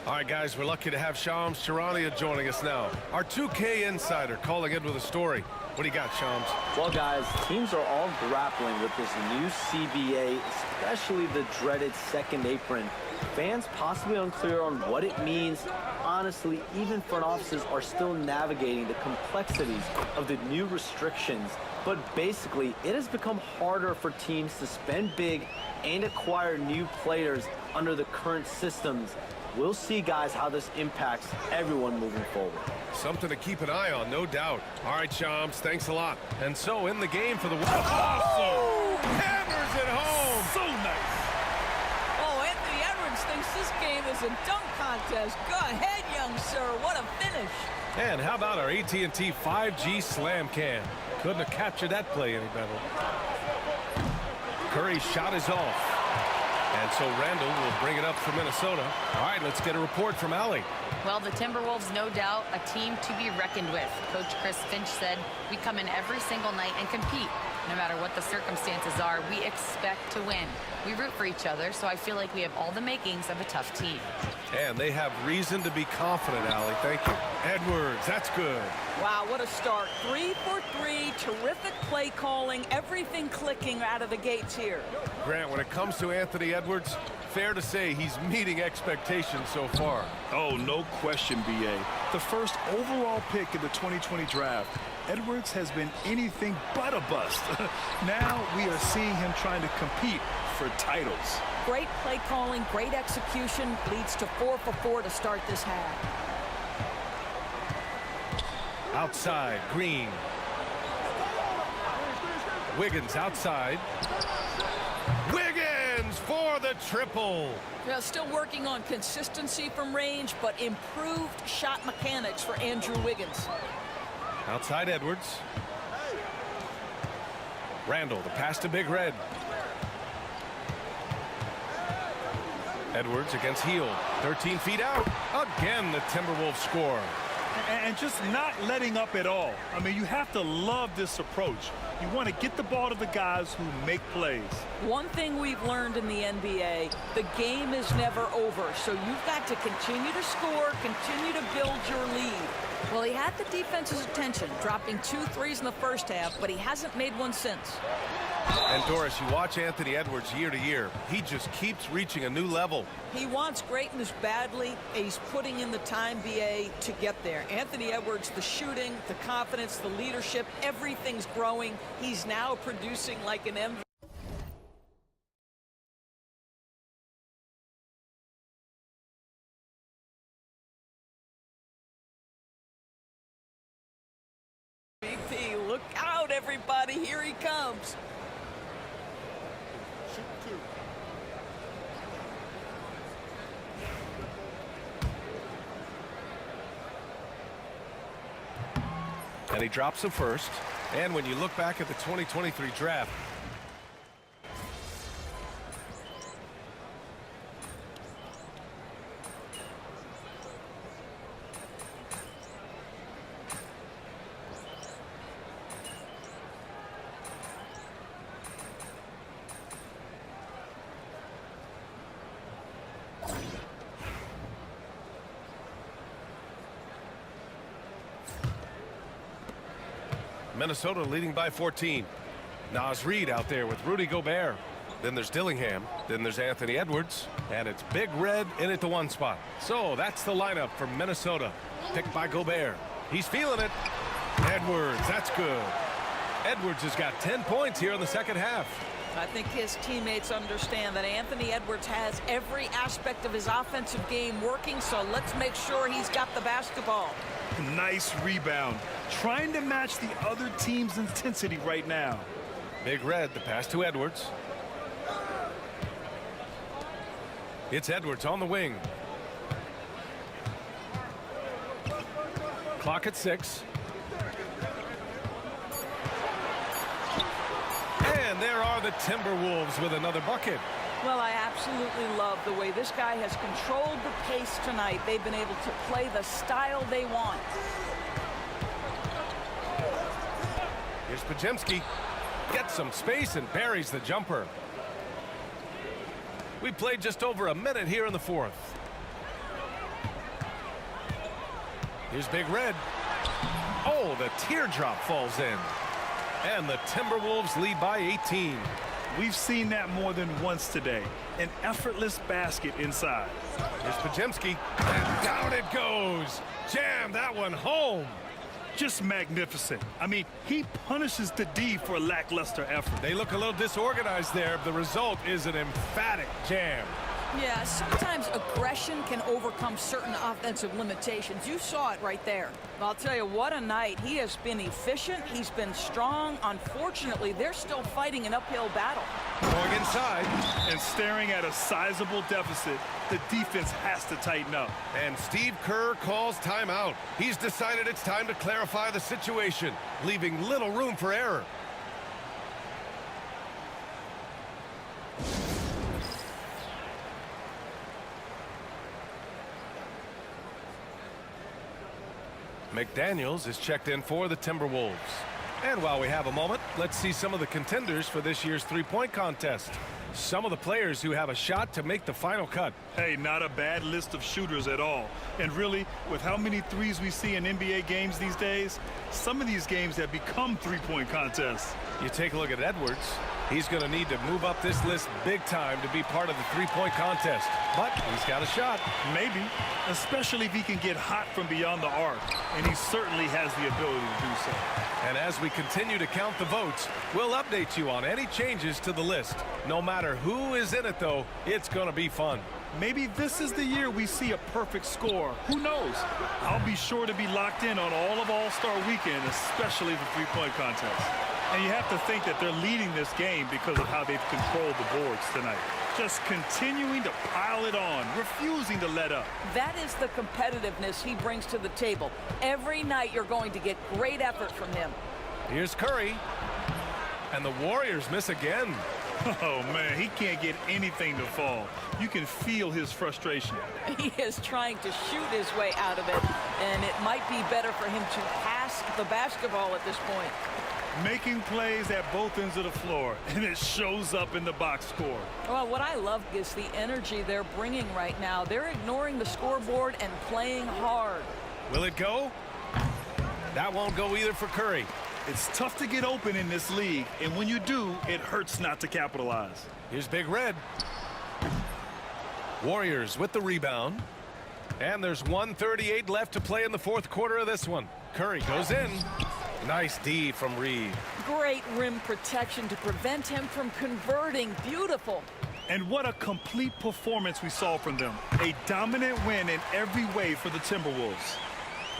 All right, guys, we're lucky to have Shams Charania joining us now. Our 2K insider calling in with a story. What do you got, Shams? Well, guys, teams are all grappling with this new CBA, especially the dreaded second apron. Fans possibly unclear on what it means. Honestly, even front offices are still navigating the complexities of the new restrictions. But basically, it has become harder for teams to spend big and acquire new players under the current systems. We'll see, guys, how this impacts everyone moving forward. Something to keep an eye on, no doubt. All right, Shams, thanks a lot. And so in the game for the... Awesome! Hammers it home! So nice! Oh, Anthony Edwards thinks this game is a dunk contest. Go ahead, young And how about our AT&T 5G Slam Cam? Couldn't have captured that play any better. Curry's shot is off. And so Randall will bring it up for Minnesota. All right, let's get a report from Allie. Well, the Timberwolves, no doubt, a team to be reckoned with. Coach Chris Finch said, we come in every single night and compete. No matter what the circumstances are, we expect to win. We root for each other, so I feel like we have all the makings of a tough team. And they have reason to be confident, Allie. Thank you. Edwards, that's good. Wow, what a start. 3 for 3, terrific play calling, everything clicking out of the gates here. Grant, when it comes to Anthony Edwards, fair to say he's meeting expectations so far. Oh, no question, B.A. The first overall pick in the 2020 draft, Edwards has been anything but a bust. Now we are seeing him trying to compete for titles. Great play calling, great execution, leads to 4 for 4 to start this half. Outside, Green. Wiggins outside. Wiggins for the triple. Yeah, still working on consistency from range, but improved shot mechanics for Andrew Wiggins. Outside Edwards. Randall, the pass to Big Red. Edwards against Hield. 13 feet out. Again, the Timberwolves score. And just not letting up at all. I mean, you have to love this approach. You want to get the ball to the guys who make plays. One thing we've learned in the NBA, the game is never over. So you've got to continue to score, continue to build your lead. Well, he had the defense's attention, dropping 2 threes in the first half, but he hasn't made one since. And Doris, you watch Anthony Edwards year to year. He just keeps reaching a new level. He wants greatness badly. He's putting in the time, BA, to get there. Anthony Edwards, the shooting, the confidence, the leadership, everything's growing. He's now producing like an MVP. Look out, everybody. Here he comes. And he drops the first. And when you look back at the 2023 draft, Minnesota leading by 14. Naz Reid out there with Rudy Gobert. Then there's Dillingham. Then there's Anthony Edwards. And it's Big Red in at the 1 spot. So that's the lineup for Minnesota. Picked by Gobert. He's feeling it. Edwards, that's good. Edwards has got 10 points here in the second half. I think his teammates understand that Anthony Edwards has every aspect of his offensive game working, so let's make sure he's got the basketball. Nice rebound. Trying to match the other team's intensity right now. Big Red, the pass to Edwards. It's Edwards on the wing. Clock at 6. And there are the Timberwolves with another bucket. Well, I absolutely love the way this guy has controlled the pace tonight. They've been able to play the style they want. Here's Podziemski. Gets some space and buries the jumper. We played just over a minute here in the fourth. Here's Big Red. Oh, the teardrop falls in. And the Timberwolves lead by 18. We've seen that more than once today. An effortless basket inside. Here's Podziemski. And down it goes. Jam that one home. Just magnificent. I mean, he punishes the D for lackluster effort. They look a little disorganized there. The result is an emphatic jam. Yeah, sometimes aggression can overcome certain offensive limitations. You saw it right there. I'll tell you, what a night. He has been efficient. He's been strong. Unfortunately, they're still fighting an uphill battle. Going inside and staring at a sizable deficit, the defense has to tighten up. And Steve Kerr calls timeout. He's decided it's time to clarify the situation, leaving little room for error. McDaniels is checked in for the Timberwolves. And while we have a moment, let's see some of the contenders for this year's three-point contest. Some of the players who have a shot to make the final cut. Hey, not a bad list of shooters at all. And really, with how many threes we see in NBA games these days, some of these games have become three-point contests. You take a look at Edwards. He's going to need to move up this list big time to be part of the three-point contest. But he's got a shot. Maybe, especially if he can get hot from beyond the arc. And he certainly has the ability to do so. And as we continue to count the votes, we'll update you on any changes to the list. No matter who is in it, though, it's going to be fun. Maybe this is the year we see a perfect score. Who knows? I'll be sure to be locked in on all of All-Star Weekend, especially the three-point contest. And you have to think that they're leading this game because of how they've controlled the boards tonight. Just continuing to pile it on, refusing to let up. That is the competitiveness he brings to the table. Every night you're going to get great effort from him. Here's Curry. And the Warriors miss again. Oh, man, he can't get anything to fall. You can feel his frustration. He is trying to shoot his way out of it, and it might be better for him to pass the basketball at this point. Making plays at both ends of the floor, and it shows up in the box score. Well, what I love is the energy they're bringing right now. They're ignoring the scoreboard and playing hard. Will it go? That won't go either for Curry. It's tough to get open in this league, and when you do, it hurts not to capitalize. Here's Big Red. Warriors with the rebound. And there's 1:38 left to play in the fourth quarter of this one. Curry goes in. Nice D from Reed. Great rim protection to prevent him from converting. Beautiful. And what a complete performance we saw from them. A dominant win in every way for the Timberwolves.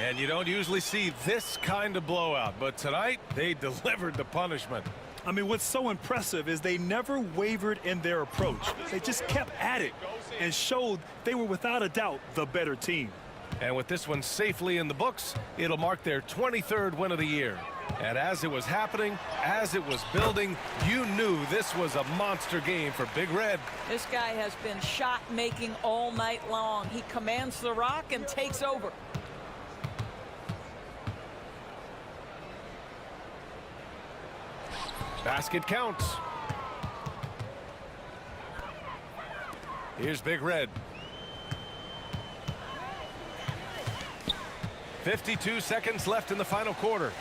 And you don't usually see this kind of blowout, but tonight they delivered the punishment. I mean, what's so impressive is they never wavered in their approach. They just kept at it and showed they were without a doubt the better team. And with this one safely in the books, it'll mark their 23rd win of the year. And as it was happening, as it was building, you knew this was a monster game for Big Red. This guy has been shot-making all night long. He commands the rock and takes over. Basket counts. Here's Big Red. 52 seconds left in the final quarter.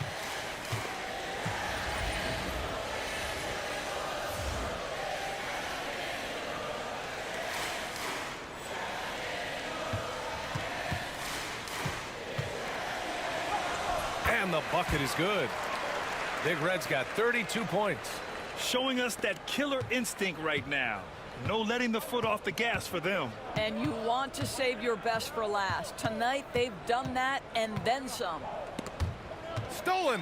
And the bucket is good. Big Red's got 32 points. Showing us that killer instinct right now. No letting the foot off the gas for them. And you want to save your best for last. Tonight, they've done that and then some. Stolen.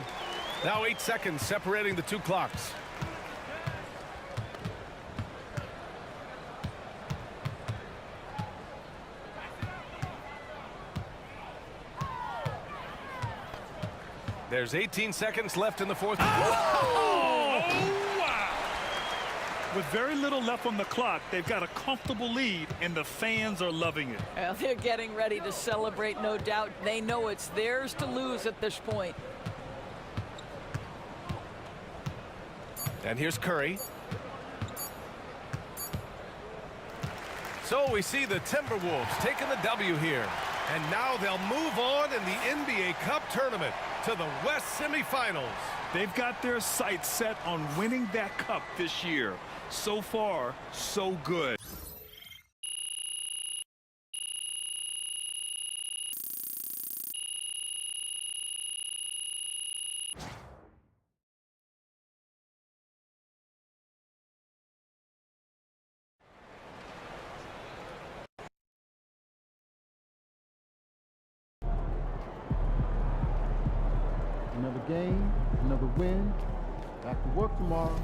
Now 8 seconds separating the two clocks. There's 18 seconds left in the fourth quarter. Oh, wow. With very little left on the clock, they've got a comfortable lead, and the fans are loving it. Well, they're getting ready to celebrate, no doubt. They know it's theirs to lose at this point. And here's Curry. So we see the Timberwolves taking the W here. And now they'll move on in the NBA Cup tournament to the West semifinals. They've got their sights set on winning that cup this year. So far, so good. Another game, another win. Back to work tomorrow.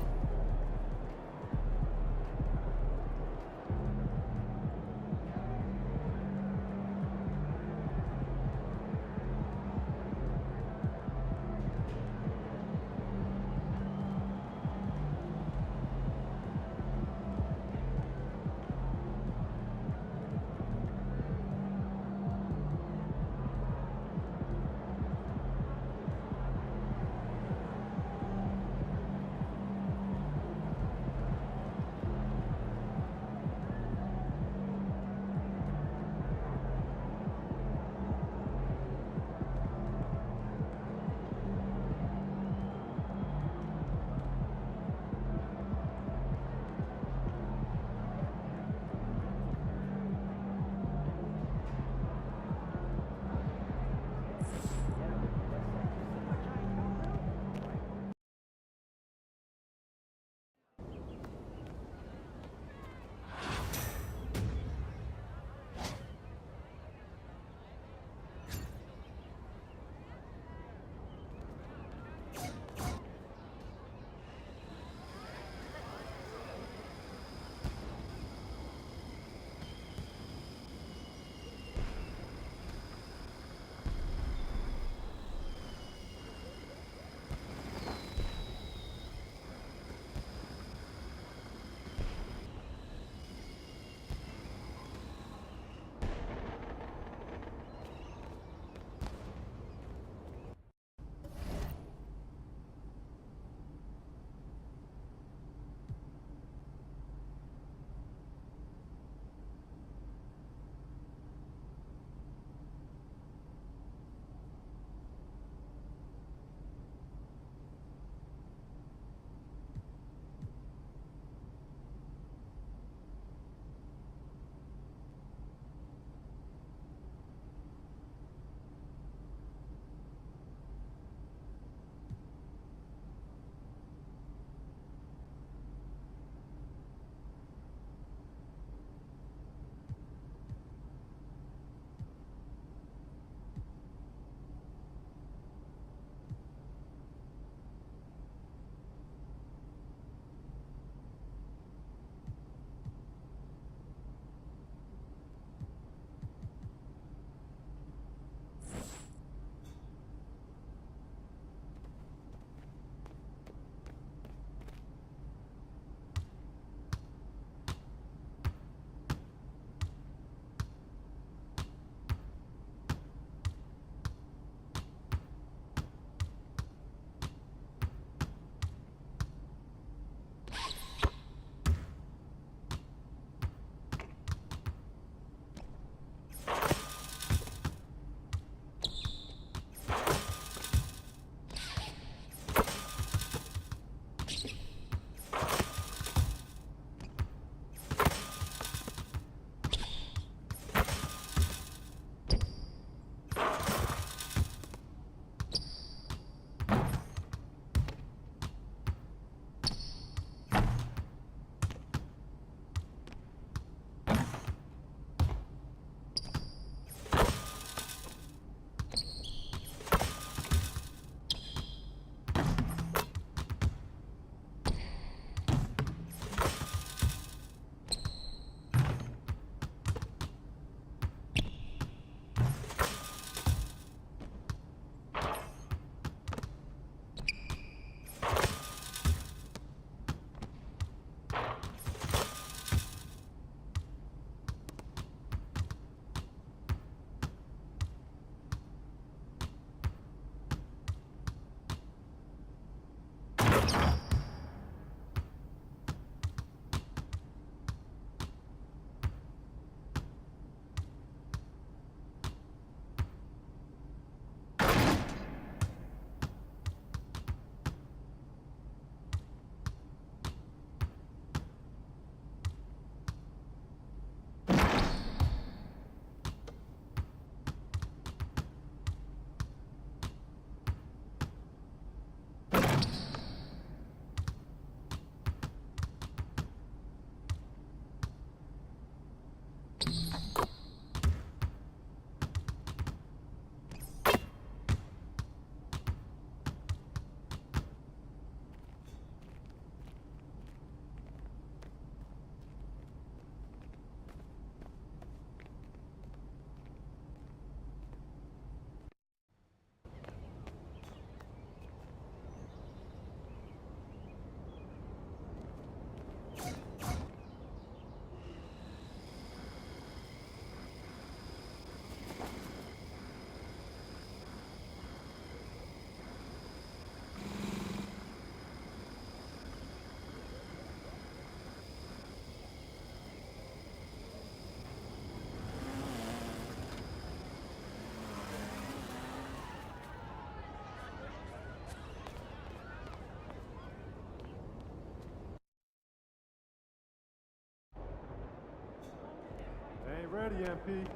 ready, MP.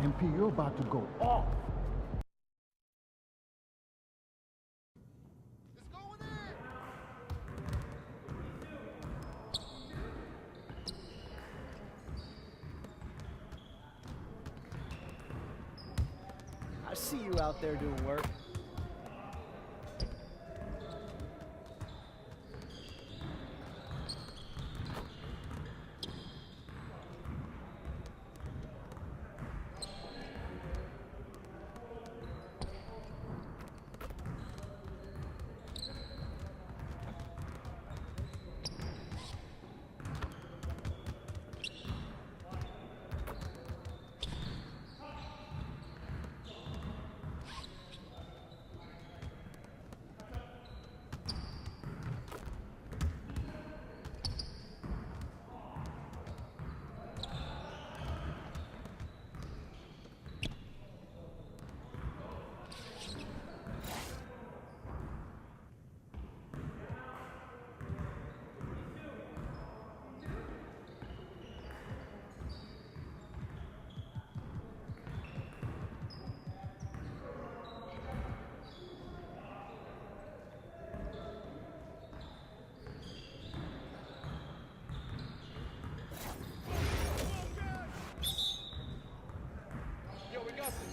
MP, you're about to go off. I see you out there doing work.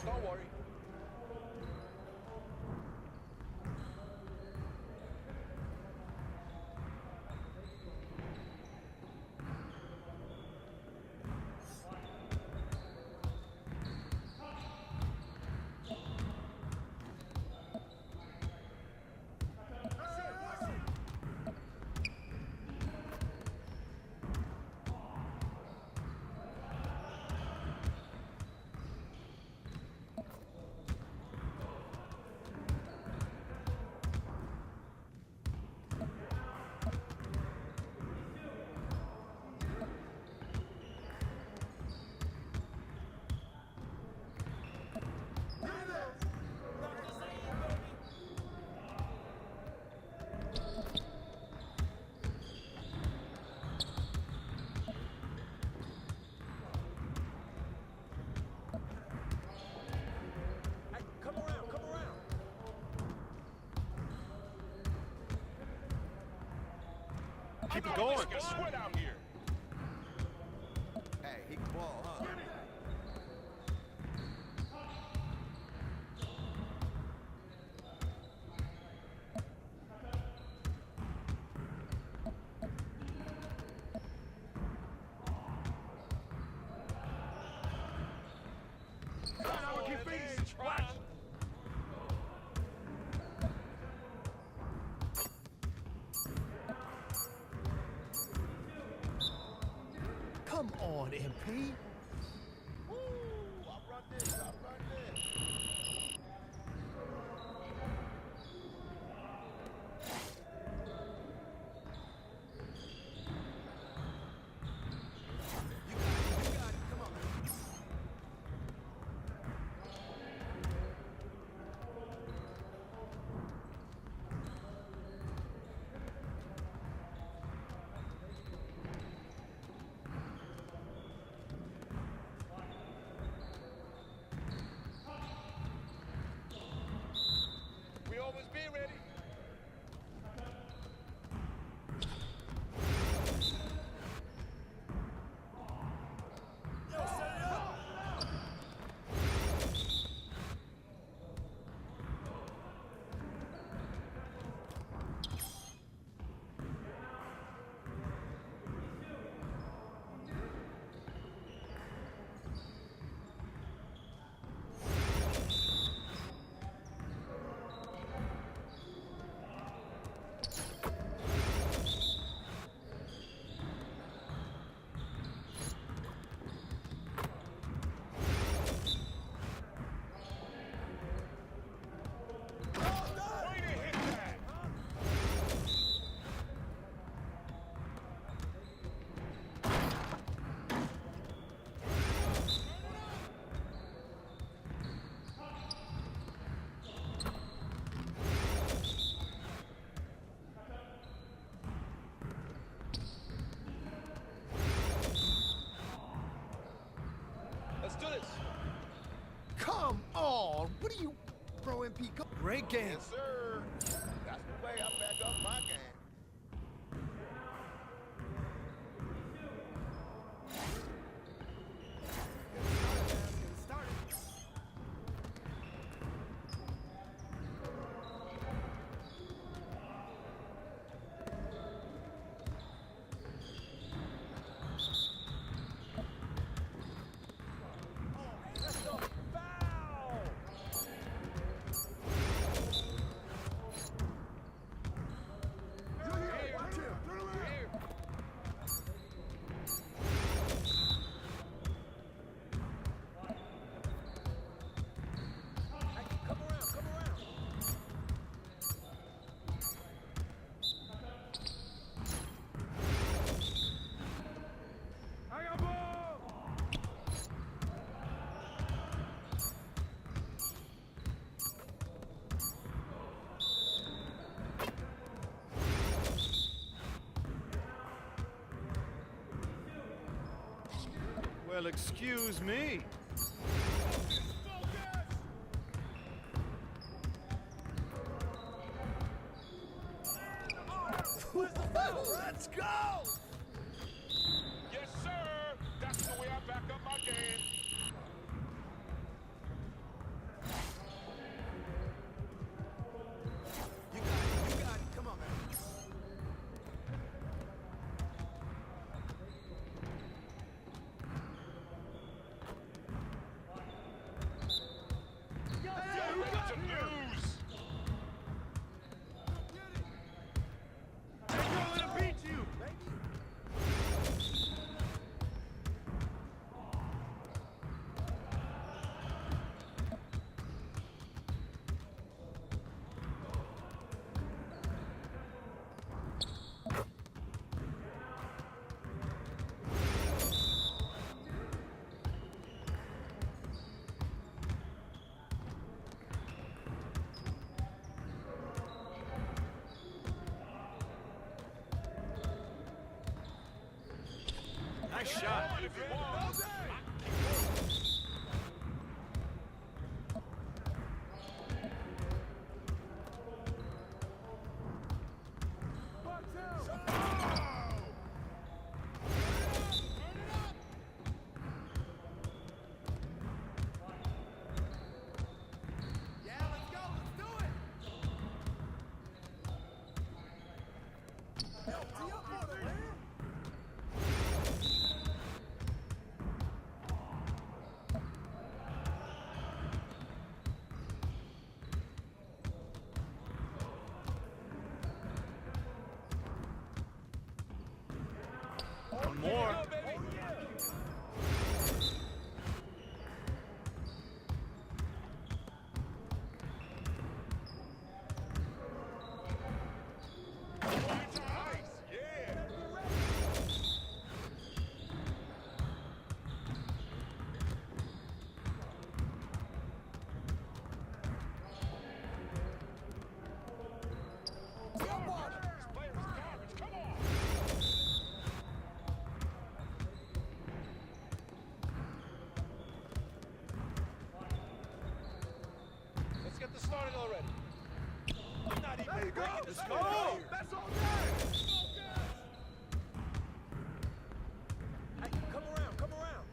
Don't worry. Keep it going. Hey, he can ball, huh? Come on, MP. What are you, bro, MP? Great game. Yes, sir. That's the way I back up my game. Well, excuse me. Let's go! Yes, sir. That's the way I back up my game. You got it. Come on, man. Nice shot. One more. Let's get this started already. I'm not even ready. Let's go. That's all day. Hey, come around, come around.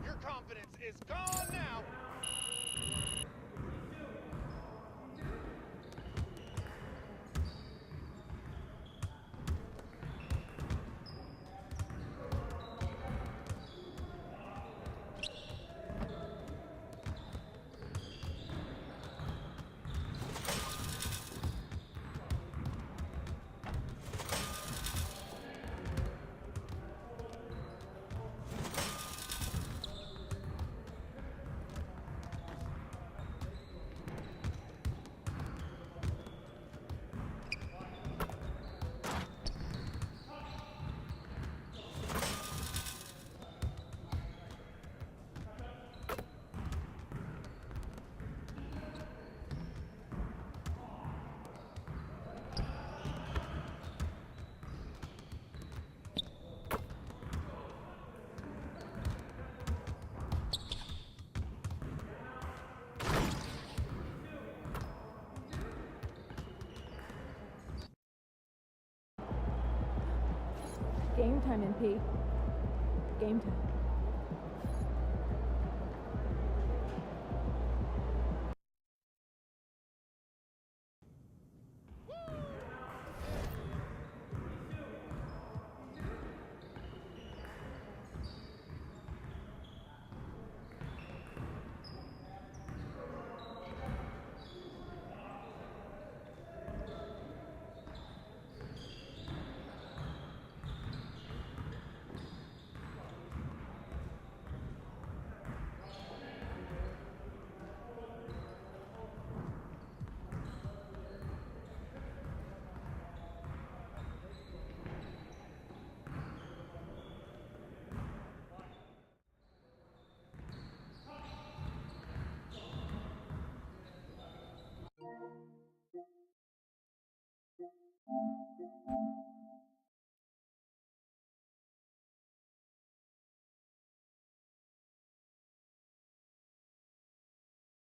Your confidence is gone now. Game time, MP. Game time.